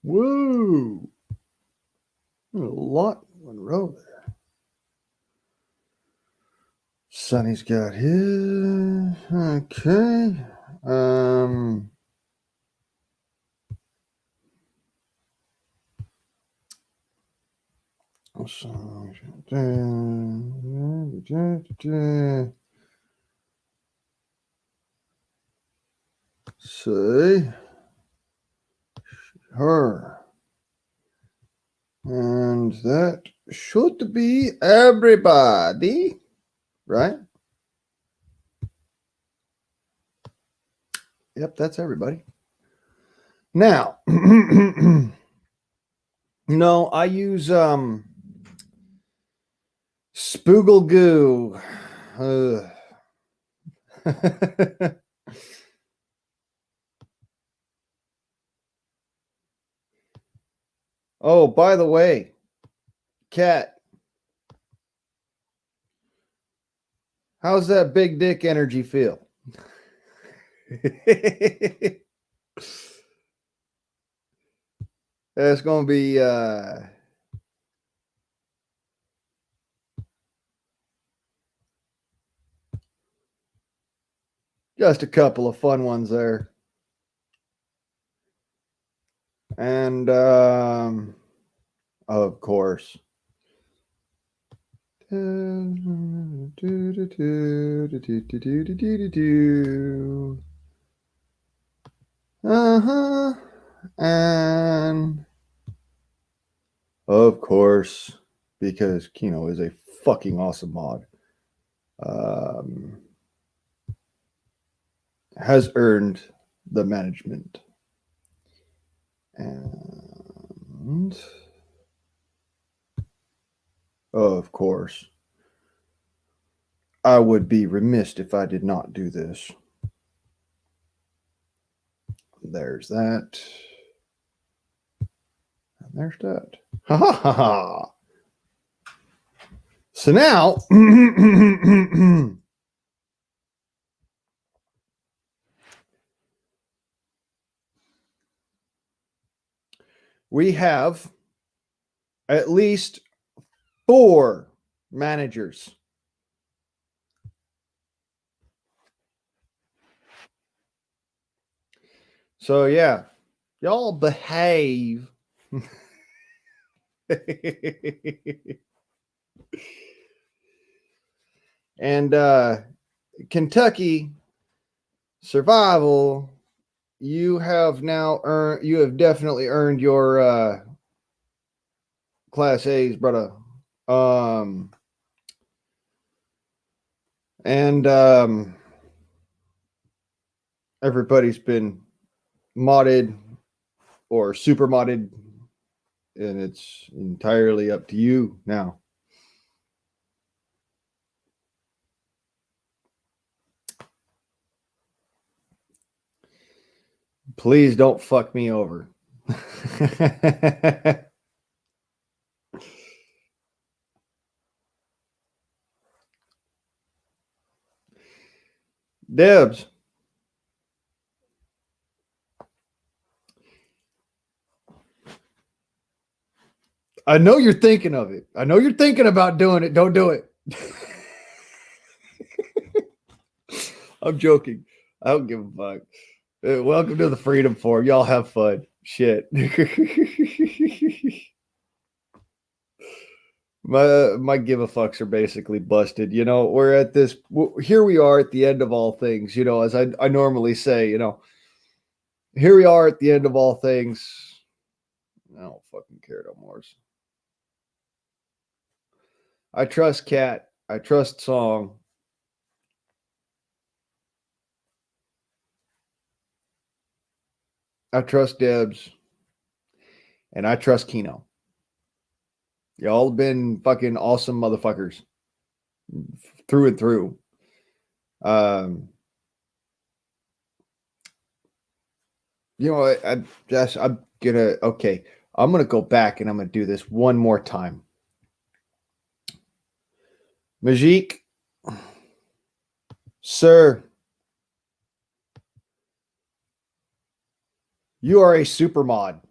B: Woo. A lot in a row there. Sonny's got his. Okay. See her, and that should be everybody, right? Yep, that's everybody. Now, no, I use
A: Spoogle goo. Ugh. Oh, by the way, Cat, how's that big dick energy feel? It's going to be just a couple of fun ones there. And of course, uh-huh. And of course, because Kino is a fucking awesome mod, has earned the management. And of course, I would be remiss if I did not do this. There's that. And there's that. Ha ha ha ha. So now, we have at least 4 managers. So yeah, y'all behave. And Kentucky Survival, you have definitely earned your Class A's, brother. And everybody's been modded or super modded, and it's entirely up to you now. Please don't fuck me over. Debs. I know you're thinking of it. I know you're thinking about doing it. Don't do it. I'm joking. I don't give a fuck. Welcome to the Freedom Forum. Y'all have fun. Shit. My give a fucks are basically busted. You know, we're at this. Here we are at the end of all things. You know, as I normally say. You know, here we are at the end of all things. I don't fucking care no more. I trust Cat. I trust Song. I trust Debs. And I trust Kino. Y'all have been fucking awesome motherfuckers. Through and through. You know, I'm gonna go back and I'm gonna do this one more time. Majik, sir, you are a super mod.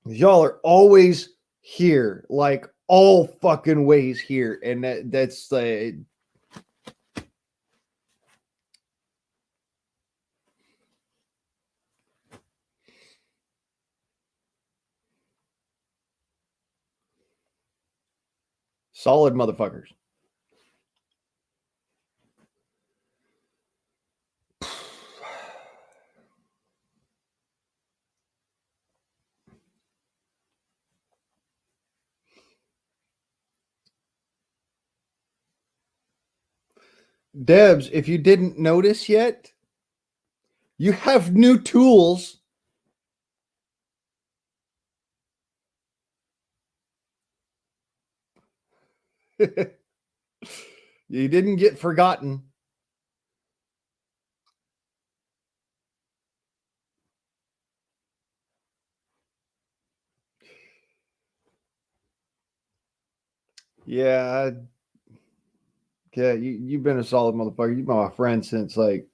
A: Y'all are always here, like all fucking ways here, and that's solid motherfuckers. Debs, if you didn't notice yet, you have new tools. You didn't get forgotten. Yeah, you've been a solid motherfucker. You've been my friend since like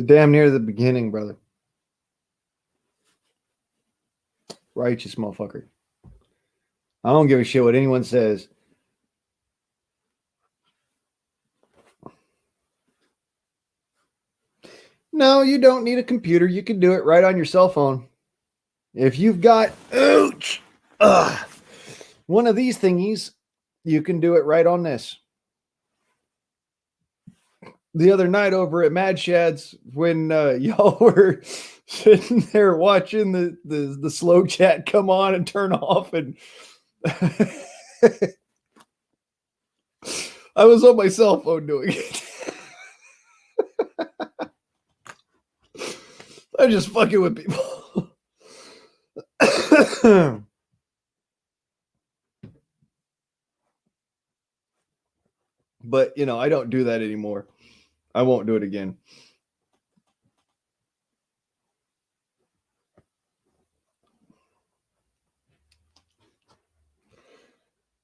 A: damn near the beginning, brother. Righteous motherfucker. I don't give a shit what anyone says. No, you don't need a computer. You can do it right on your cell phone. If you've got one of these thingies, you can do it right on this. The other night over at Mad Shad's, when y'all were sitting there watching the slow chat come on and turn off, and I was on my cell phone doing it. I'm just fucking with people. But, you know, I don't do that anymore. I won't do it again.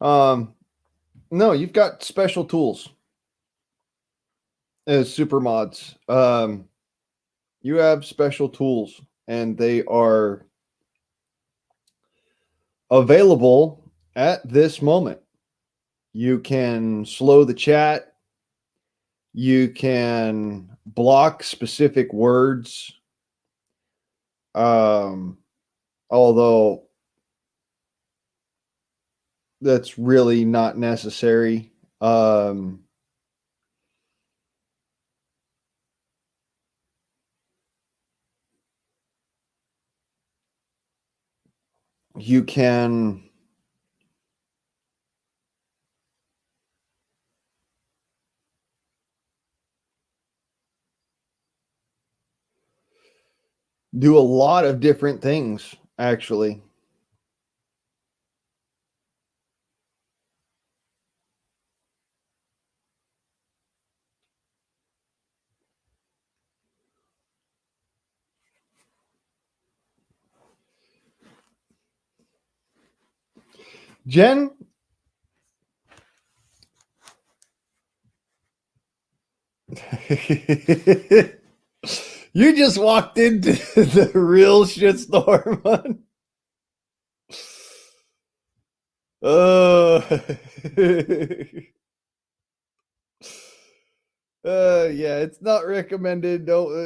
A: No, you've got special tools as super mods. You have special tools, and they are available at this moment. You can slow the chat. You can block specific words. Although that's really not necessary. You can do a lot of different things, actually. Jen, you just walked into the real shitstorm. Yeah, it's not recommended. Don't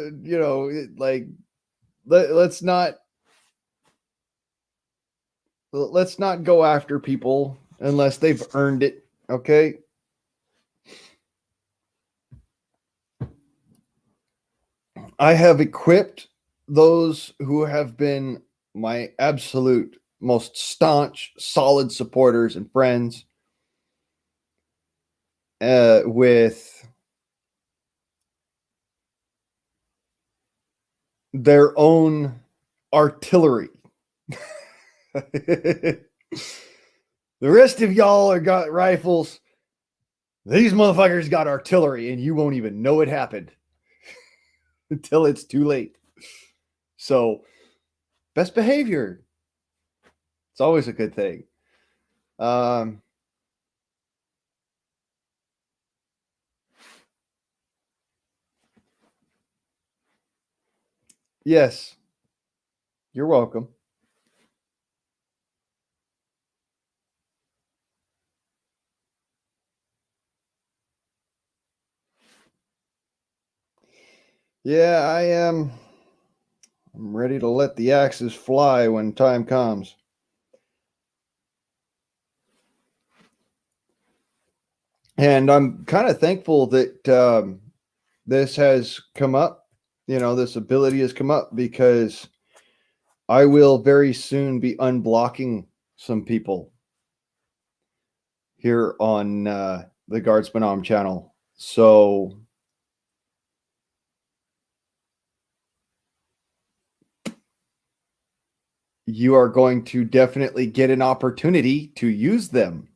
A: let's not go after people unless they've earned it. Okay. I have equipped those who have been my absolute most staunch, solid supporters and friends with their own artillery. The rest of y'all are got rifles. These motherfuckers got artillery, and you won't even know it happened until it's too late. So, best behavior. It's always a good thing. Yes. You're welcome. Yeah, I am. I'm ready to let the axes fly when time comes. And I'm kind of thankful that this has come up. You know, this ability has come up because I will very soon be unblocking some people here on the Guardsman Arm channel. So you are going to definitely get an opportunity to use them.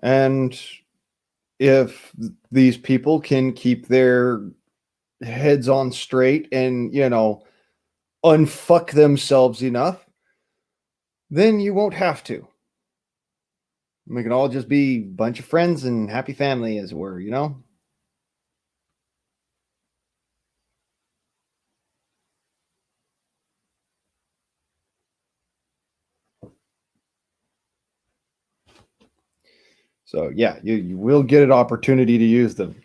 A: And if these people can keep their heads on straight and, you know, unfuck themselves enough, then you won't have to. We can all just be a bunch of friends and happy family, as it were, you know? So yeah, you will get an opportunity to use them.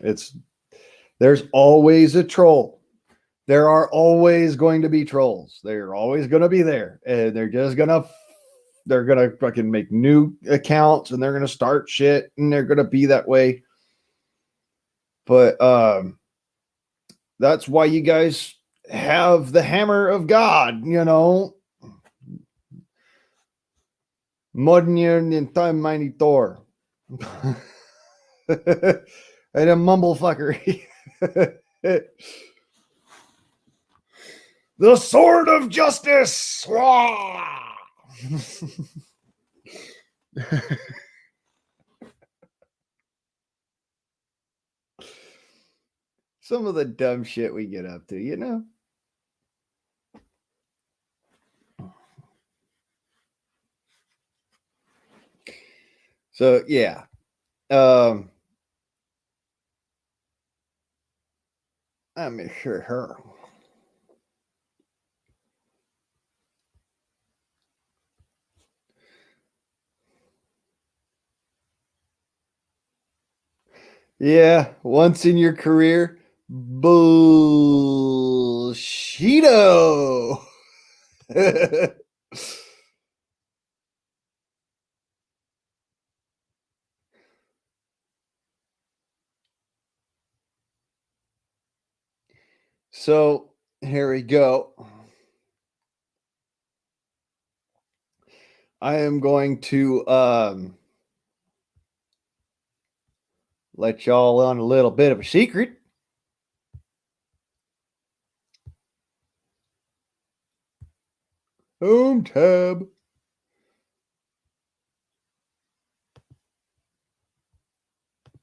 A: There's always a troll. There are always going to be trolls. They're always going to be there. And they're gonna fucking make new accounts and they're gonna start shit and they're gonna be that way. But that's why you guys have the hammer of God, you know. Modern in time mighty Thor. And a mumble fucker. The sword of justice. Some of the dumb shit we get up to, you know. So yeah. Let me sure her. Yeah, once in your career, bullshito. So here we go. I am going to let y'all on a little bit of a secret. Home tab.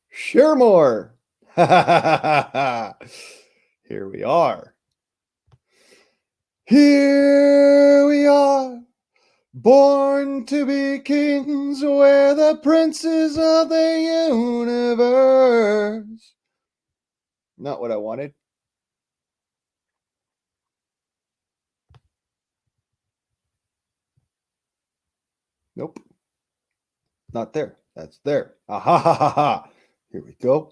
A: Share more. Here we are. Here we are. Born to be kings, we're the princes of the universe. Not what I wanted. Nope. Not there. That's there. Ah, ha, ha, ha, ha. Here we go.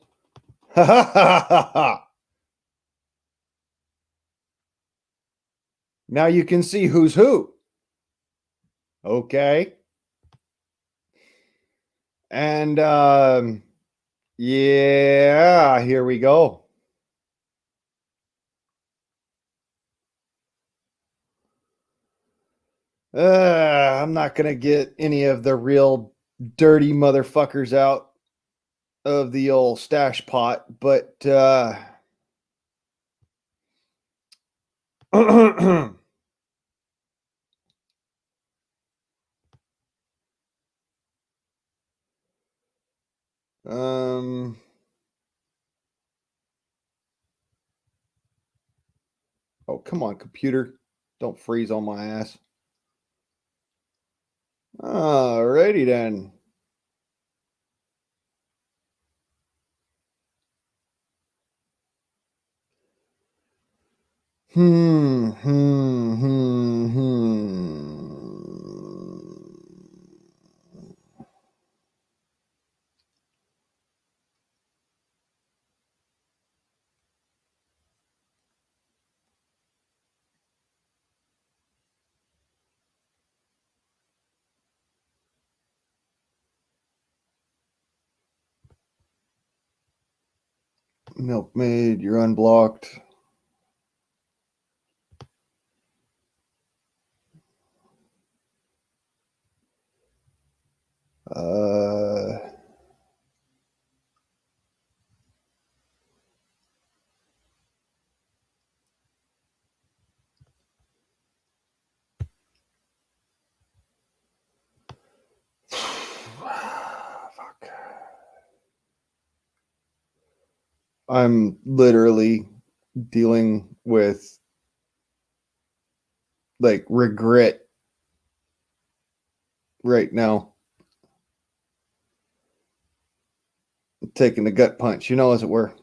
A: Ha, ha, ha, ha, ha. Now you can see who's who. Okay. And yeah, here we go. I'm not going to get any of the real dirty motherfuckers out of the old stash pot, but um oh, come on, computer. Don't freeze on my ass. Alrighty then. Hmm, hmm, hmm, hmm. Milkmaid, you're unblocked.
B: Uh, fuck. I'm literally dealing with like regret right now. Taking the gut punch, as it were.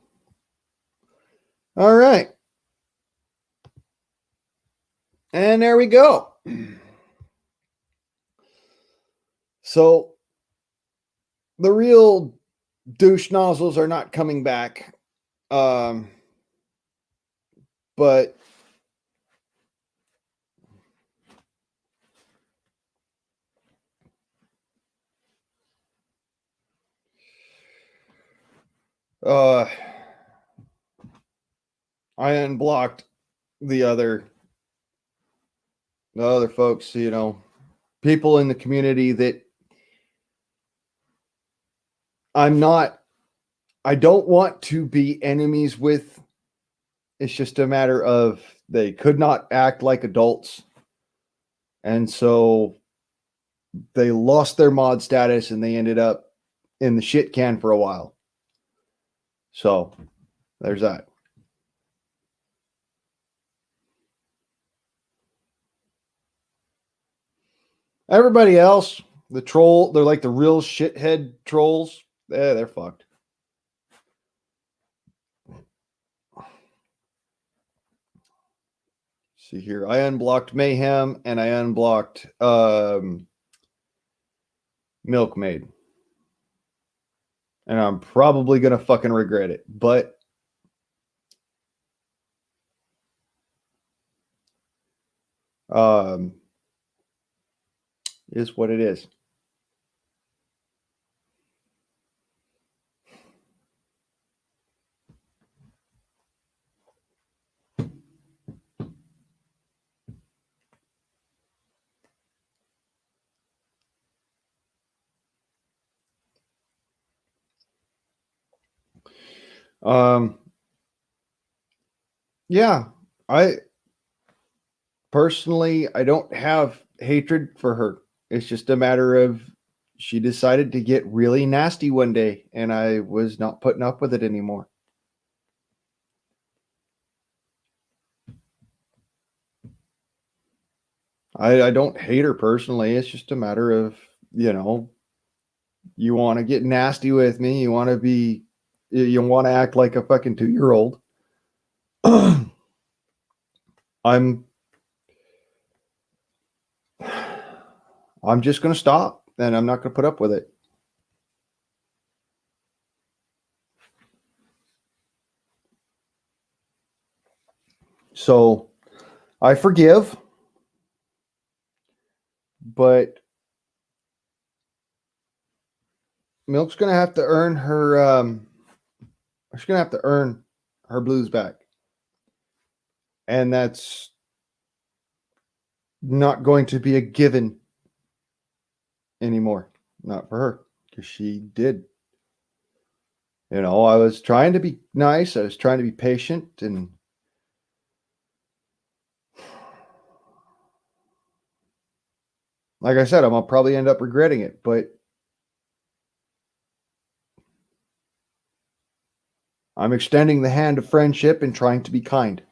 B: All right. And there we go. So the real douche nozzles are not coming back. But I unblocked the other folks, people in the community that I don't want to be enemies with. It's just a matter of they could not act like adults. And so they lost their mod status and they ended up in the shit can for a while. So there's that. Everybody else, they're like the real shithead trolls. They're fucked. See here, I unblocked Mayhem and I unblocked Milkmaid. And I'm probably going to fucking regret it. But is what it is. Yeah, I personally, I don't have hatred for her. It's just a matter of she decided to get really nasty one day and I was not putting up with it anymore. I don't hate her personally. It's just a matter of, you want to get nasty with me. You want to act like a fucking 2-year-old. I'm just going to stop and I'm not going to put up with it. So I forgive, but Milk's going to have to earn her, she's going to have to earn her blues back. And that's not going to be a given anymore. Not for her, because she did. I was trying to be nice. I was trying to be patient. And like I said, I'll probably end up regretting it. But I'm extending the hand of friendship and trying to be kind.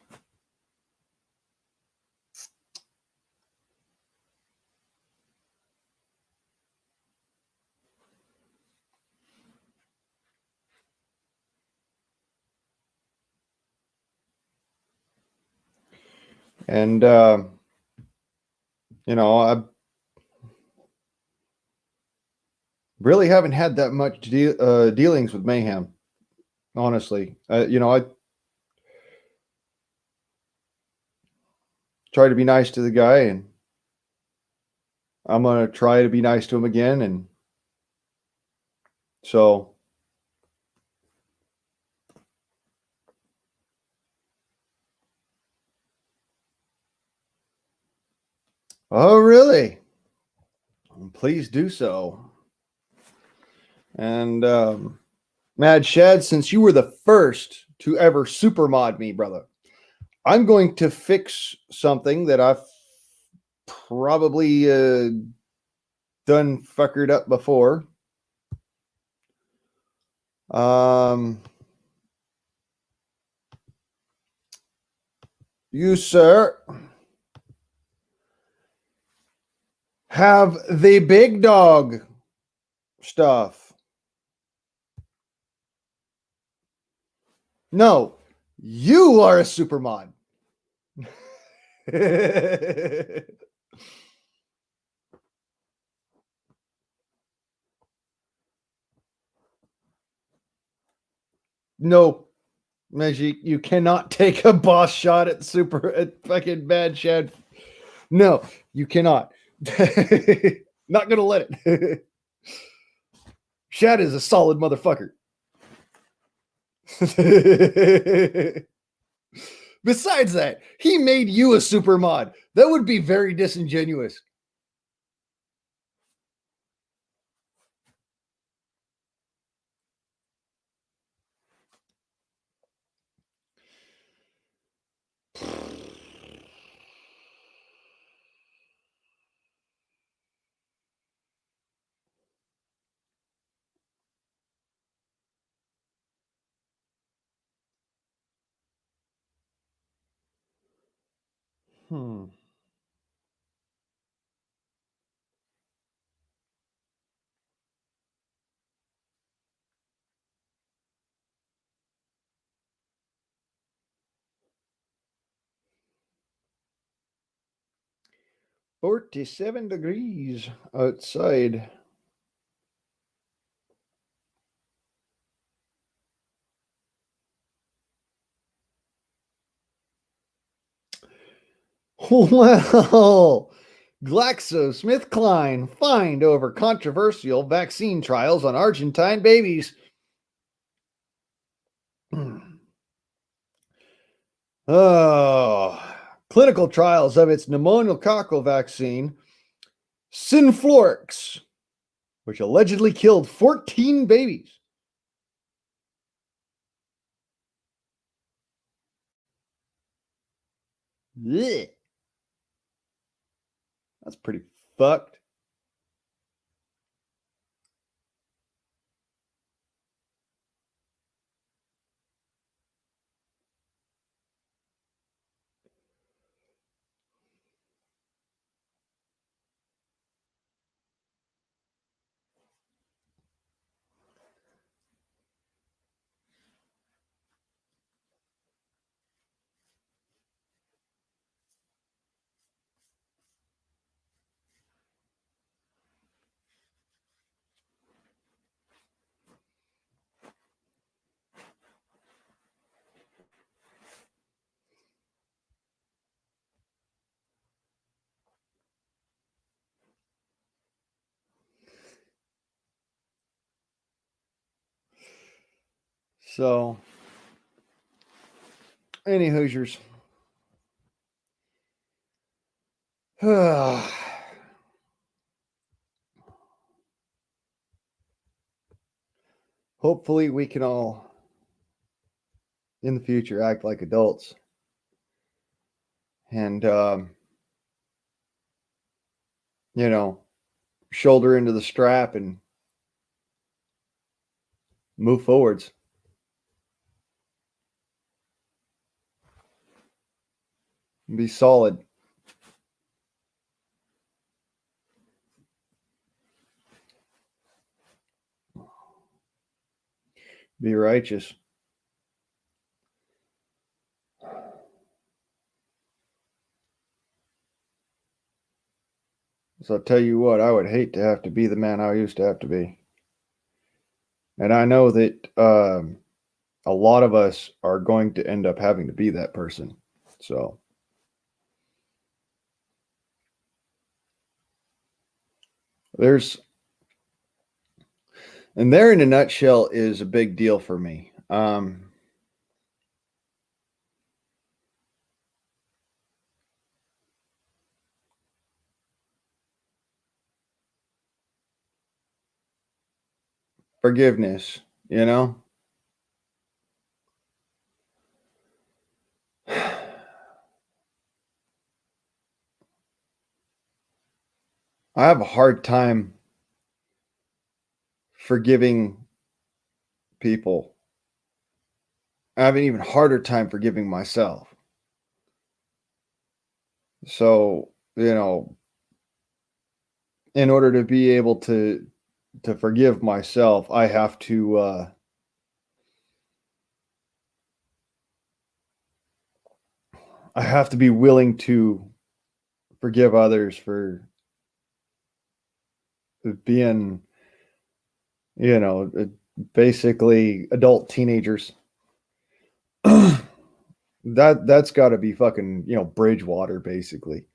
B: And, I really haven't had that much dealings with Mayhem, honestly. I try to be nice to the guy, and I'm going to try to be nice to him again. And so, oh, really? Please do so.
A: And Mad Shad, since you were the first to ever super mod me, brother, I'm going to fix something that I've probably done fuckered up before. You, sir, have the big dog stuff. No, you are a super mod. No, Magic, you cannot take a boss shot at fucking Bad Shad. No, you cannot. Not gonna let it. Shad is a solid motherfucker. Besides that, he made you a super mod. That would be very disingenuous. Hmm. $47 degrees outside. Well, GlaxoSmithKline fined over controversial vaccine trials on Argentine babies. Oh, clinical trials of its pneumococcal vaccine, Synflorix, which allegedly killed 14 babies. Blech. That's pretty fucked. So, any Hoosiers. Hopefully, we can all, in the future, act like adults and, shoulder into the strap and move forwards. Be solid. Be righteous. So I'll tell you what, I would hate to have to be the man I used to have to be. And I know that a lot of us are going to end up having to be that person. So and there in a nutshell is a big deal for me. forgiveness, you know? I have a hard time forgiving people. I have an even harder time forgiving myself. So, you know, in order to be able to forgive myself, I have to be willing to forgive others for being, you know, basically adult teenagers. That's got to be fucking, you know, Bridgewater basically.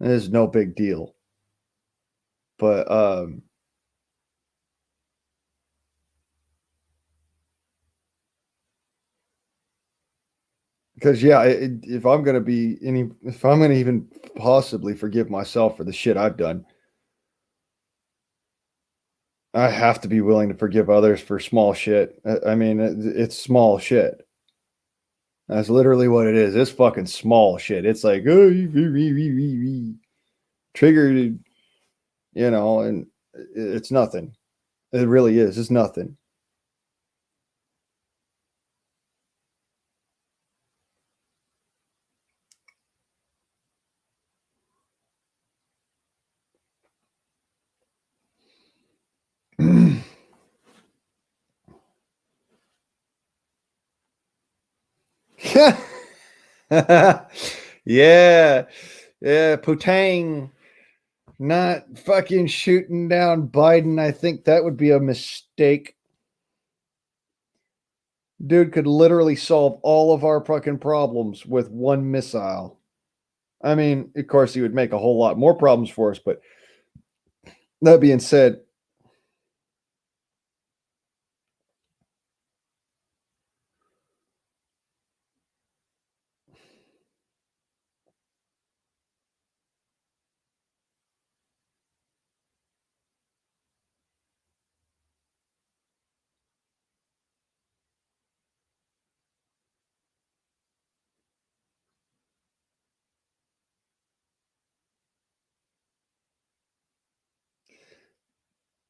A: It is no big deal. But because yeah, if I'm gonna be any, if I'm gonna even possibly forgive myself for the shit I've done, I have to be willing to forgive others for small shit. I mean, it's small shit. That's literally what it is. It's fucking small shit. It's like, oh, triggered, you know, and it's nothing. It really is. It's nothing. Yeah. Yeah. Putang not fucking shooting down Biden. I think that would be a mistake. Dude could literally solve all of our fucking problems with one missile. I mean, of course, he would make a whole lot more problems for us, but that being said,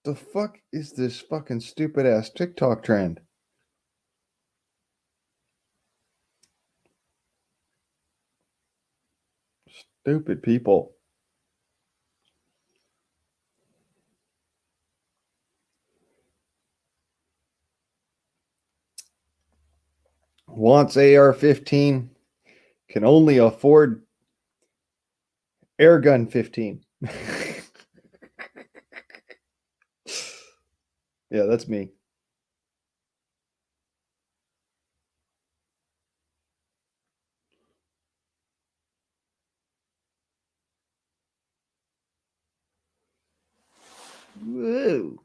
A: the fuck is this fucking stupid ass TikTok trend? Stupid people. Wants AR-15, can only afford airgun 15. Yeah, that's me. Whoa.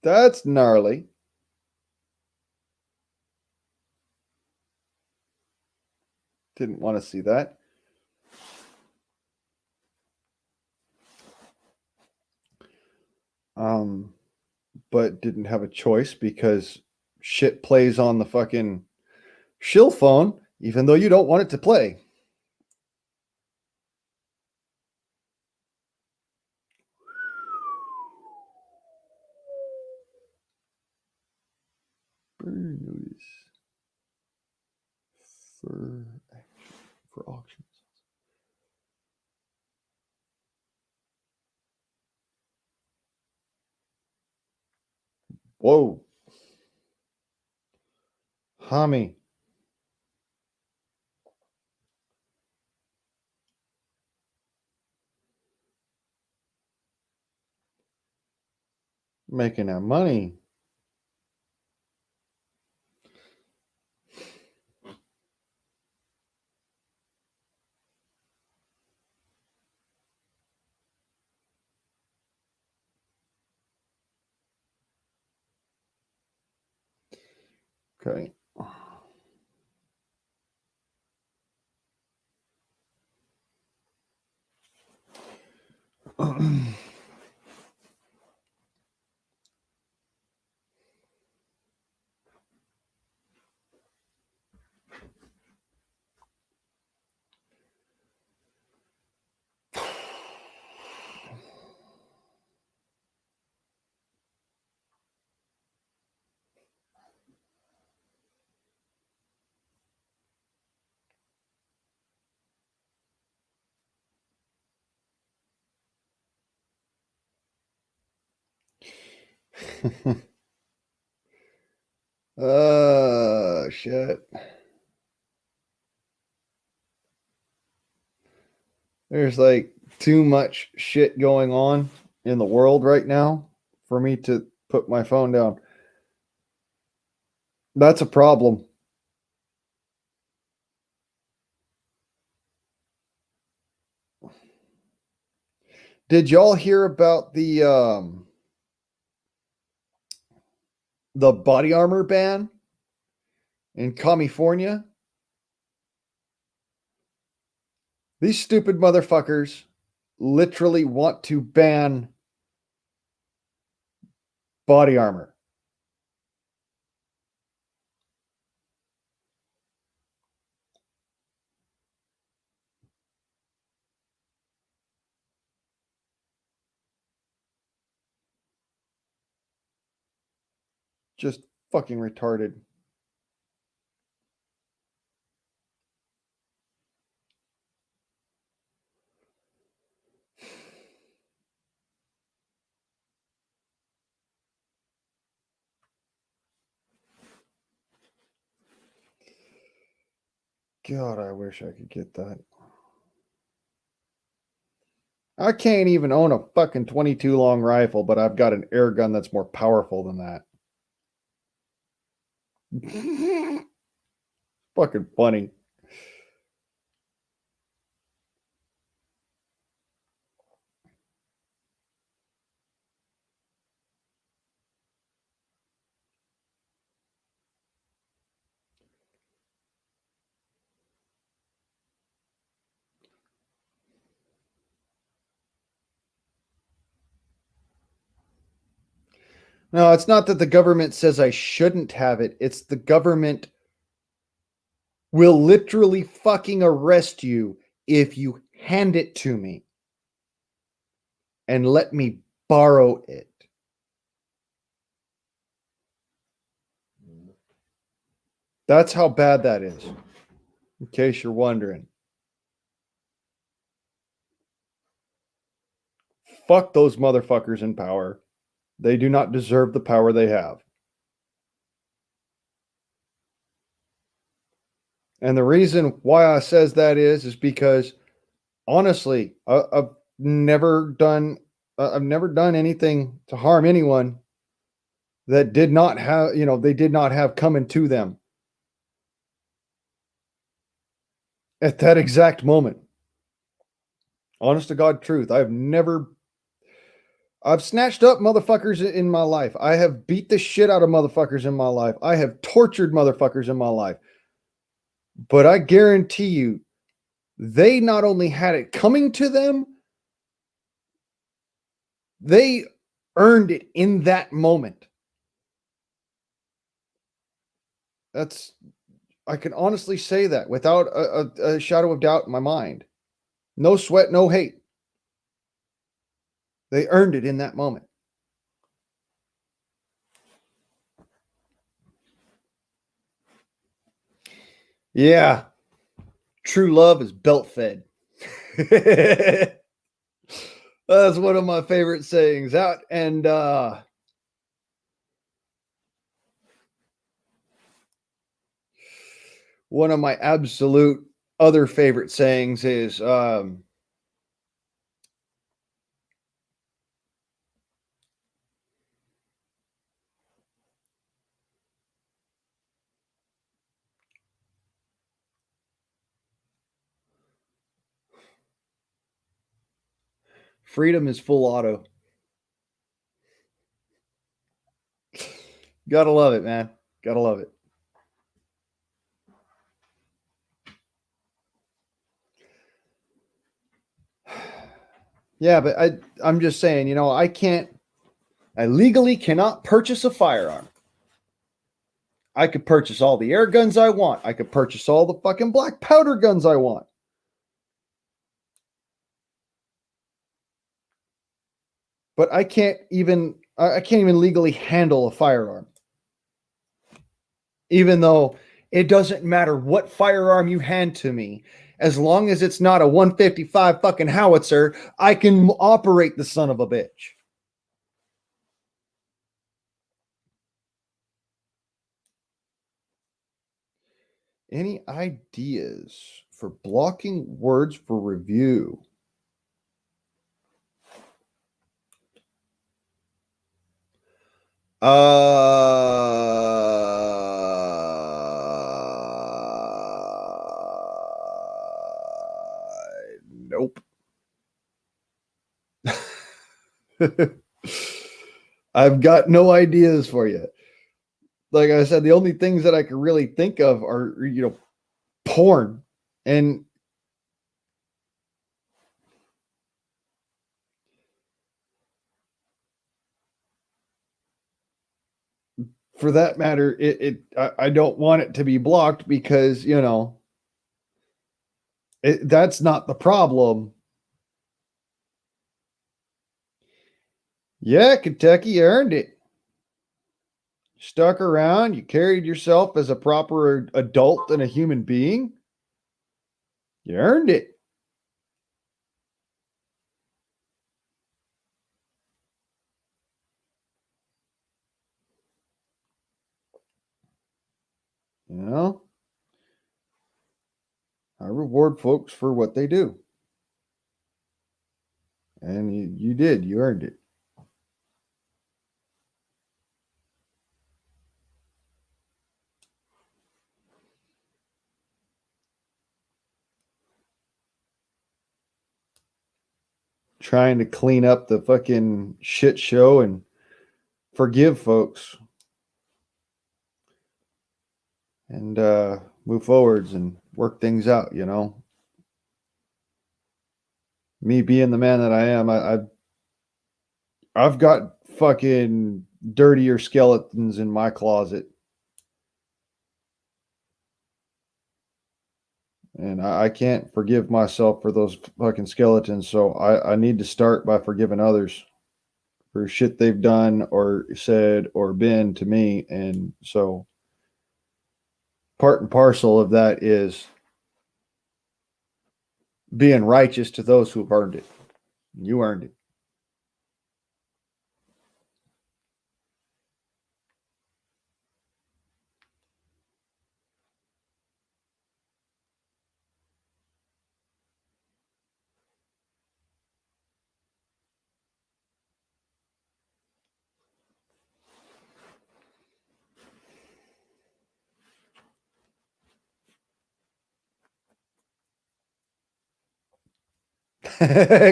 A: That's gnarly. Didn't want to see that. But didn't have a choice because shit plays on the fucking shill phone, even though you don't want it to play. Burn notice for auctions. Whoa. Hami. Making that money. Okay. Shit. There's like too much shit going on in the world right now for me to put my phone down. That's a problem. Did y'all hear about the body armor ban in California? These stupid motherfuckers literally want to ban body armor. Just fucking retarded. God, I wish I could get that. I can't even own a fucking 22 long rifle, but I've got an air gun that's more powerful than that. Fucking funny. No, it's not that the government says I shouldn't have it. It's the government will literally fucking arrest you if you hand it to me and let me borrow it. That's how bad that is, in case you're wondering. Fuck those motherfuckers in power. They do not deserve the power they have. And the reason why I says that is because honestly, I've never done anything to harm anyone that did not have, they did not have coming to them at that exact moment. Honest to God truth, I've snatched up motherfuckers in my life. I have beat the shit out of motherfuckers in my life. I have tortured motherfuckers in my life. But I guarantee you, they not only had it coming to them, they earned it in that moment. I can honestly say that without a shadow of doubt in my mind. No sweat, no hate. They earned it in that moment. Yeah. True love is belt fed. That's one of my favorite sayings out. And one of my absolute other favorite sayings is freedom is full auto. Gotta love it, man. Gotta love it. Yeah, but I'm just saying, I legally cannot purchase a firearm. I could purchase all the air guns I want. I could purchase all the fucking black powder guns I want. But I can't even legally handle a firearm. Even though it doesn't matter what firearm you hand to me, as long as it's not a 155 fucking howitzer, I can operate the son of a bitch. Any ideas for blocking words for review? Nope. I've got no ideas for you. Like I said, the only things that I can really think of are, porn. And for that matter, I don't want it to be blocked because, that's not the problem. Yeah, Kentucky, you earned it. Stuck around, you carried yourself as a proper adult and a human being. You earned it. You know, I reward folks for what they do. And you did, you earned it. Trying to clean up the fucking shit show and forgive folks and move forwards and work things out, Me being the man that I am, I've got fucking dirtier skeletons in my closet. And I can't forgive myself for those fucking skeletons. So I need to start by forgiving others for shit they've done or said or been to me. And so part and parcel of that is being righteous to those who've earned it. You earned it.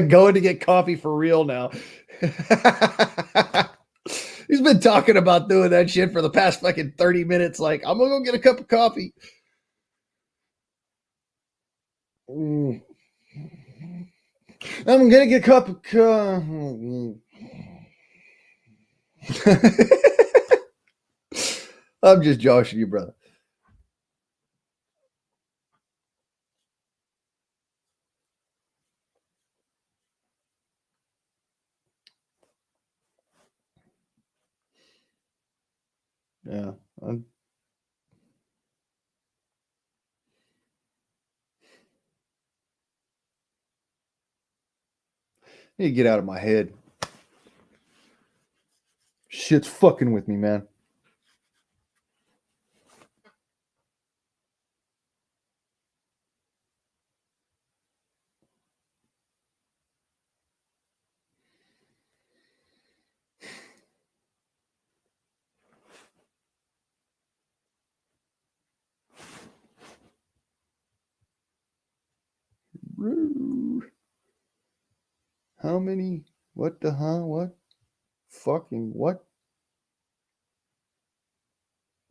A: Going to get coffee for real now. He's been talking about doing that shit for the past fucking 30 minutes. Like, I'm gonna go get a cup of coffee. I'm gonna get a cup of coffee. I'm just joshing you, brother. Yeah. I need to get out of my head. Shit's fucking with me, man. How many? What the What? Fucking what?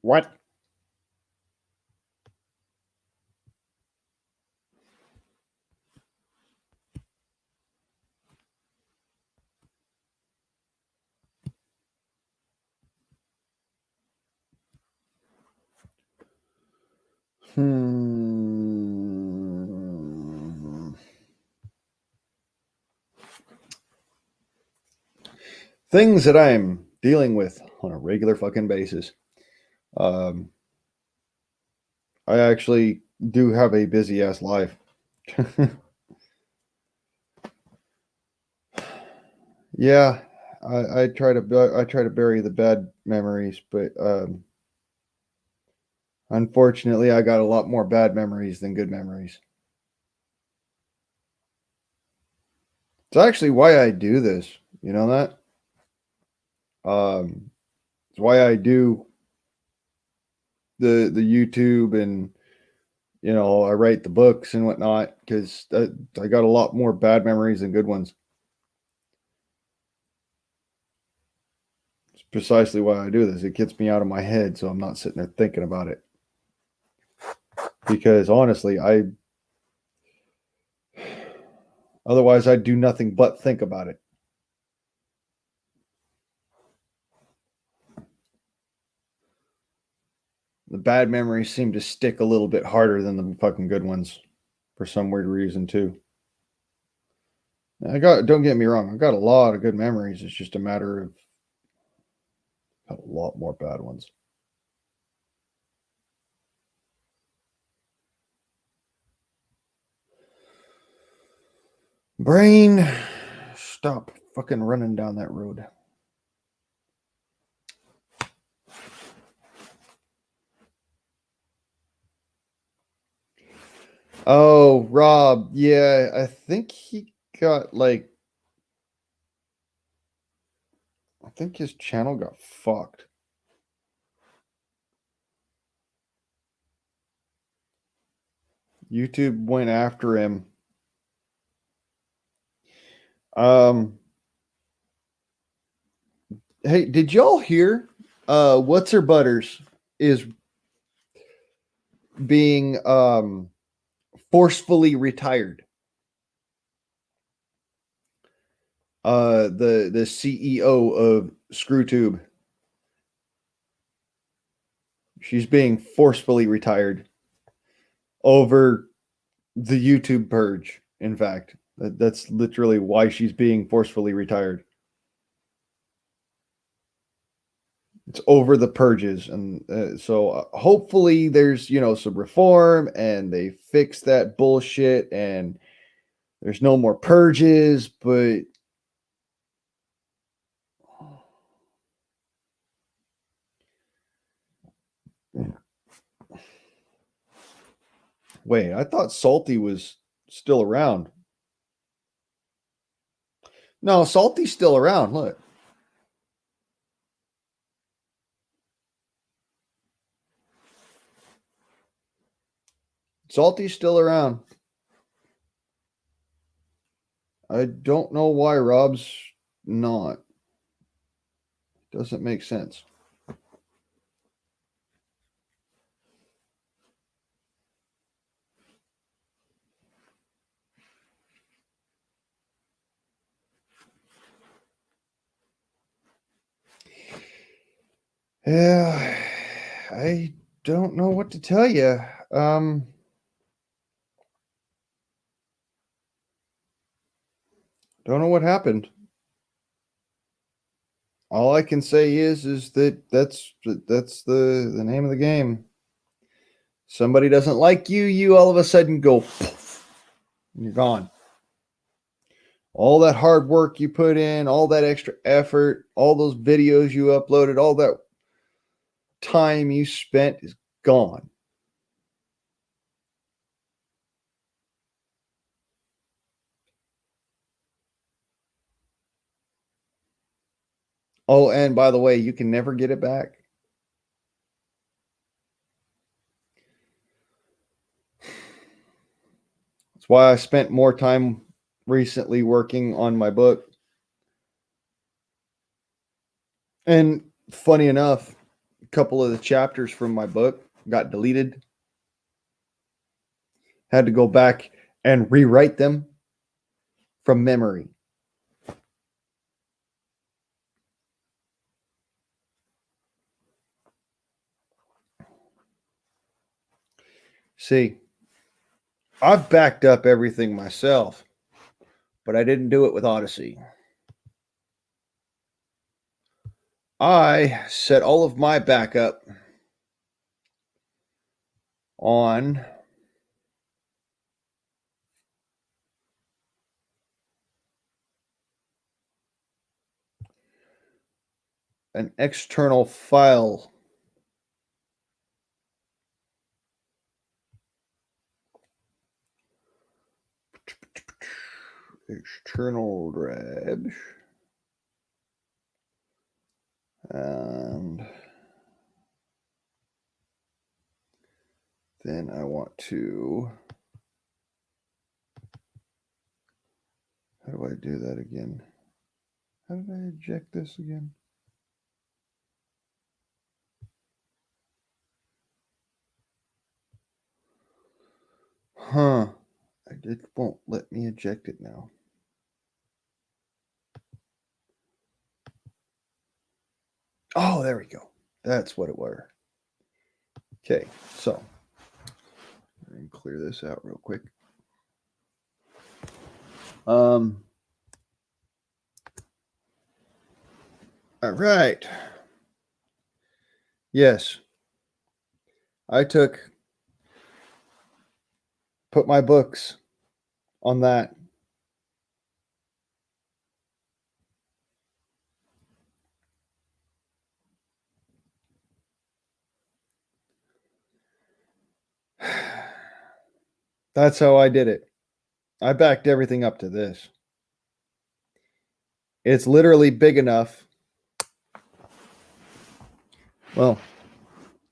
A: What? Things that I'm dealing with on a regular fucking basis. Um, I actually do have a busy ass life. Yeah, I try to bury the bad memories, but Unfortunately, I got a lot more bad memories than good memories. It's actually why I do this. You know that? It's why I do the YouTube, and I write the books and whatnot, because I got a lot more bad memories than good ones. It's precisely why I do this. It gets me out of my head, so I'm not sitting there thinking about it. Because honestly, otherwise I'd do nothing but think about it. The bad memories seem to stick a little bit harder than the fucking good ones for some weird reason too. Don't get me wrong, I've got a lot of good memories. It's just a matter of a lot more bad ones. Brain, stop fucking running down that road. Oh, Rob, yeah, I think he got I think his channel got fucked. YouTube went after him. Hey, did y'all hear? What's her butters is being forcefully retired. The CEO of ScrewTube. She's being forcefully retired over the YouTube purge. In fact, that's literally why she's being forcefully retired. It's over the purges, and so hopefully there's some reform and they fix that bullshit and there's no more purges. But wait, I thought Salty was still around. No, Salty's still around. Look. Salty's still around. I don't know why Rob's not. Doesn't make sense. Yeah, I don't know what to tell you. Don't know what happened. All I can say is that that's the name of the game. Somebody doesn't like you, you all of a sudden go poof, and you're gone. All that hard work you put in, all that extra effort, all those videos you uploaded, all that time you spent is gone. Oh, and by the way, you can never get it back. That's why I spent more time recently working on my book. And funny enough, a couple of the chapters from my book got deleted. Had to go back and rewrite them from memory. See, I've backed up everything myself, but I didn't do it with Odyssey. I set all of my backup on an external file external drive. And then I want to, how do I do that again? How did I eject this again? Huh. It won't let me eject it now. Oh, there we go. That's what it was. Okay, so let me clear this out real quick. All right. Yes. I put my books on that. That's how I did it. I backed everything up to this. It's literally big enough. Well,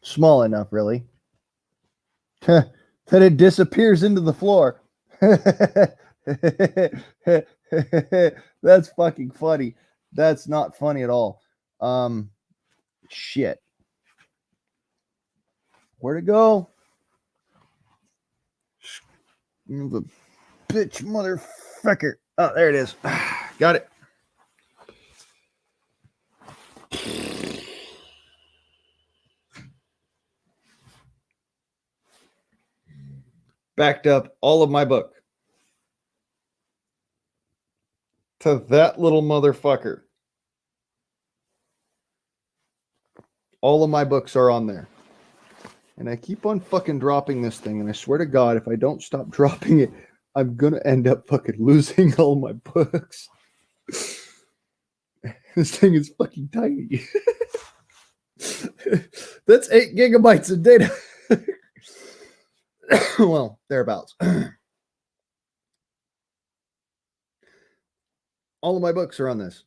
A: small enough, really, that it disappears into the floor. That's fucking funny. That's not funny at all. Shit. Where'd it go? The bitch motherfucker. Oh, there it is. Got it. Backed up all of my book to that little motherfucker. All of my books are on there. And I keep on fucking dropping this thing. And I swear to God, if I don't stop dropping it, I'm going to end up fucking losing all my books. This thing is fucking tiny. That's 8 gigabytes of data. Well, thereabouts. All of my books are on this.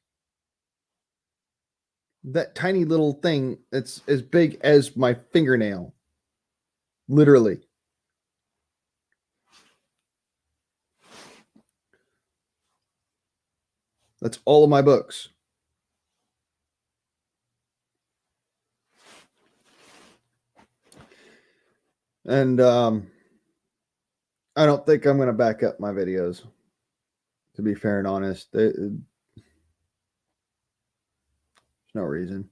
A: That tiny little thing that's as big as my fingernail. Literally. That's all of my books. And I don't think I'm going to back up my videos, to be fair and honest. There's no reason.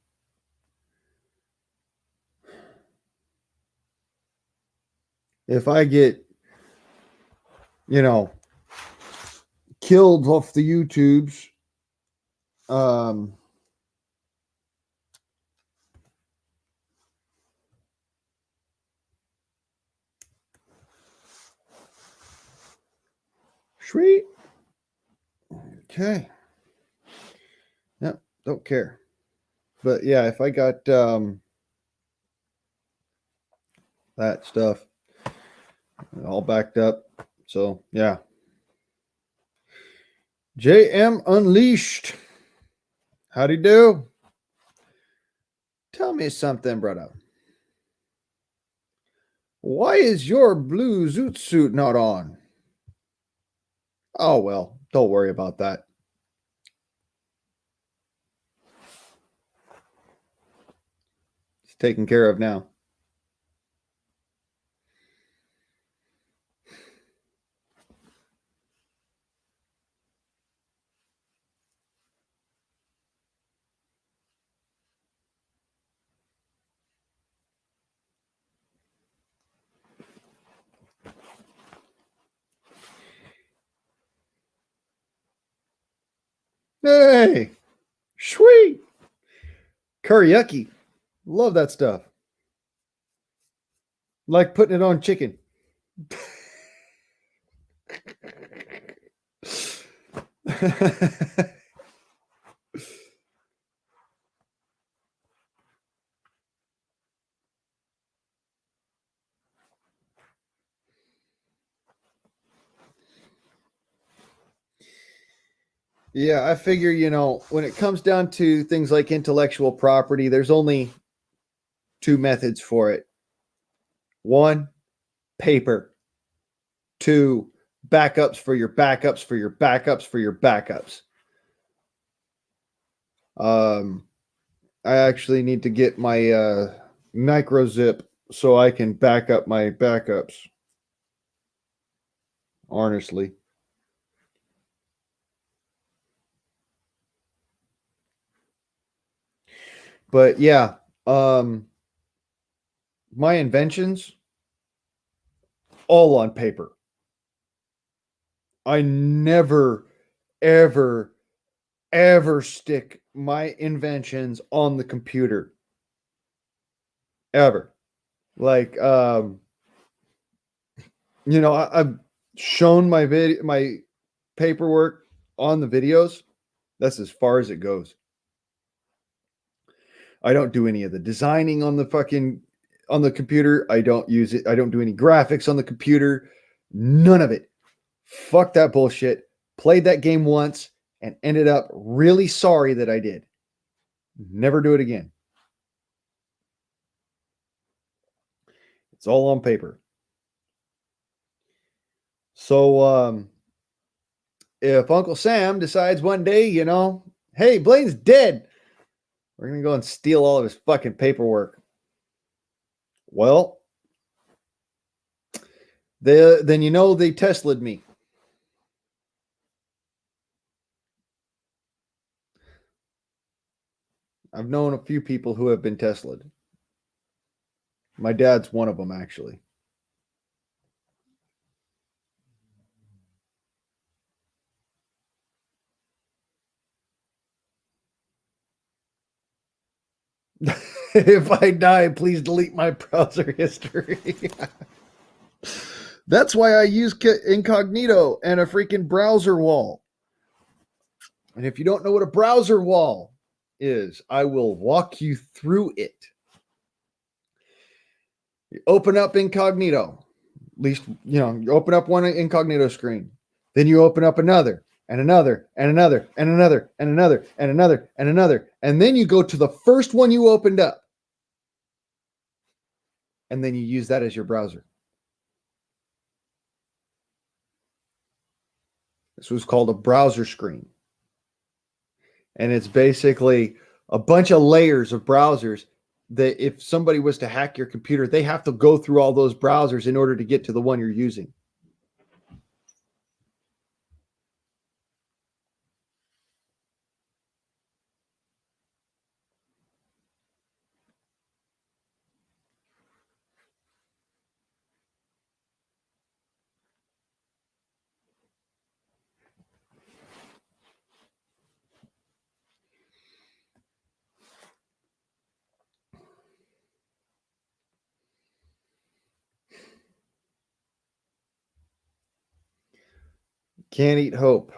A: If I get, killed off the YouTubes, sweet. Okay. Yep, don't care. But yeah, if I got that stuff all backed up. So yeah. JM Unleashed. Howdy do? Tell me something, brother. Why is your blue zoot suit not on? Oh, well, don't worry about that. It's taken care of now. Hey, sweet. Teriyaki. Love that stuff. Like putting it on chicken. Yeah, I figure, when it comes down to things like intellectual property, there's only two methods for it. One, paper. Two, backups for your backups for your backups for your backups. I actually need to get my micro zip so I can back up my backups. Honestly. But yeah, my inventions all on paper. I never, ever, ever stick my inventions on the computer. Ever. Like, I've shown my paperwork on the videos. That's as far as it goes. I don't do any of the designing on the computer. I don't use it. I don't do any graphics on the computer. None of it. Fuck that bullshit. Played that game once and ended up really sorry that I did. Never do it again. It's all on paper. So if Uncle Sam decides one day, hey, Blaine's dead, we're going to go and steal all of his fucking paperwork. Well, then they Tesla'd me. I've known a few people who have been Tesla'd. My dad's one of them, actually. If I die, please delete my browser history. That's why I use incognito and a freaking browser wall. And if you don't know what a browser wall is, I will walk you through it. You open up incognito. At least, you open up one incognito screen. Then you open up another and another and another and another and another and another and another. And then you go to the first one you opened up. And then you use that as your browser. This was called a browser screen. And it's basically a bunch of layers of browsers that if somebody was to hack your computer, they have to go through all those browsers in order to get to the one you're using. Can't eat hope.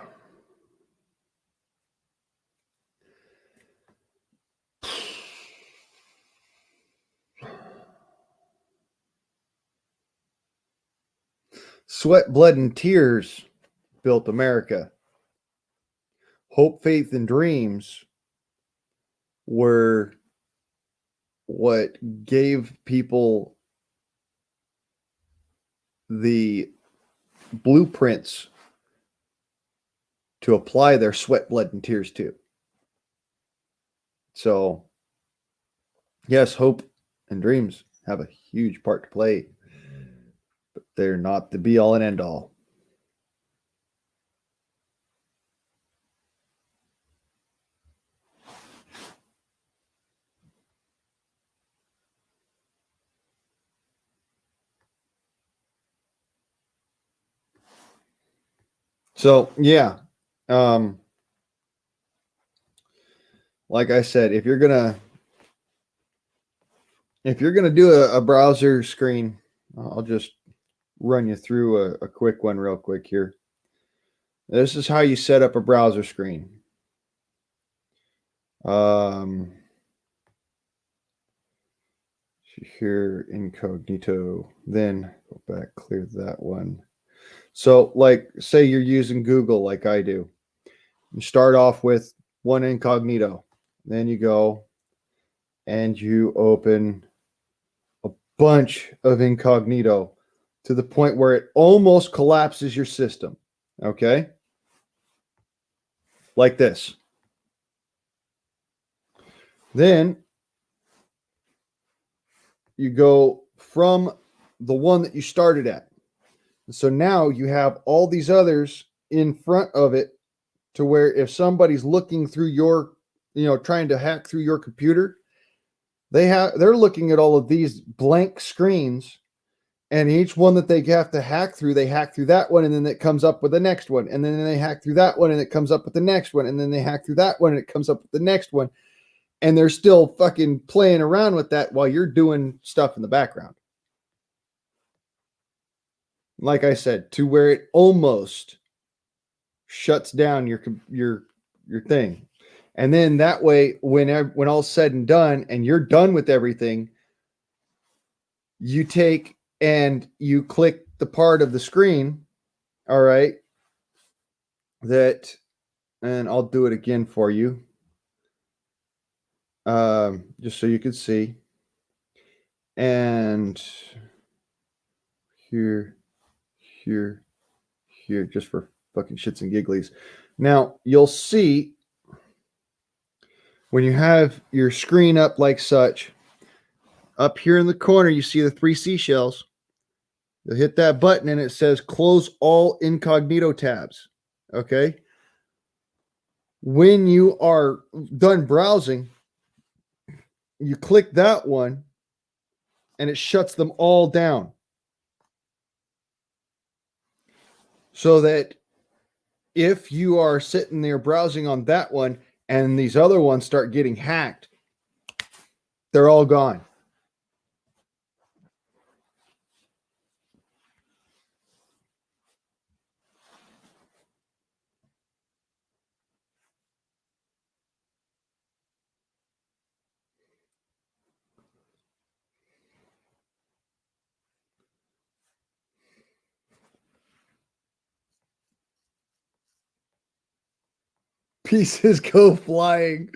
A: Sweat, blood, and tears built America. Hope, faith, and dreams were what gave people the blueprints to apply their sweat, blood, and tears to. So, yes, hope and dreams have a huge part to play, but they're not the be all and end all. So, yeah. Like I said, if you're gonna do a browser screen, I'll just run you through a quick one real quick here. This is how you set up a browser screen. Here, incognito, then go back, clear that one. So, like, say you're using Google like I do. You start off with one incognito. Then you go and you open a bunch of incognito to the point where it almost collapses your system. Okay? Like this. Then you go from the one that you started at. So now you have all these others in front of it to where if somebody's looking through your, trying to hack through your computer, they're looking at all of these blank screens, and each one that they have to hack through, they hack through that one, and then it comes up with the next one, and then they hack through that one, and it comes up with the next one, and then they hack through that one, and it comes up with the next one, and they're still fucking playing around with that while you're doing stuff in the background. Like I said, to where it almost shuts down your thing. And then that way, when all's said and done and you're done with everything, you take and you click the part of the screen, all right, that, and I'll do it again for you, just so you can see. And here, just for fucking shits and gigglies. Now, you'll see when you have your screen up like such, up here in the corner, you see the 3 seashells. You'll hit that button and it says close all incognito tabs. Okay. When you are done browsing, you click that one and it shuts them all down. So that if you are sitting there browsing on that one and these other ones start getting hacked, they're all gone. Pieces go flying.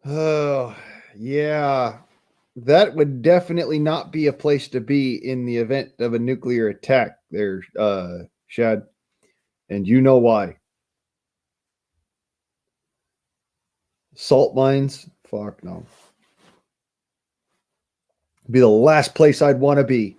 A: Oh, yeah. That would definitely not be a place to be in the event of a nuclear attack there, Shad. And you know why. Salt mines? Fuck no. Be the last place I'd want to be.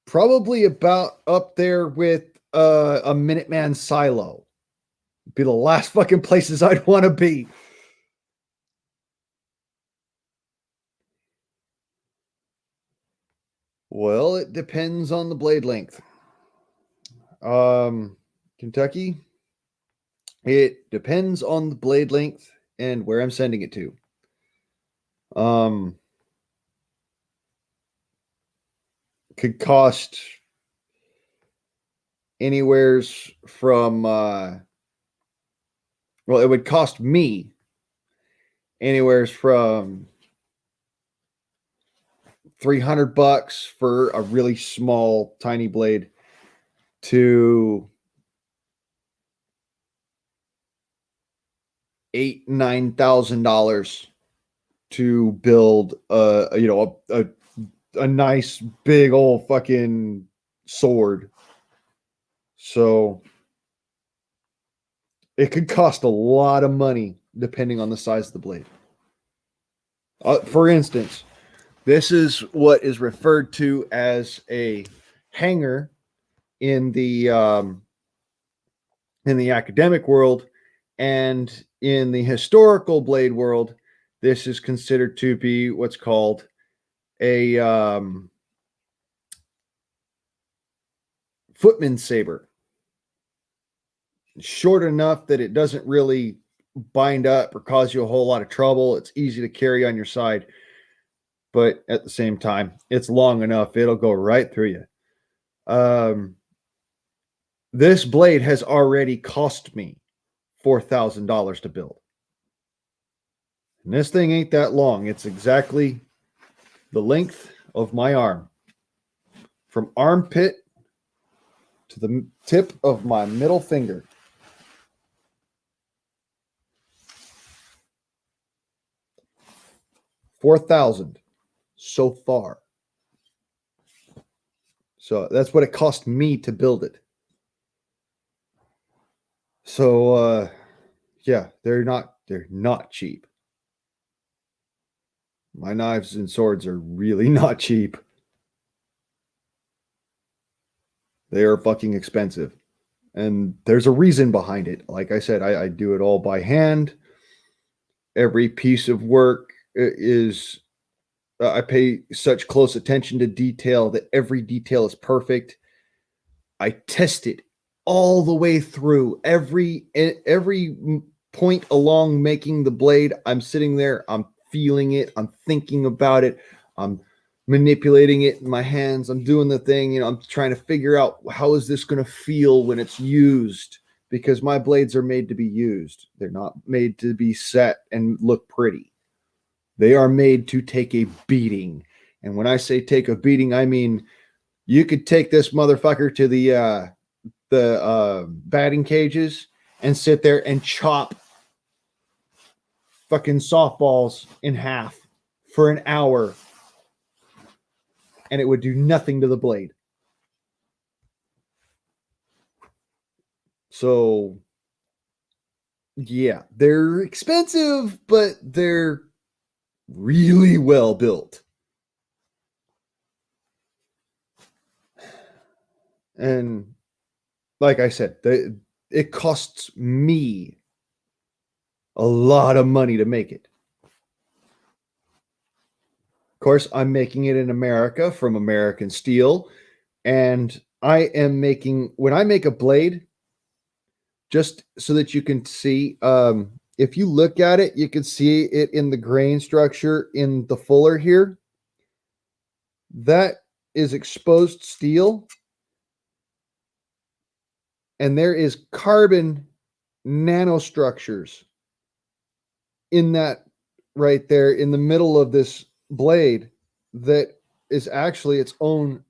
A: Probably about up there with a Minuteman silo. Be the last fucking places I'd want to be. Well, it depends on the blade length. Kentucky, it depends on the blade length and where I'm sending it to. Could cost anywheres from well, it would cost me anywheres from $300 for a really small, tiny blade to $8,000-9,000 to build a nice big old fucking sword. So it could cost a lot of money depending on the size of the blade. For instance, this is what is referred to as a hanger in the academic world, and in the historical blade world, this is considered to be what's called a footman saber. Short enough that it doesn't really bind up or cause you a whole lot of trouble. It's easy to carry on your side. but at the same time, it's long enough. It'll go right through you. This blade has already cost me $4,000 to build. And this thing ain't that long. It's exactly the length of my arm. From armpit to the tip of my middle finger. $4,000 so far. So that's what it cost me to build it. So yeah, they're not cheap. My knives and swords are really not cheap. They are fucking expensive. And there's a reason behind it. Like I said, I do it all by hand. Every piece of work is, I pay such close attention to detail that every detail is perfect. I test it all the way through. Every point along making the blade, I'm sitting there, I'm feeling it, I'm thinking about it, I'm manipulating it in my hands, I'm doing the thing, you know, I'm trying to figure out how is this going to feel when it's used, because my blades are made to be used. They're not made to be set and look pretty. They are made to take a beating. And when I say take a beating, I mean you could take this motherfucker to the batting cages and sit there and chop fucking softballs in half for an hour, and it would do nothing to the blade. So yeah, they're expensive, but they're really well built. And like I said, it costs me a lot of money to make it. Of course, I'm making it in America from American steel. And I am making, when I make a blade, just so that you can see, if you look at it, you can see it in the grain structure in the fuller here. That is exposed steel. And there is carbon nanostructures in that right there in the middle of this blade that is actually its own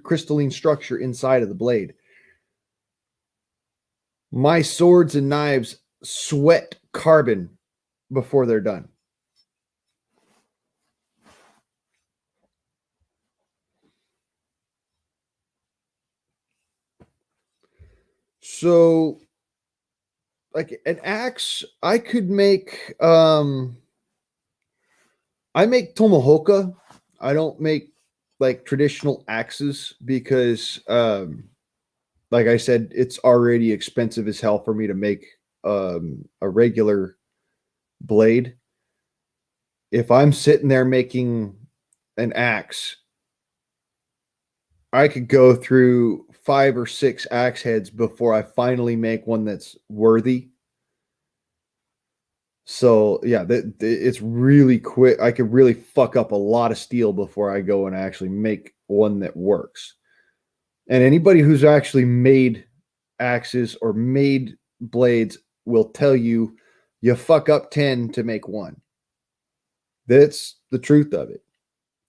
A: crystalline structure inside of the blade. My swords and knives sweat carbon before they're done. So like an axe, I could make I make tomahawk. I don't make like traditional axes because like I said, it's already expensive as hell for me to make a regular blade. If I'm sitting there making an axe, I could go through 5 or 6 axe heads before I finally make one that's worthy. So yeah, it's really quick. I could really fuck up a lot of steel before I go and actually make one that works. And anybody who's actually made axes or made blades will tell you, you fuck up 10 to make one. That's the truth of it.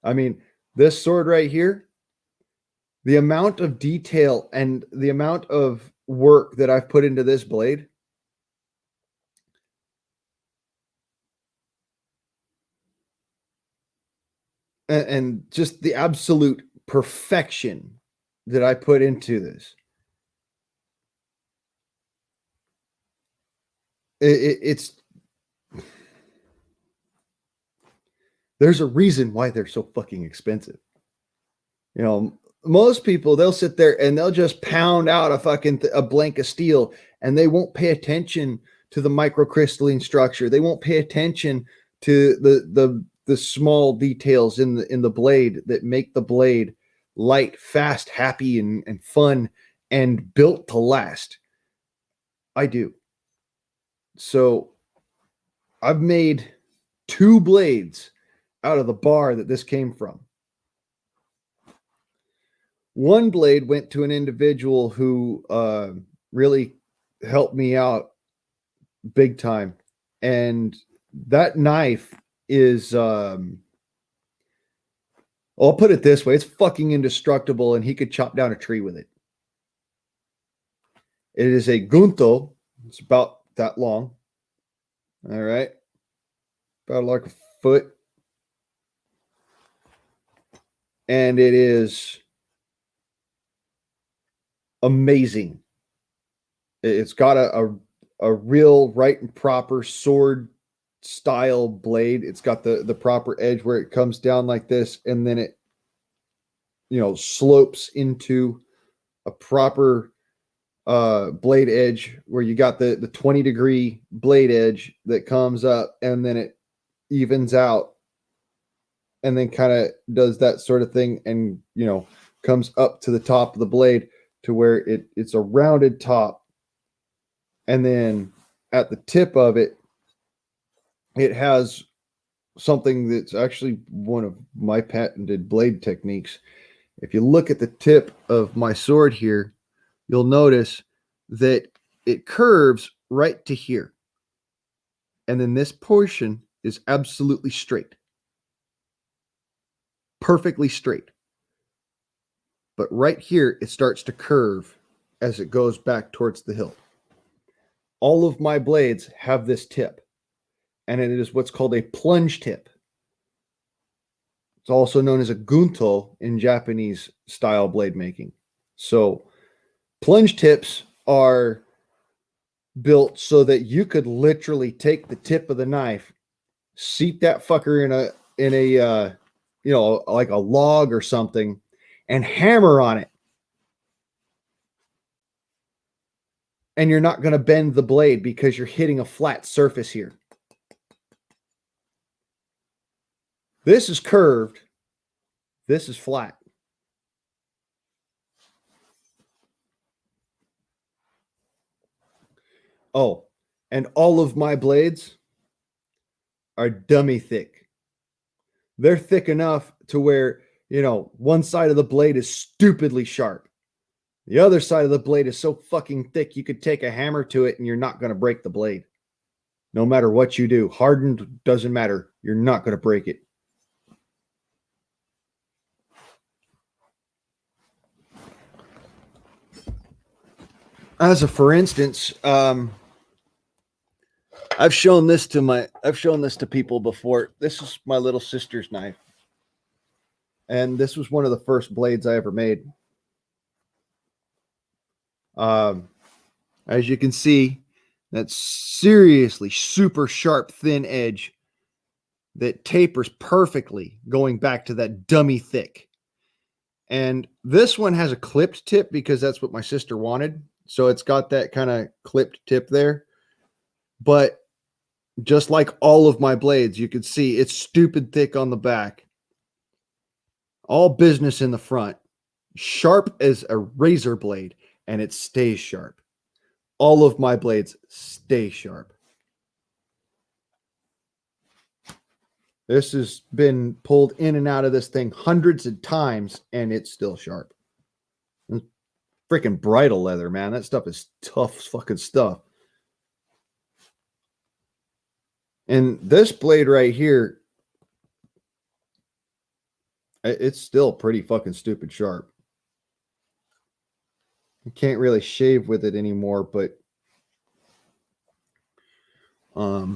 A: I mean, this sword right here, the amount of detail and the amount of work that I've put into this blade, and just the absolute perfection that I put into this. It's there's a reason why they're so fucking expensive. You know, most people, they'll sit there and they'll just pound out a fucking a blank of steel, and they won't pay attention to the microcrystalline structure. They won't pay attention to the small details in the blade that make the blade light, fast, happy, and fun, and built to last. I do. So I've made 2 blades out of the bar that this came from. One blade went to an individual who really helped me out big time. And that knife is, I'll put it this way, it's fucking indestructible, and he could chop down a tree with it. It is a gunto. It's about that long. All right. About like a foot. And it is amazing. It's got a real right and proper sword style blade. It's got the proper edge where it comes down like this, and then it, you know, slopes into a proper blade edge where you got the 20-degree blade edge that comes up, and then it evens out, and then kind of does that sort of thing, and, you know, comes up to the top of the blade to where it's a rounded top. And then at the tip of it, it has something that's actually one of my patented blade techniques. If you look at the tip of my sword here, you'll notice that it curves right to here. And then this portion is absolutely straight. Perfectly straight. But right here, it starts to curve as it goes back towards the hilt. All of my blades have this tip, and it is what's called a plunge tip. It's also known as a gunto in Japanese style blade making. So plunge tips are built so that you could literally take the tip of the knife, seat that fucker in a you know, like a log or something, and hammer on it. And you're not going to bend the blade because you're hitting a flat surface here. This is curved. This is flat. Oh, and all of my blades are dummy thick. They're thick enough to where, you know, one side of the blade is stupidly sharp. The other side of the blade is so fucking thick you could take a hammer to it and you're not going to break the blade. No matter what you do. Hardened doesn't matter. You're not going to break it. As a for instance, I've shown this to people before. This is my little sister's knife. And this was one of the first blades I ever made. As you can see, that's seriously super sharp, thin edge that tapers perfectly, going back to that dummy thick. And this one has a clipped tip because that's what my sister wanted. So it's got that kind of clipped tip there. But just like all of my blades, you can see it's stupid thick on the back. All business in the front. Sharp as a razor blade, and it stays sharp. All of my blades stay sharp. This has been pulled in and out of this thing hundreds of times, and it's still sharp. It's freaking bridle leather, man. That stuff is tough fucking stuff. And this blade right here, it's still pretty fucking stupid sharp. You can't really shave with it anymore, but let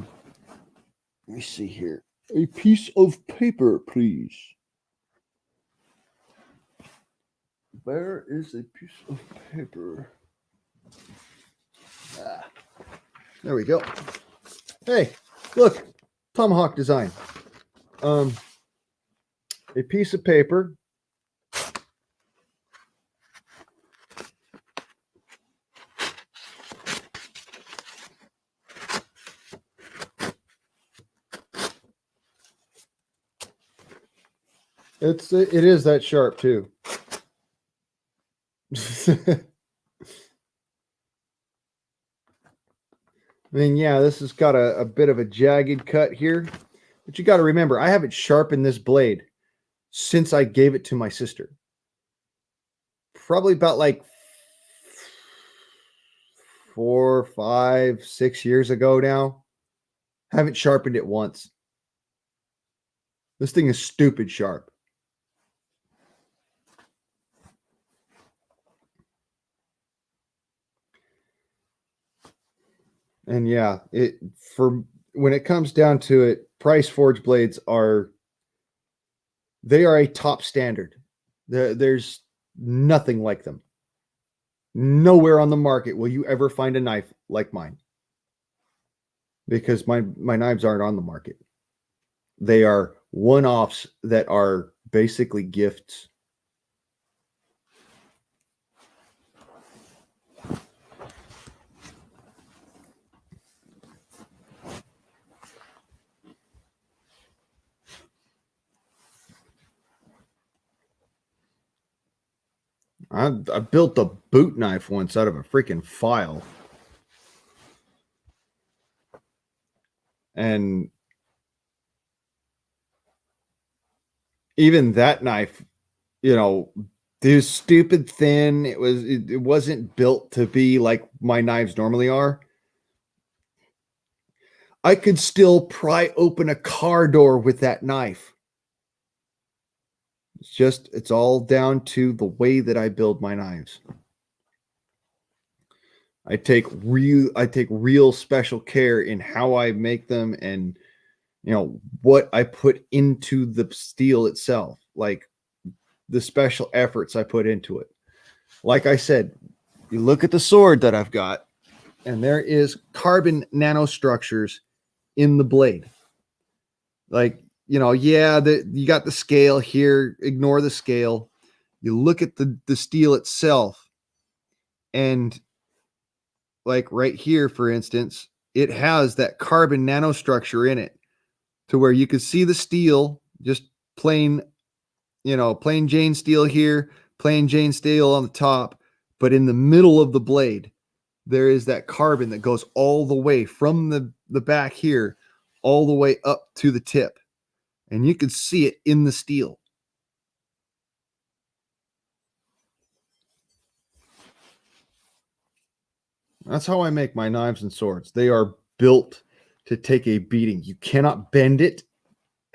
A: me see here. A piece of paper, please. Where is a piece of paper? There we go. Hey, look, tomahawk design. A piece of paper. It is that sharp too. I mean, yeah, this has got a bit of a jagged cut here. But you got to remember, I haven't sharpened this blade since I gave it to my sister. Probably about like 4, 5, 6 years ago now. Haven't sharpened it once. This thing is stupid sharp. And yeah, for when it comes down to it, Price Forge blades are a top standard. There's nothing like them. Nowhere on the market will you ever find a knife like mine. Because my knives aren't on the market. They are one-offs that are basically gifts. I built a boot knife once out of a freaking file. And even that knife, it was stupid thin. It wasn't built to be like my knives normally are. I could still pry open a car door with that knife. It's all down to the way that I build my knives. I take real special care in how I make them and what I put into the steel itself, like the special efforts I put into it. Like I said, you look at the sword that I've got, and there is carbon nanostructures in the blade. Like, you got the scale here, ignore the scale. You look at the steel itself, and like right here, for instance, it has that carbon nanostructure in it to where you can see the steel, just plain Jane steel here, plain Jane steel on the top, but in the middle of the blade, there is that carbon that goes all the way from the back here, all the way up to the tip. And you can see it in the steel. That's how I make my knives and swords. They are built to take a beating. You cannot bend it.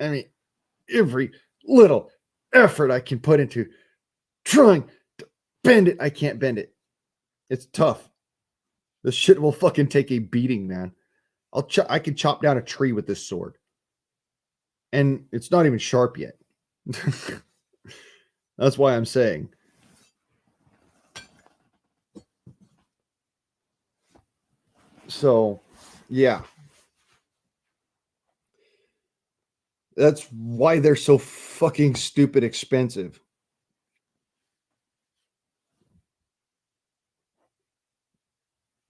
A: I mean, every little effort I can put into trying to bend it, I can't bend it. It's tough. This shit will fucking take a beating, man. I can chop down a tree with this sword. And it's not even sharp yet. That's why I'm saying. So, yeah. That's why they're so fucking stupid expensive.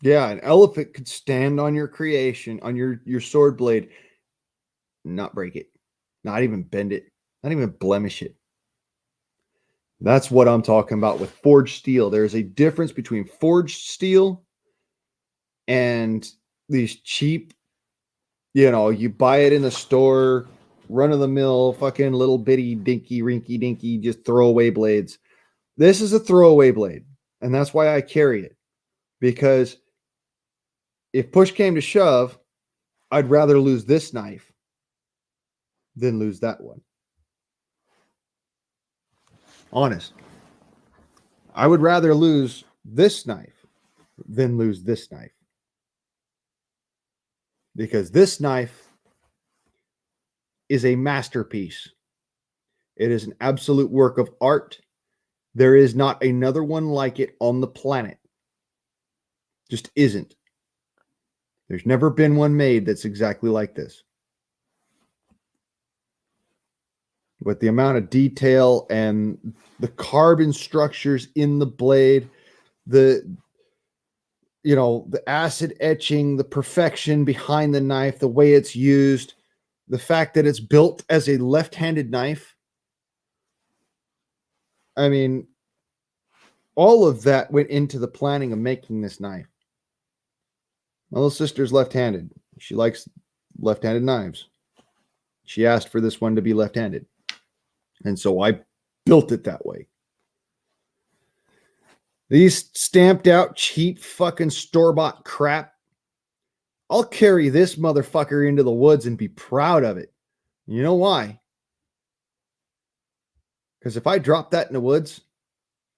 A: Yeah, an elephant could stand on your creation, on your sword blade, not break it, not even bend it, not even blemish it. That's what I'm talking about with forged steel. There's a difference between forged steel and these cheap, you buy it in the store, run of the mill, fucking little bitty dinky, rinky dinky, just throwaway blades. This is a throwaway blade. And that's why I carry it. Because if push came to shove, I'd rather lose this knife than lose that one. Honest. I would rather lose this knife than lose this knife. Because this knife is a masterpiece. It is an absolute work of art. There is not another one like it on the planet. Just isn't. There's never been one made that's exactly like this. With the amount of detail and the carbon structures in the blade, the acid etching, the perfection behind the knife, the way it's used, the fact that it's built as a left-handed knife. I mean, all of that went into the planning of making this knife. My little sister's left-handed. She likes left-handed knives. She asked for this one to be left-handed. And so I built it that way. These stamped out cheap fucking store-bought crap, I'll carry this motherfucker into the woods and be proud of it. You know why? Because if I drop that in the woods,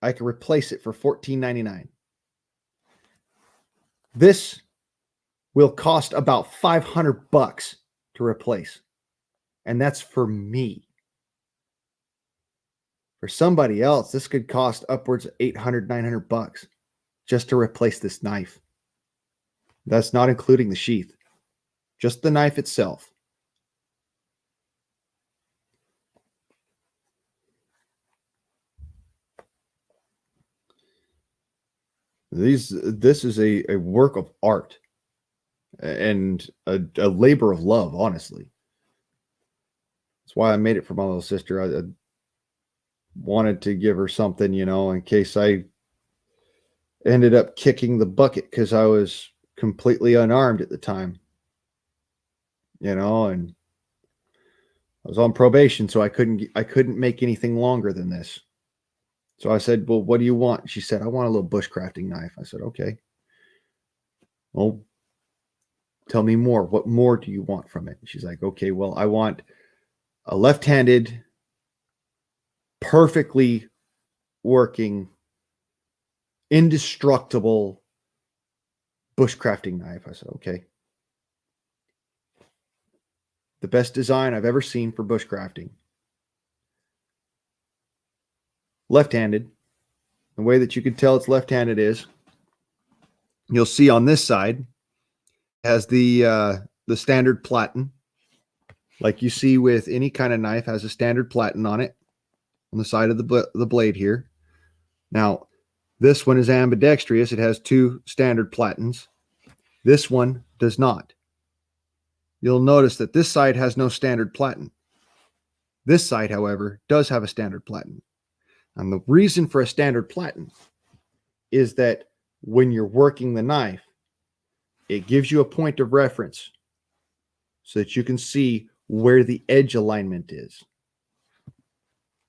A: I can replace it for $14.99. This will cost about $500 to replace. And that's for me. For somebody else, this could cost upwards of $800, $900 just to replace this knife. That's not including the sheath, just the knife itself. This is a work of art and a labor of love, honestly. That's why I made it for my little sister. I wanted to give her something, you know, in case I ended up kicking the bucket because I was completely unarmed at the time, you know, and I was on probation, so I couldn't make anything longer than this. So I said, well, what do you want? She said, I want a little bushcrafting knife. I said, okay. Well, tell me more. What more do you want from it? She's like, okay, well, I want a left-handed, perfectly working, indestructible bushcrafting knife. I said, okay. The best design I've ever seen for bushcrafting. Left-handed. The way that you can tell it's left-handed is you'll see on this side has the standard platen, like you see with any kind of knife, has a standard platen on it on the side of the blade here. Now, this one is ambidextrous. It has two standard platens. This one does not. You'll notice that this side has no standard platen. This side, however, does have a standard platen. And the reason for a standard platen is that when you're working the knife, it gives you a point of reference so that you can see where the edge alignment is.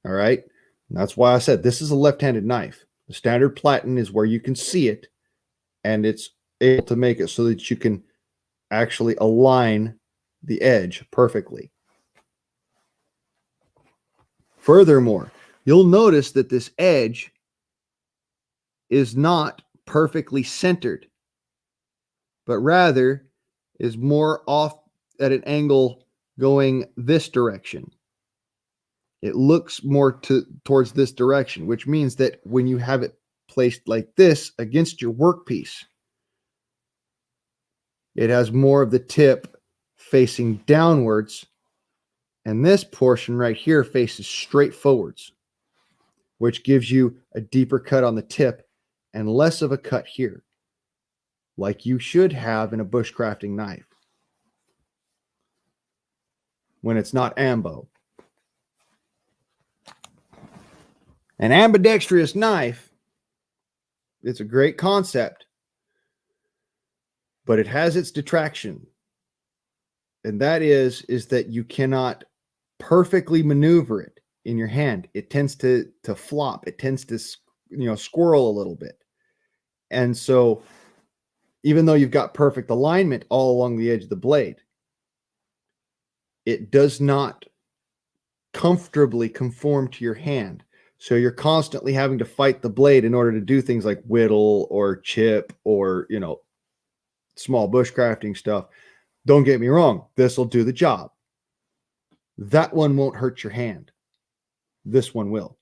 A: All right. And that's why I said this is a left-handed knife. The standard platen is where you can see it, and it's able to make it so that you can actually align the edge perfectly. Furthermore, you'll notice that this edge is not perfectly centered, but rather is more off at an angle going this direction. It looks more towards this direction, which means that when you have it placed like this against your workpiece, it has more of the tip facing downwards, and this portion right here faces straight forwards, which gives you a deeper cut on the tip and less of a cut here, like you should have in a bushcrafting knife when it's not ambo. An ambidextrous knife, it's a great concept, but it has its detraction. And that is that you cannot perfectly maneuver it in your hand. It tends to flop. It tends to, squirrel a little bit. And so even though you've got perfect alignment all along the edge of the blade, it does not comfortably conform to your hand. So you're constantly having to fight the blade in order to do things like whittle or chip or, small bushcrafting stuff. Don't get me wrong. This will do the job. That one won't hurt your hand. This one will.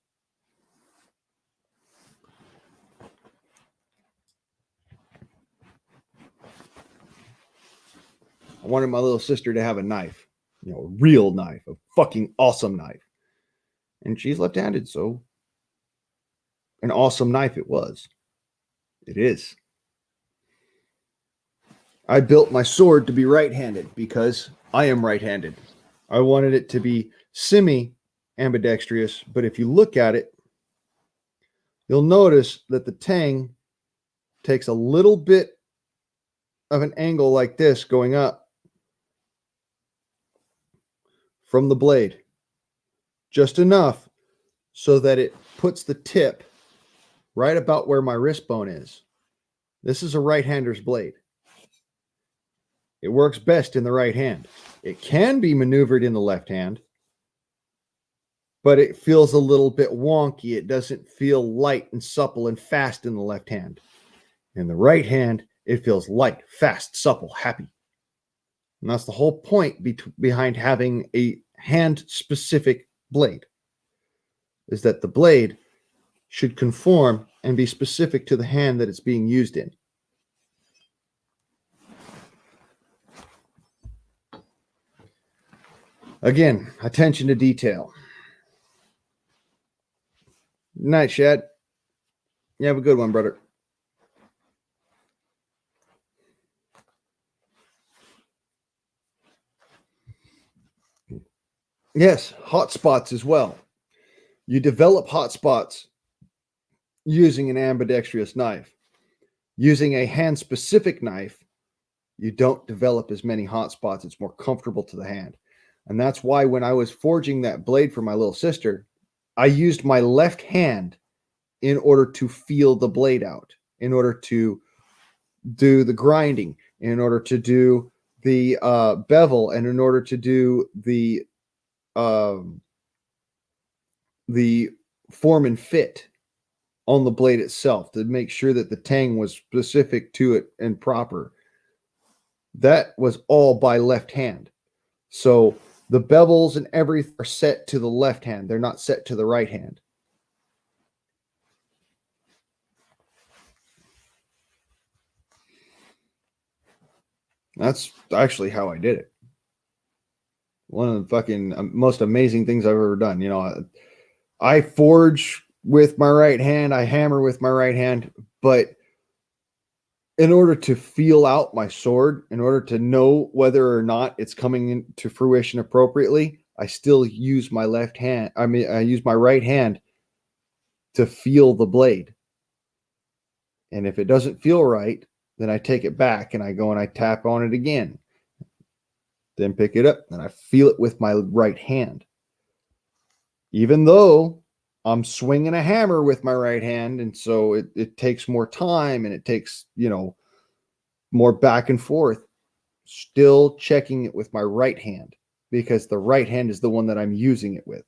A: I wanted my little sister to have a knife, a real knife, a fucking awesome knife. And she's left-handed, so an awesome knife it was. It is. I built my sword to be right-handed because I am right-handed. I wanted it to be semi-ambidextrous, but if you look at it, you'll notice that the tang takes a little bit of an angle like this going up
B: from the blade. Just enough so that it puts the tip right about where my wrist bone is. This is a right-hander's blade. It works best in the right hand. It can be maneuvered in the left hand, but it feels a little bit wonky. It doesn't feel light and supple and fast in the left hand. In the right hand, it feels light, fast, supple, happy. And that's the whole point behind having a hand-specific blade, is that the blade should conform and be specific to the hand that it's being used in. Again, attention to detail. Night, Shad. You have a good one, brother. Yes, hot spots as well. You develop hot spots using an ambidextrous knife. Using a hand-specific knife, you don't develop as many hot spots. It's more comfortable to the hand. And that's why when I was forging that blade for my little sister, I used my left hand in order to feel the blade out, in order to do the grinding, in order to do the bevel, and in order to do the form and fit on the blade itself, to make sure that the tang was specific to it and proper. That was all by left hand. So the bevels and everything are set to the left hand. They're not set to the right hand. That's actually how I did it. One of the fucking most amazing things I've ever done. You know, I forge with my right hand. I hammer with my right hand. But in order to feel out my sword, in order to know whether or not it's coming into fruition appropriately, I still use my left hand. I use my right hand to feel the blade. And if it doesn't feel right, then I take it back and I go and I tap on it again. Then pick it up and I feel it with my right hand. Even though I'm swinging a hammer with my right hand, and so it takes more time and it takes, you know, more back and forth, still checking it with my right hand, because the right hand is the one that I'm using it with.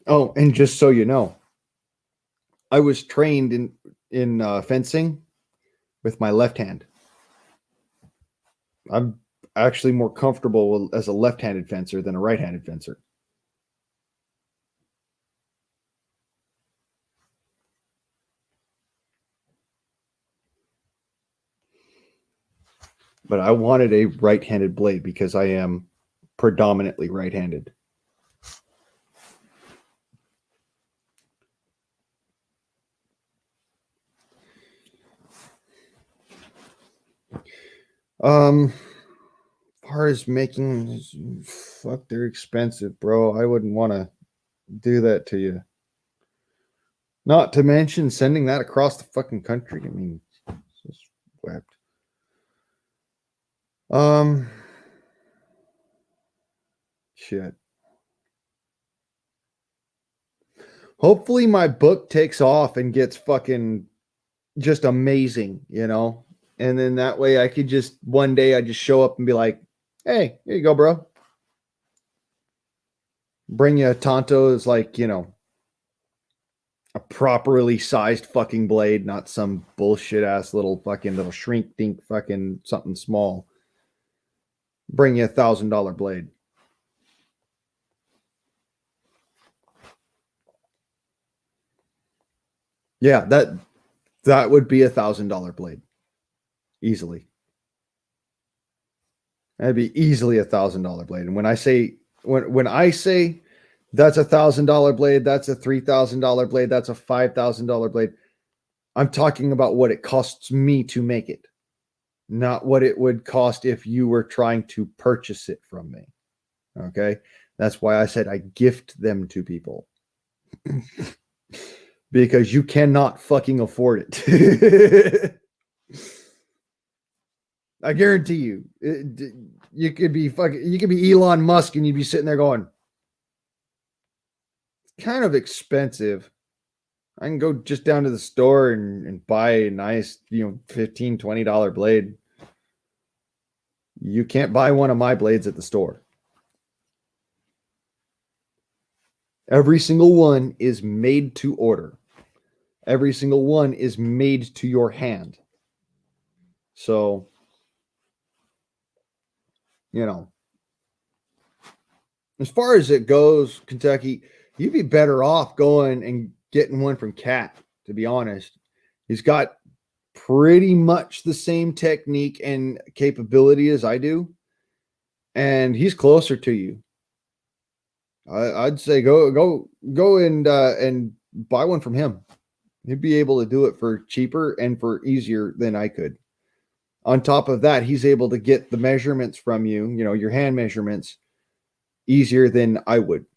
B: Oh, and just so you know, I was trained in fencing with my left hand. I'm actually more comfortable as a left-handed fencer than a right-handed fencer. But I wanted a right-handed blade because I am predominantly right-handed. Far as making, fuck, they're expensive, bro. I wouldn't want to do that to you. Not to mention sending that across the fucking country. I mean, it's just wept. Shit. Hopefully my book takes off and gets fucking just amazing, you know? And then that way I could just, one day I just show up and be like, hey, here you go, bro. Bring you a Tonto is like, you know, a properly sized fucking blade, not some bullshit ass little shrink dink fucking something small. Bring you $1,000 blade. Yeah, that would be $1,000 blade. Easily. That'd be easily $1,000 blade. And when I say that's $1,000 blade, that's a $3,000 blade, that's a $5,000 blade, I'm talking about what it costs me to make it, not what it would cost if you were trying to purchase it from me. Okay? That's why I said I gift them to people. Because you cannot fucking afford it.
A: I guarantee you. You could be Elon Musk and you'd be sitting there going, it's kind of expensive. I can go just down to the store and buy a nice, $15, $20 blade. You can't buy one of my blades at the store. Every single one is made to order. Every single one is made to your hand. So, as far as it goes, Kentucky, you'd be better off going and getting one from Cat, to be honest. He's got pretty much the same technique and capability as I do, and he's closer to you. I'd say go and buy one from him. He'd be able to do it for cheaper and for easier than I could. On top of that, he's able to get the measurements from you, your hand measurements, easier than I would.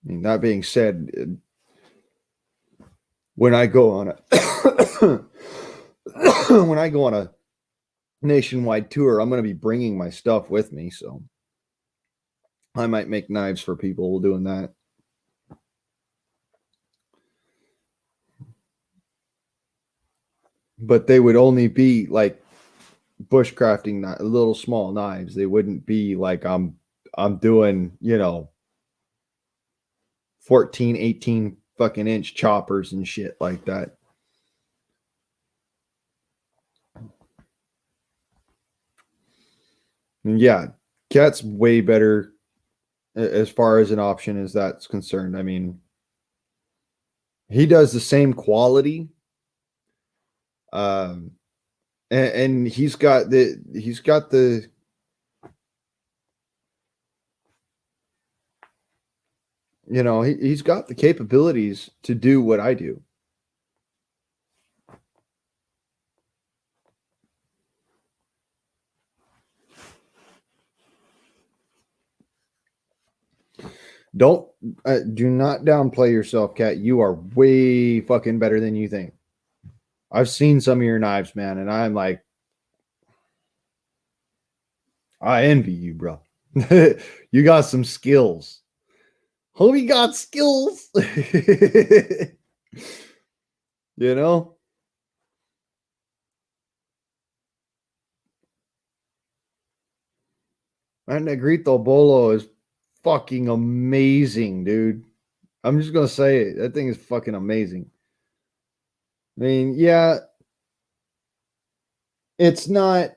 A: I mean, that being said, when I go on a nationwide tour, I'm going to be bringing my stuff with me, so I might make knives for people doing that. But they would only be like bushcrafting, little small knives. They wouldn't be like I'm doing, 14, 18 fucking inch choppers and shit like that. And yeah, Cat's way better as far as an option as that's concerned. I mean, he does the same quality. And he's got the he's got the capabilities to do what I do. Do not downplay yourself, Kat. You are way fucking better than you think. I've seen some of your knives, man, and I'm like, I envy you, bro. You got some skills. Homie got skills. And Negrito Bolo is fucking amazing, dude. I'm just gonna say it. That thing is fucking amazing. I mean, yeah, it's not,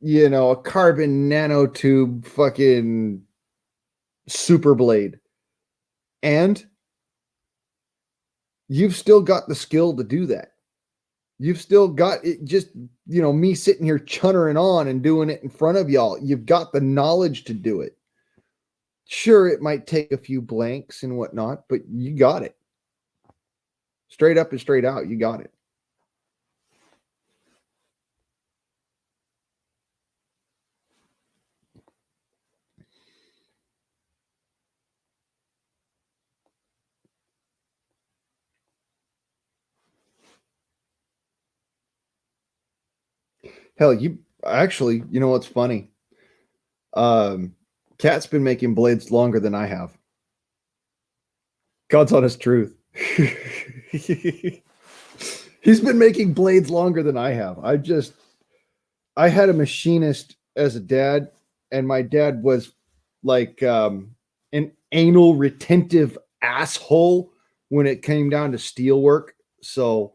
A: a carbon nanotube fucking super blade. And you've still got the skill to do that. You've still got it, just, me sitting here chuttering on and doing it in front of y'all. You've got the knowledge to do it. Sure, it might take a few blanks and whatnot, but you got it. Straight up and straight out, you got it. Hell, you actually, what's funny? Cat's been making blades longer than I have. God's honest truth. He's been making blades longer than I have. I had a machinist as a dad, and my dad was like an anal retentive asshole when it came down to steel work. So,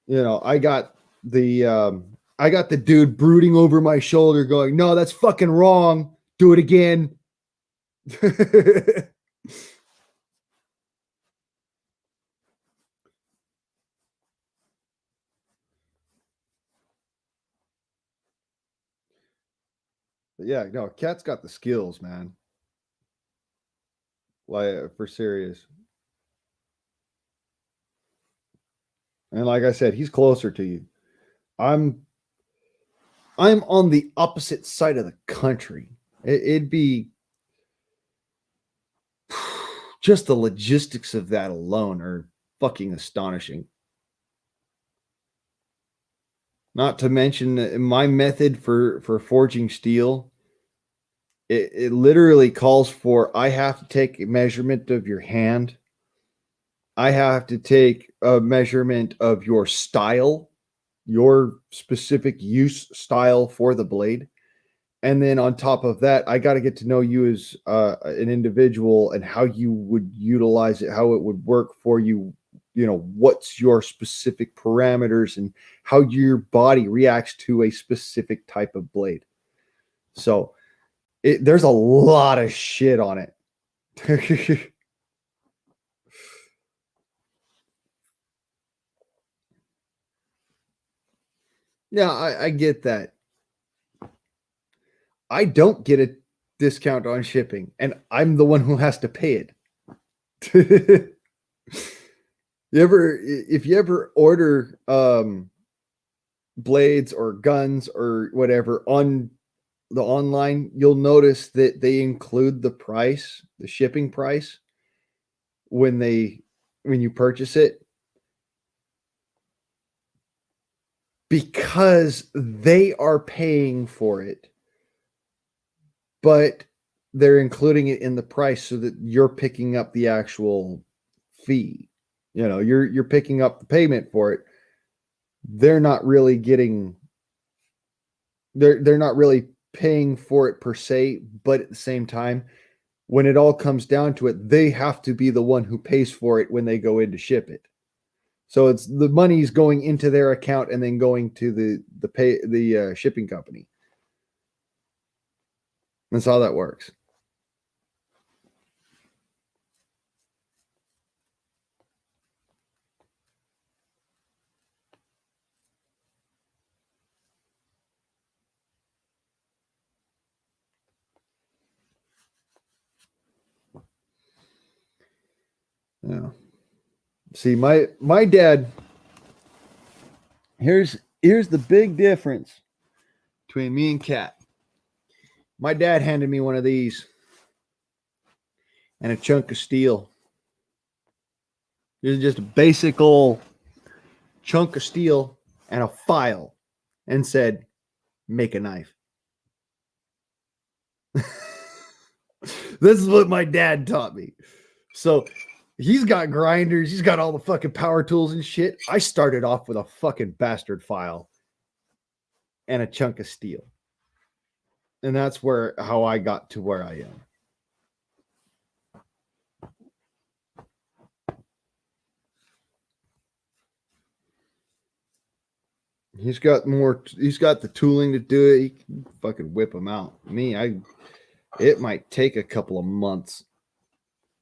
A: I got the dude brooding over my shoulder going, no, that's fucking wrong. Do it again. But yeah, no, Cat's got the skills, man. Like, for serious. And like I said, he's closer to you. I'm on the opposite side of the country. It'd be just the logistics of that alone are fucking astonishing.
B: Not to mention my method for forging steel, it literally calls for, I have to take a measurement of your hand. I have to take a measurement of your style, your specific use style for the blade. And then on top of that, I got to get to know you as an individual and how you would utilize it, how it would work for you. You know, what's your specific parameters and how your body reacts to a specific type of blade. So there's a lot of shit on it. Yeah, I get that. I don't get a discount on shipping, and I'm the one who has to pay it. If you ever order blades or guns or whatever on the online, you'll notice that they include the price, the shipping price, when you purchase it, because they are paying for it, but they're including it in the price so that you're picking up the actual fee. You know, you're picking up the payment for it. They're not really they're not really paying for it per se, but at the same time, when it all comes down to it, they have to be the one who pays for it when they go in to ship it. So it's the money's going into their account and then going to the shipping company. That's how that works. Yeah. See, my dad, here's the big difference between me and Kat. My dad handed me one of these and a chunk of steel. This is just a basic old chunk of steel and a file, and said, make a knife. This is what my dad taught me. So he's got grinders, he's got all the fucking power tools and shit. I started off with a fucking bastard file and a chunk of steel. And that's how I got to where I am. He's got the tooling to do it. He can fucking whip them out. It might take a couple of months.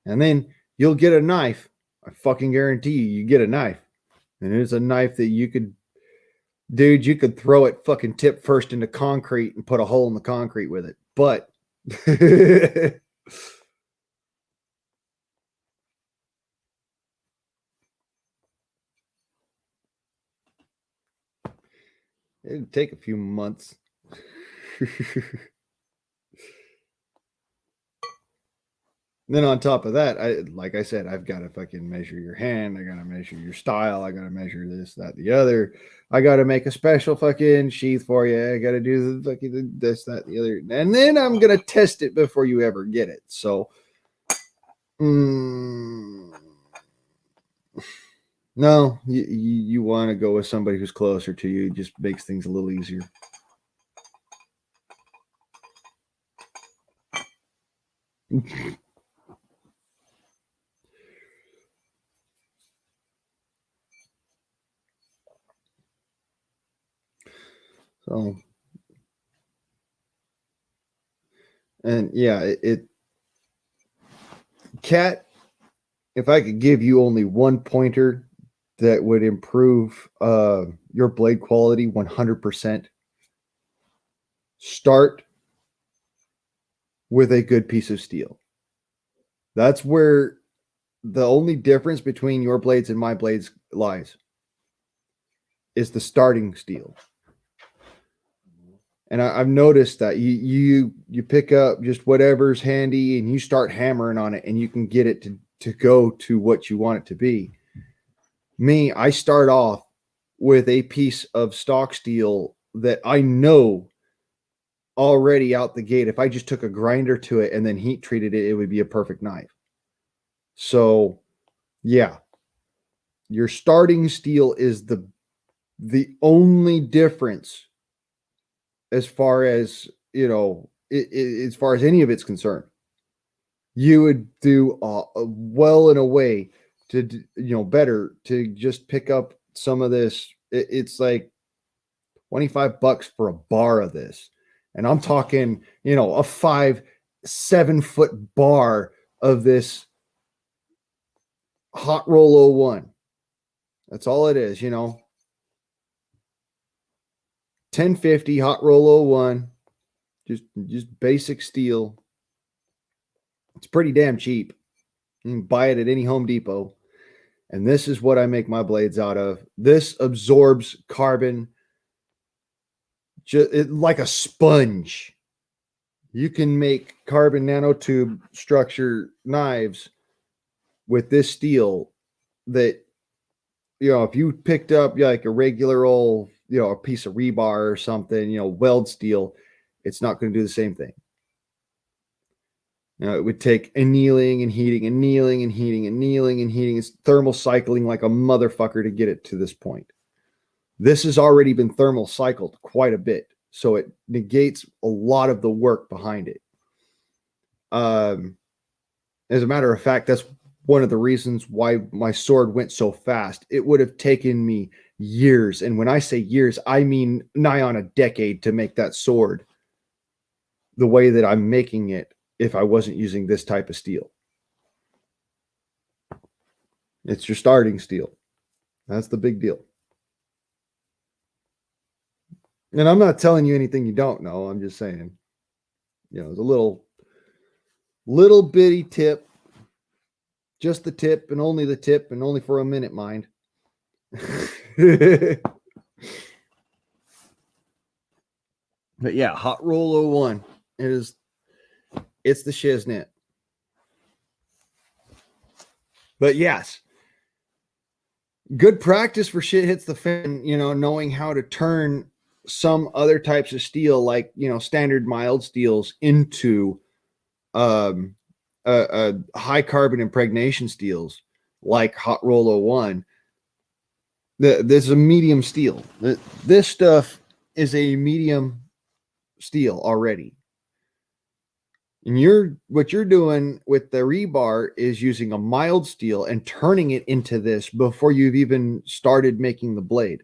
B: And then you'll get a knife. I fucking guarantee you get a knife. And it's a knife that you could throw it fucking tip first into concrete and put a hole in the concrete with it. But it'd take a few months. Then on top of that, like I said, I've got to fucking measure your hand. I got to measure your style. I got to measure this, that, the other. I got to make a special fucking sheath for you. I got to do the fucking this, that, the other. And then I'm going to test it before you ever get it. So, no, you want to go with somebody who's closer to you. It just makes things a little easier. So, and yeah, Kat, if I could give you only one pointer that would improve your blade quality 100%, start with a good piece of steel. That's where the only difference between your blades and my blades lies, is the starting steel. And I've noticed that you pick up just whatever's handy and you start hammering on it, and you can get it to go to what you want it to be. Me, I start off
A: with a piece of stock steel that I know already out the gate, if I just took a grinder to it and then heat treated it, it would be a perfect knife. So, yeah, your starting steel is the only difference as far as, as far as any of it's concerned. You would do well in a way to, better to just pick up some of this. It's like $25 for a bar of this. And I'm talking, a 5-7 foot bar of this hot roll 01. That's all it is, 1050 hot roll 01, just basic steel. It's pretty damn cheap. You can buy it at any Home Depot. And this is what I make my blades out of. This absorbs carbon like a sponge. You can make carbon nanotube structure knives with this steel that, if you picked up like a regular old, a piece of rebar or something, weld steel, it's not going to do the same thing. It would take annealing and heating, annealing and heating, annealing and heating. It's thermal cycling like a motherfucker to get it to this point. This has already been thermal cycled quite a bit, so it negates a lot of the work behind it. As a matter of fact, that's one of the reasons why my sword went so fast. It would have taken me years, and when I say years, I mean nigh on a decade to make that sword the way that I'm making it if I wasn't using this type of steel. It's your starting steel. That's the big deal. And I'm not telling you anything you don't know. I'm just saying, it's a little bitty tip, just the tip and only for a minute, mind. But yeah, hot roll 01 it's the shiznit. But yes, good practice for shit hits the fan, knowing how to turn some other types of steel, like, standard mild steels into a high carbon impregnation steels like hot roll 01. This is a medium steel. This stuff is a medium steel already. And what you're doing with the rebar is using a mild steel and turning it into this before you've even started making the blade.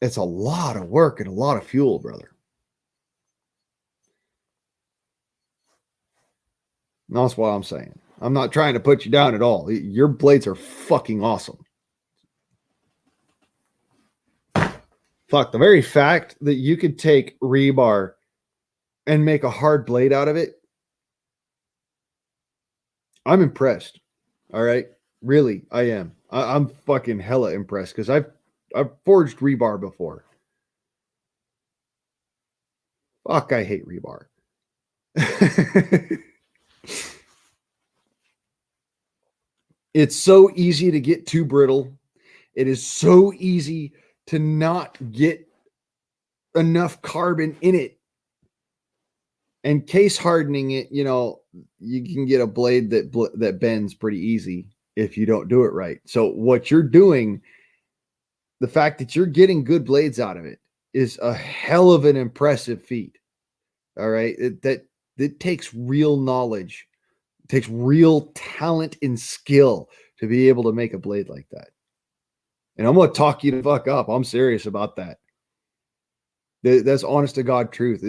A: It's a lot of work and a lot of fuel, brother. That's what I'm saying. I'm not trying to put you down at all. Your blades are fucking awesome. Fuck, the very fact that you could take rebar and make a hard blade out of it, I'm impressed. All right, really, I am. I'm fucking hella impressed because I've forged rebar before. Fuck, I hate rebar. It's so easy to get too brittle. It is so easy to not get enough carbon in it. And case hardening it, you can get a blade that bends pretty easy if you don't do it right. So what you're doing, the fact that you're getting good blades out of it, is a hell of an impressive feat. All right, it takes real knowledge, it takes real talent and skill to be able to make a blade like that. And I'm gonna talk you the fuck up. I'm serious about that. That's honest to God truth.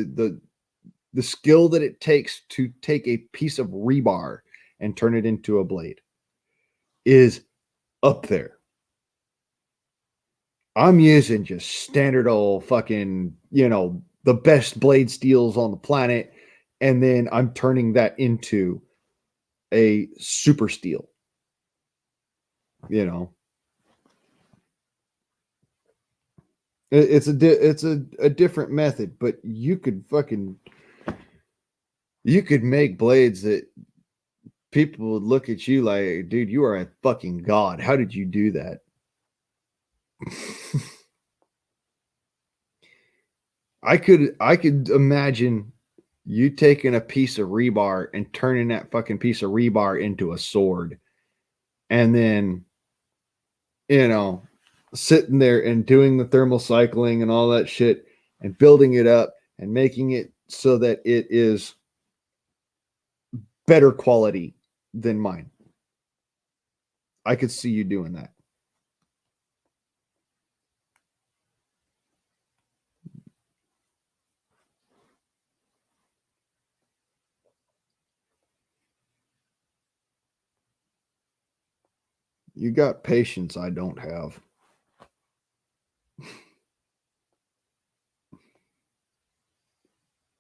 A: The skill that it takes to take a piece of rebar and turn it into a blade is up there. I'm using just standard old fucking, the best blade steels on the planet. And then I'm turning that into a super steel, It's a different method, but you could make blades that people would look at you like, dude, you are a fucking god. How did you do that? I could imagine you taking a piece of rebar and turning that fucking piece of rebar into a sword, and then, you know, sitting there and doing the thermal cycling and all that shit and building it up and making it so that it is better quality than mine. I could see you doing that. You got patience I don't have.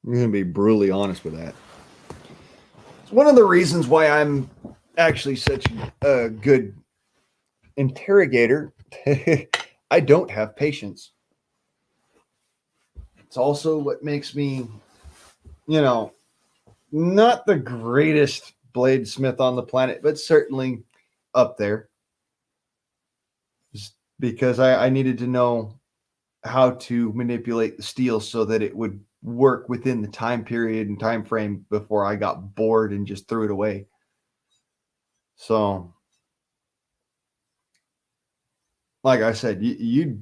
A: I'm going to be brutally honest with that. It's one of the reasons why I'm actually such a good interrogator. I don't have patience. It's also what makes me, you know, not the greatest bladesmith on the planet, but certainly up there. Just because I needed to know how to manipulate the steel so that it would work within the time period and time frame before I got bored and just threw it away. So, like I said, you'd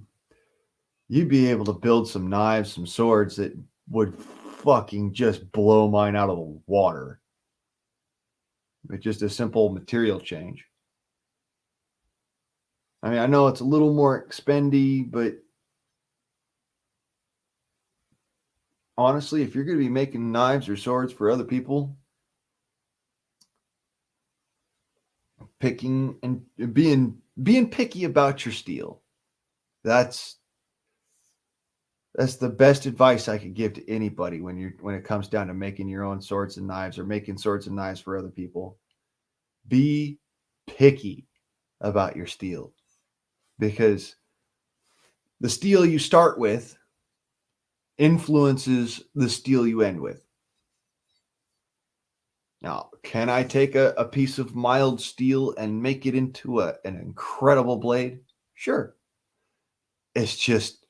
A: be able to build some knives, some swords that would fucking just blow mine out of the water with just a simple material change. I mean, I know it's a little more expendy, but honestly, if you're going to be making knives or swords for other people, picking and being picky about your steel, that's the best advice I could give to anybody when it comes down to making your own swords and knives or making swords and knives for other people. Be picky about your steel, because the steel you start with influences the steel you end with. Now, can I take a piece of mild steel and make it into an incredible blade? Sure. It's just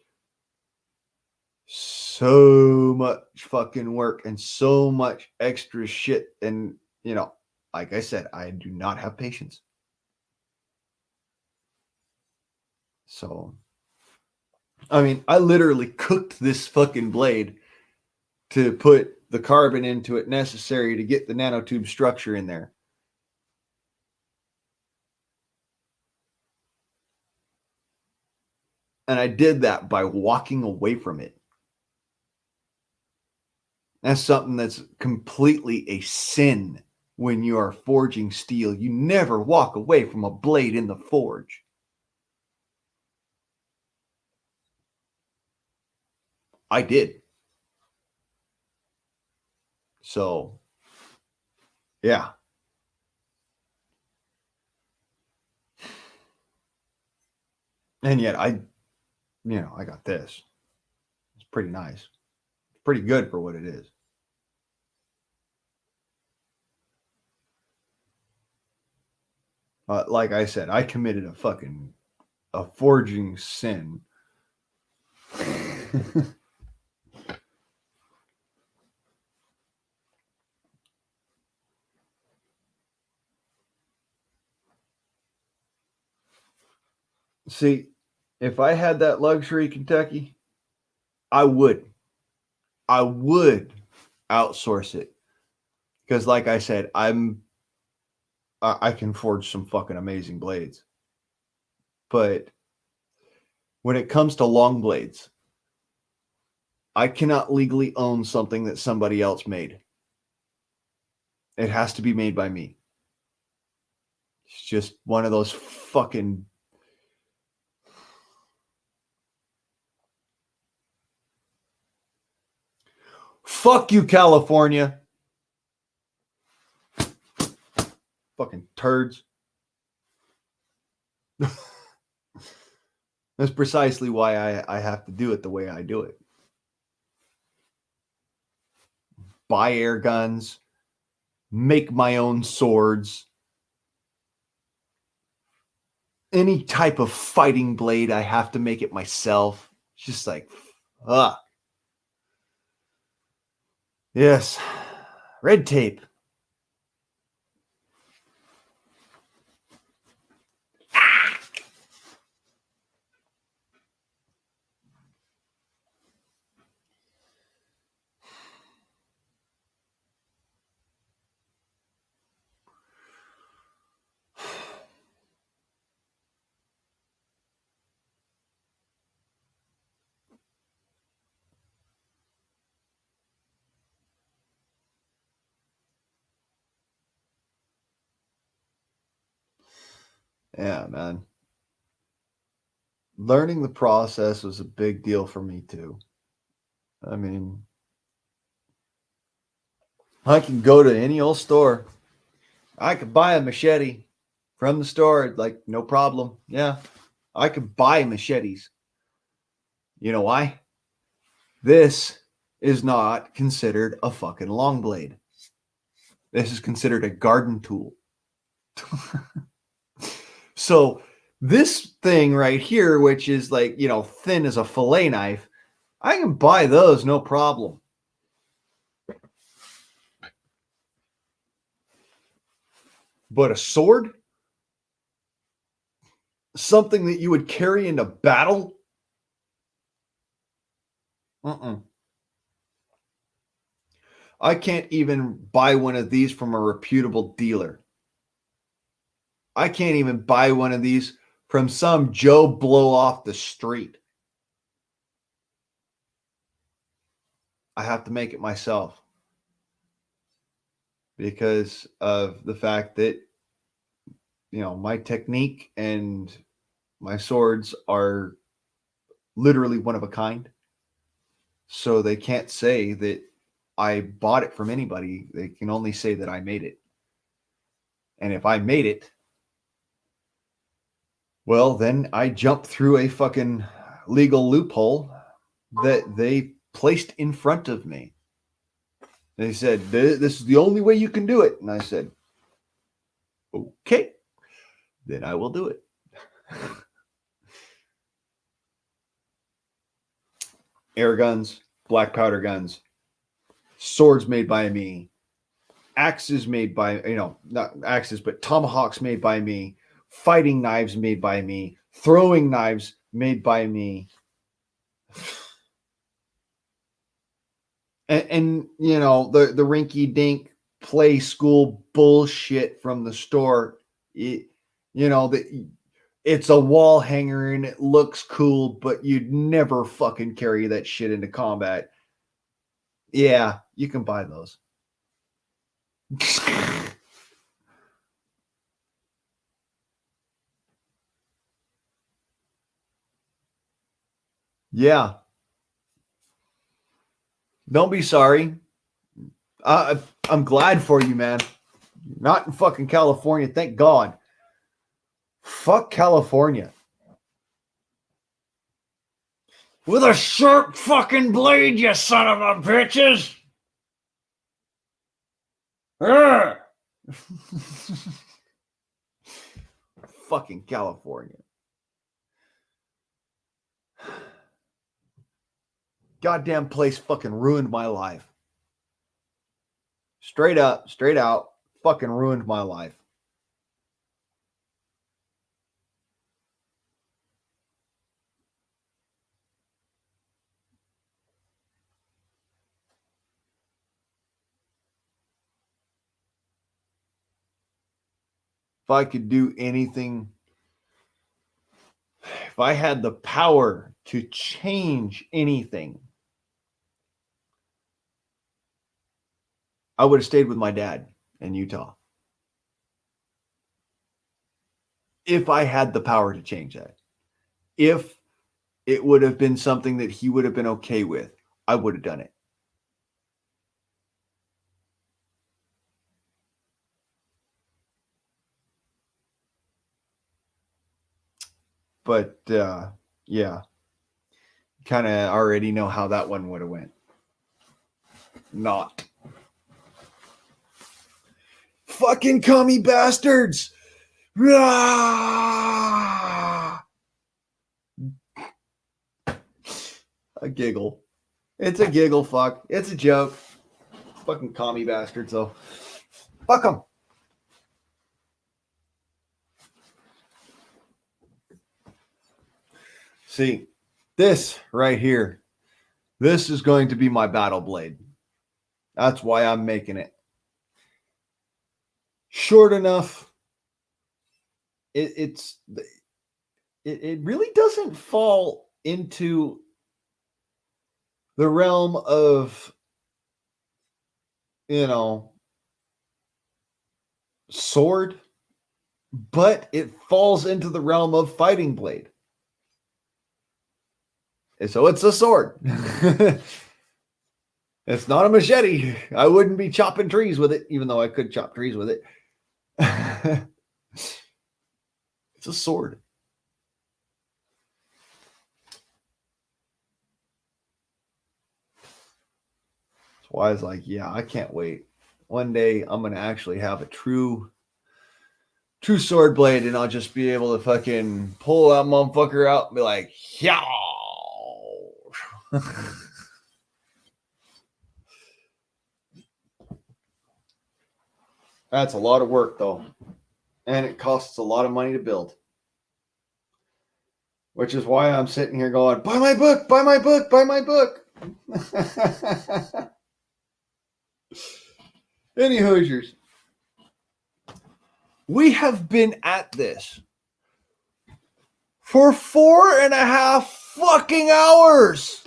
A: so much fucking work and so much extra shit. And, you know, like I said, I do not have patience. So, I mean, I literally cooked this fucking blade to put the carbon into it necessary to get the nanotube structure in there. And I did that by walking away from it. That's something that's completely a sin when you are forging steel. You never walk away from a blade in the forge. I did. So, yeah. And yet I got this. It's pretty nice. It's pretty good for what it is. Like I said, I committed a forging sin. See, if I had that luxury, Kentucky, I would outsource it, because, like I said, I can forge some fucking amazing blades. But when it comes to long blades, I cannot legally own something that somebody else made. It has to be made by me. It's just one of those fucking... Fuck you, California. Fucking turds. That's precisely why I have to do it the way I do it. Buy air guns, make my own swords.
B: any type of fighting blade, I have to make it myself. It's just like, fuck. Yes. Red tape. Yeah, man. Learning the process was a big deal for me too. I mean, I can go to any old store. I could buy a machete from the store, like no problem. Yeah, I could buy machetes. You know why? This is not considered a fucking long blade. This is considered a garden tool. So this thing right here, which is like, you know, thin as a fillet knife, I can buy those no problem. But a sword? Something that you would carry into battle? I can't even buy one of these from a reputable dealer. I can't even buy one of these from some Joe blow off the street. I have to make it myself because of the fact that, you know, my technique and my swords are literally one of a kind. So they can't say that I bought it from anybody. They can only say that I made it. And if I made it, well, then I jumped through a fucking legal loophole that they placed in front of me. They said, this is the only way you can do it. And I said, okay, then I will do it. Air guns, black powder guns, swords made by me, axes made by, you know, not axes, but tomahawks made by me, fighting knives made by me, throwing knives made by me. And you know, the rinky dink play school bullshit from the store. You know, it's a wall hanger and it looks cool, but you'd never fucking carry that shit into combat. Yeah, you can buy those. Yeah. Don't be sorry. I'm glad for you, man. Not in fucking California, thank God. Fuck California. With a sharp fucking blade, you son of a bitches. Fucking California. Goddamn place fucking ruined my life. Straight up, straight out, fucking ruined my life. If I could do anything, if I had the power to change anything, I would have stayed with my dad in Utah. If I had the power to change that. If it would have been something that he would have been okay with, I would have done it. But yeah, kind of already know how that one would have went. Not. Fucking commie bastards. A giggle. It's a giggle, fuck. It's a joke. Fucking commie bastards, though. Fuck them. See, this right here, this is going to be my battle blade. That's why I'm making it. Short enough. It really doesn't fall into the realm of, you know, sword, but it falls into the realm of fighting blade. And so it's a sword. It's not a machete. I wouldn't be chopping trees with it, even though I could chop trees with it. It's a sword. That's why I was like, yeah, I can't wait. One day I'm going to actually have a true sword blade, and I'll just be able to fucking pull that motherfucker out and be like, yeah. That's a lot of work, though. And it costs a lot of money to build. Which is why I'm sitting here going, buy my book, buy my book, buy my book. Any Hoosiers. We have been at this for 4.5 fucking hours.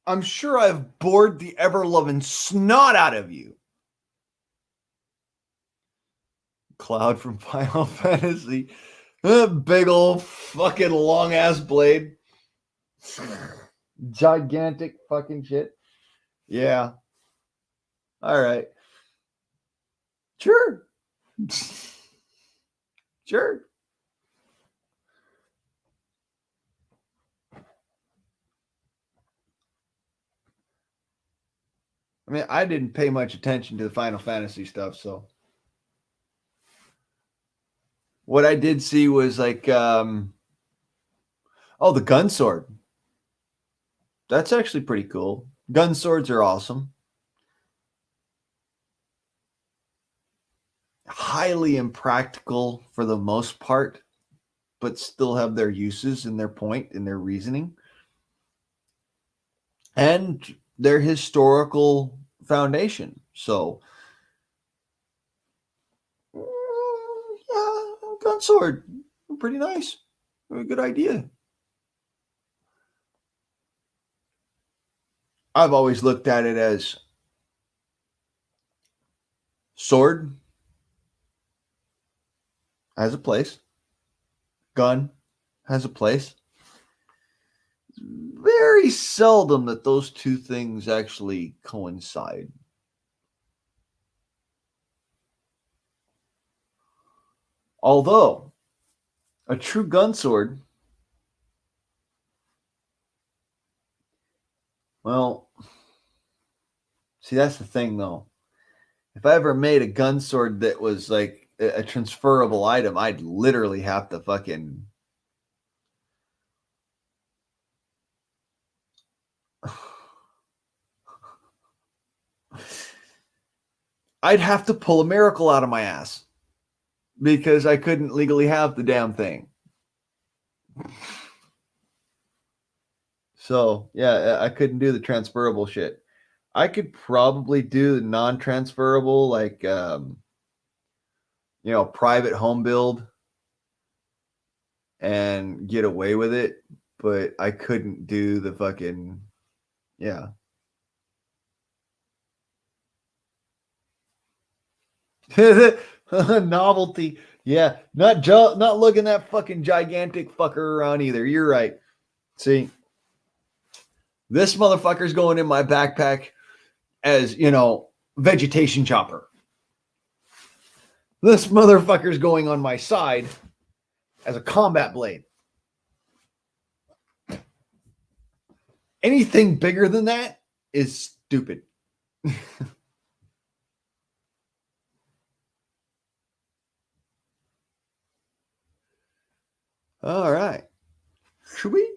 B: I'm sure I've bored the ever-loving snot out of you. Cloud from Final Fantasy. Big old fucking long-ass blade. Gigantic fucking shit. Yeah. All right. Sure. Sure. I mean, I didn't pay much attention to the Final Fantasy stuff, so what I did see was like, the gun sword. That's actually pretty cool. Gun swords are awesome. Highly impractical for the most part, but still have their uses and their point and their reasoning. And their historical foundation. So, yeah, gun sword. Pretty nice. A good idea. I've always looked at it as sword has a place. Gun has a place. Very seldom that those two things actually coincide. Although a true gun sword, well, see, that's the thing though. If I ever made a gun sword that was like a transferable item, I'd literally have to fucking I'd have to pull a miracle out of my ass because I couldn't legally have the damn thing. So, yeah, I couldn't do the transferable shit. I could probably do the non-transferable, like, private home build and get away with it, but I couldn't do the fucking, yeah. Novelty. Yeah, not looking that fucking gigantic fucker around either. You're right. See, this motherfucker's going in my backpack as, vegetation chopper. This motherfucker's going on my side as a combat blade. Anything bigger than that is stupid.
A: All right. Sweet.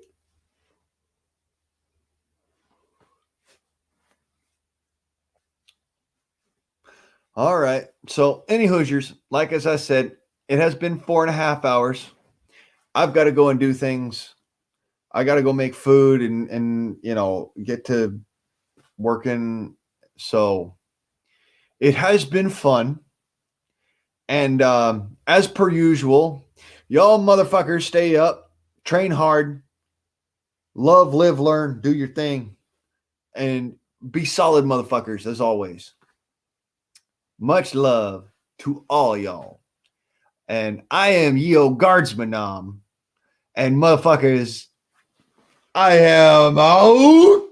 A: All right. So, any Hoosiers, like as I said, it has been 4.5 hours. I've got to go and do things. I got to go make food and get to working. So it has been fun. And as per usual, y'all motherfuckers stay up, train hard, love, live, learn, do your thing, and be solid motherfuckers as always. Much love to all y'all. And I am Yo Guardsman and motherfuckers, I am out.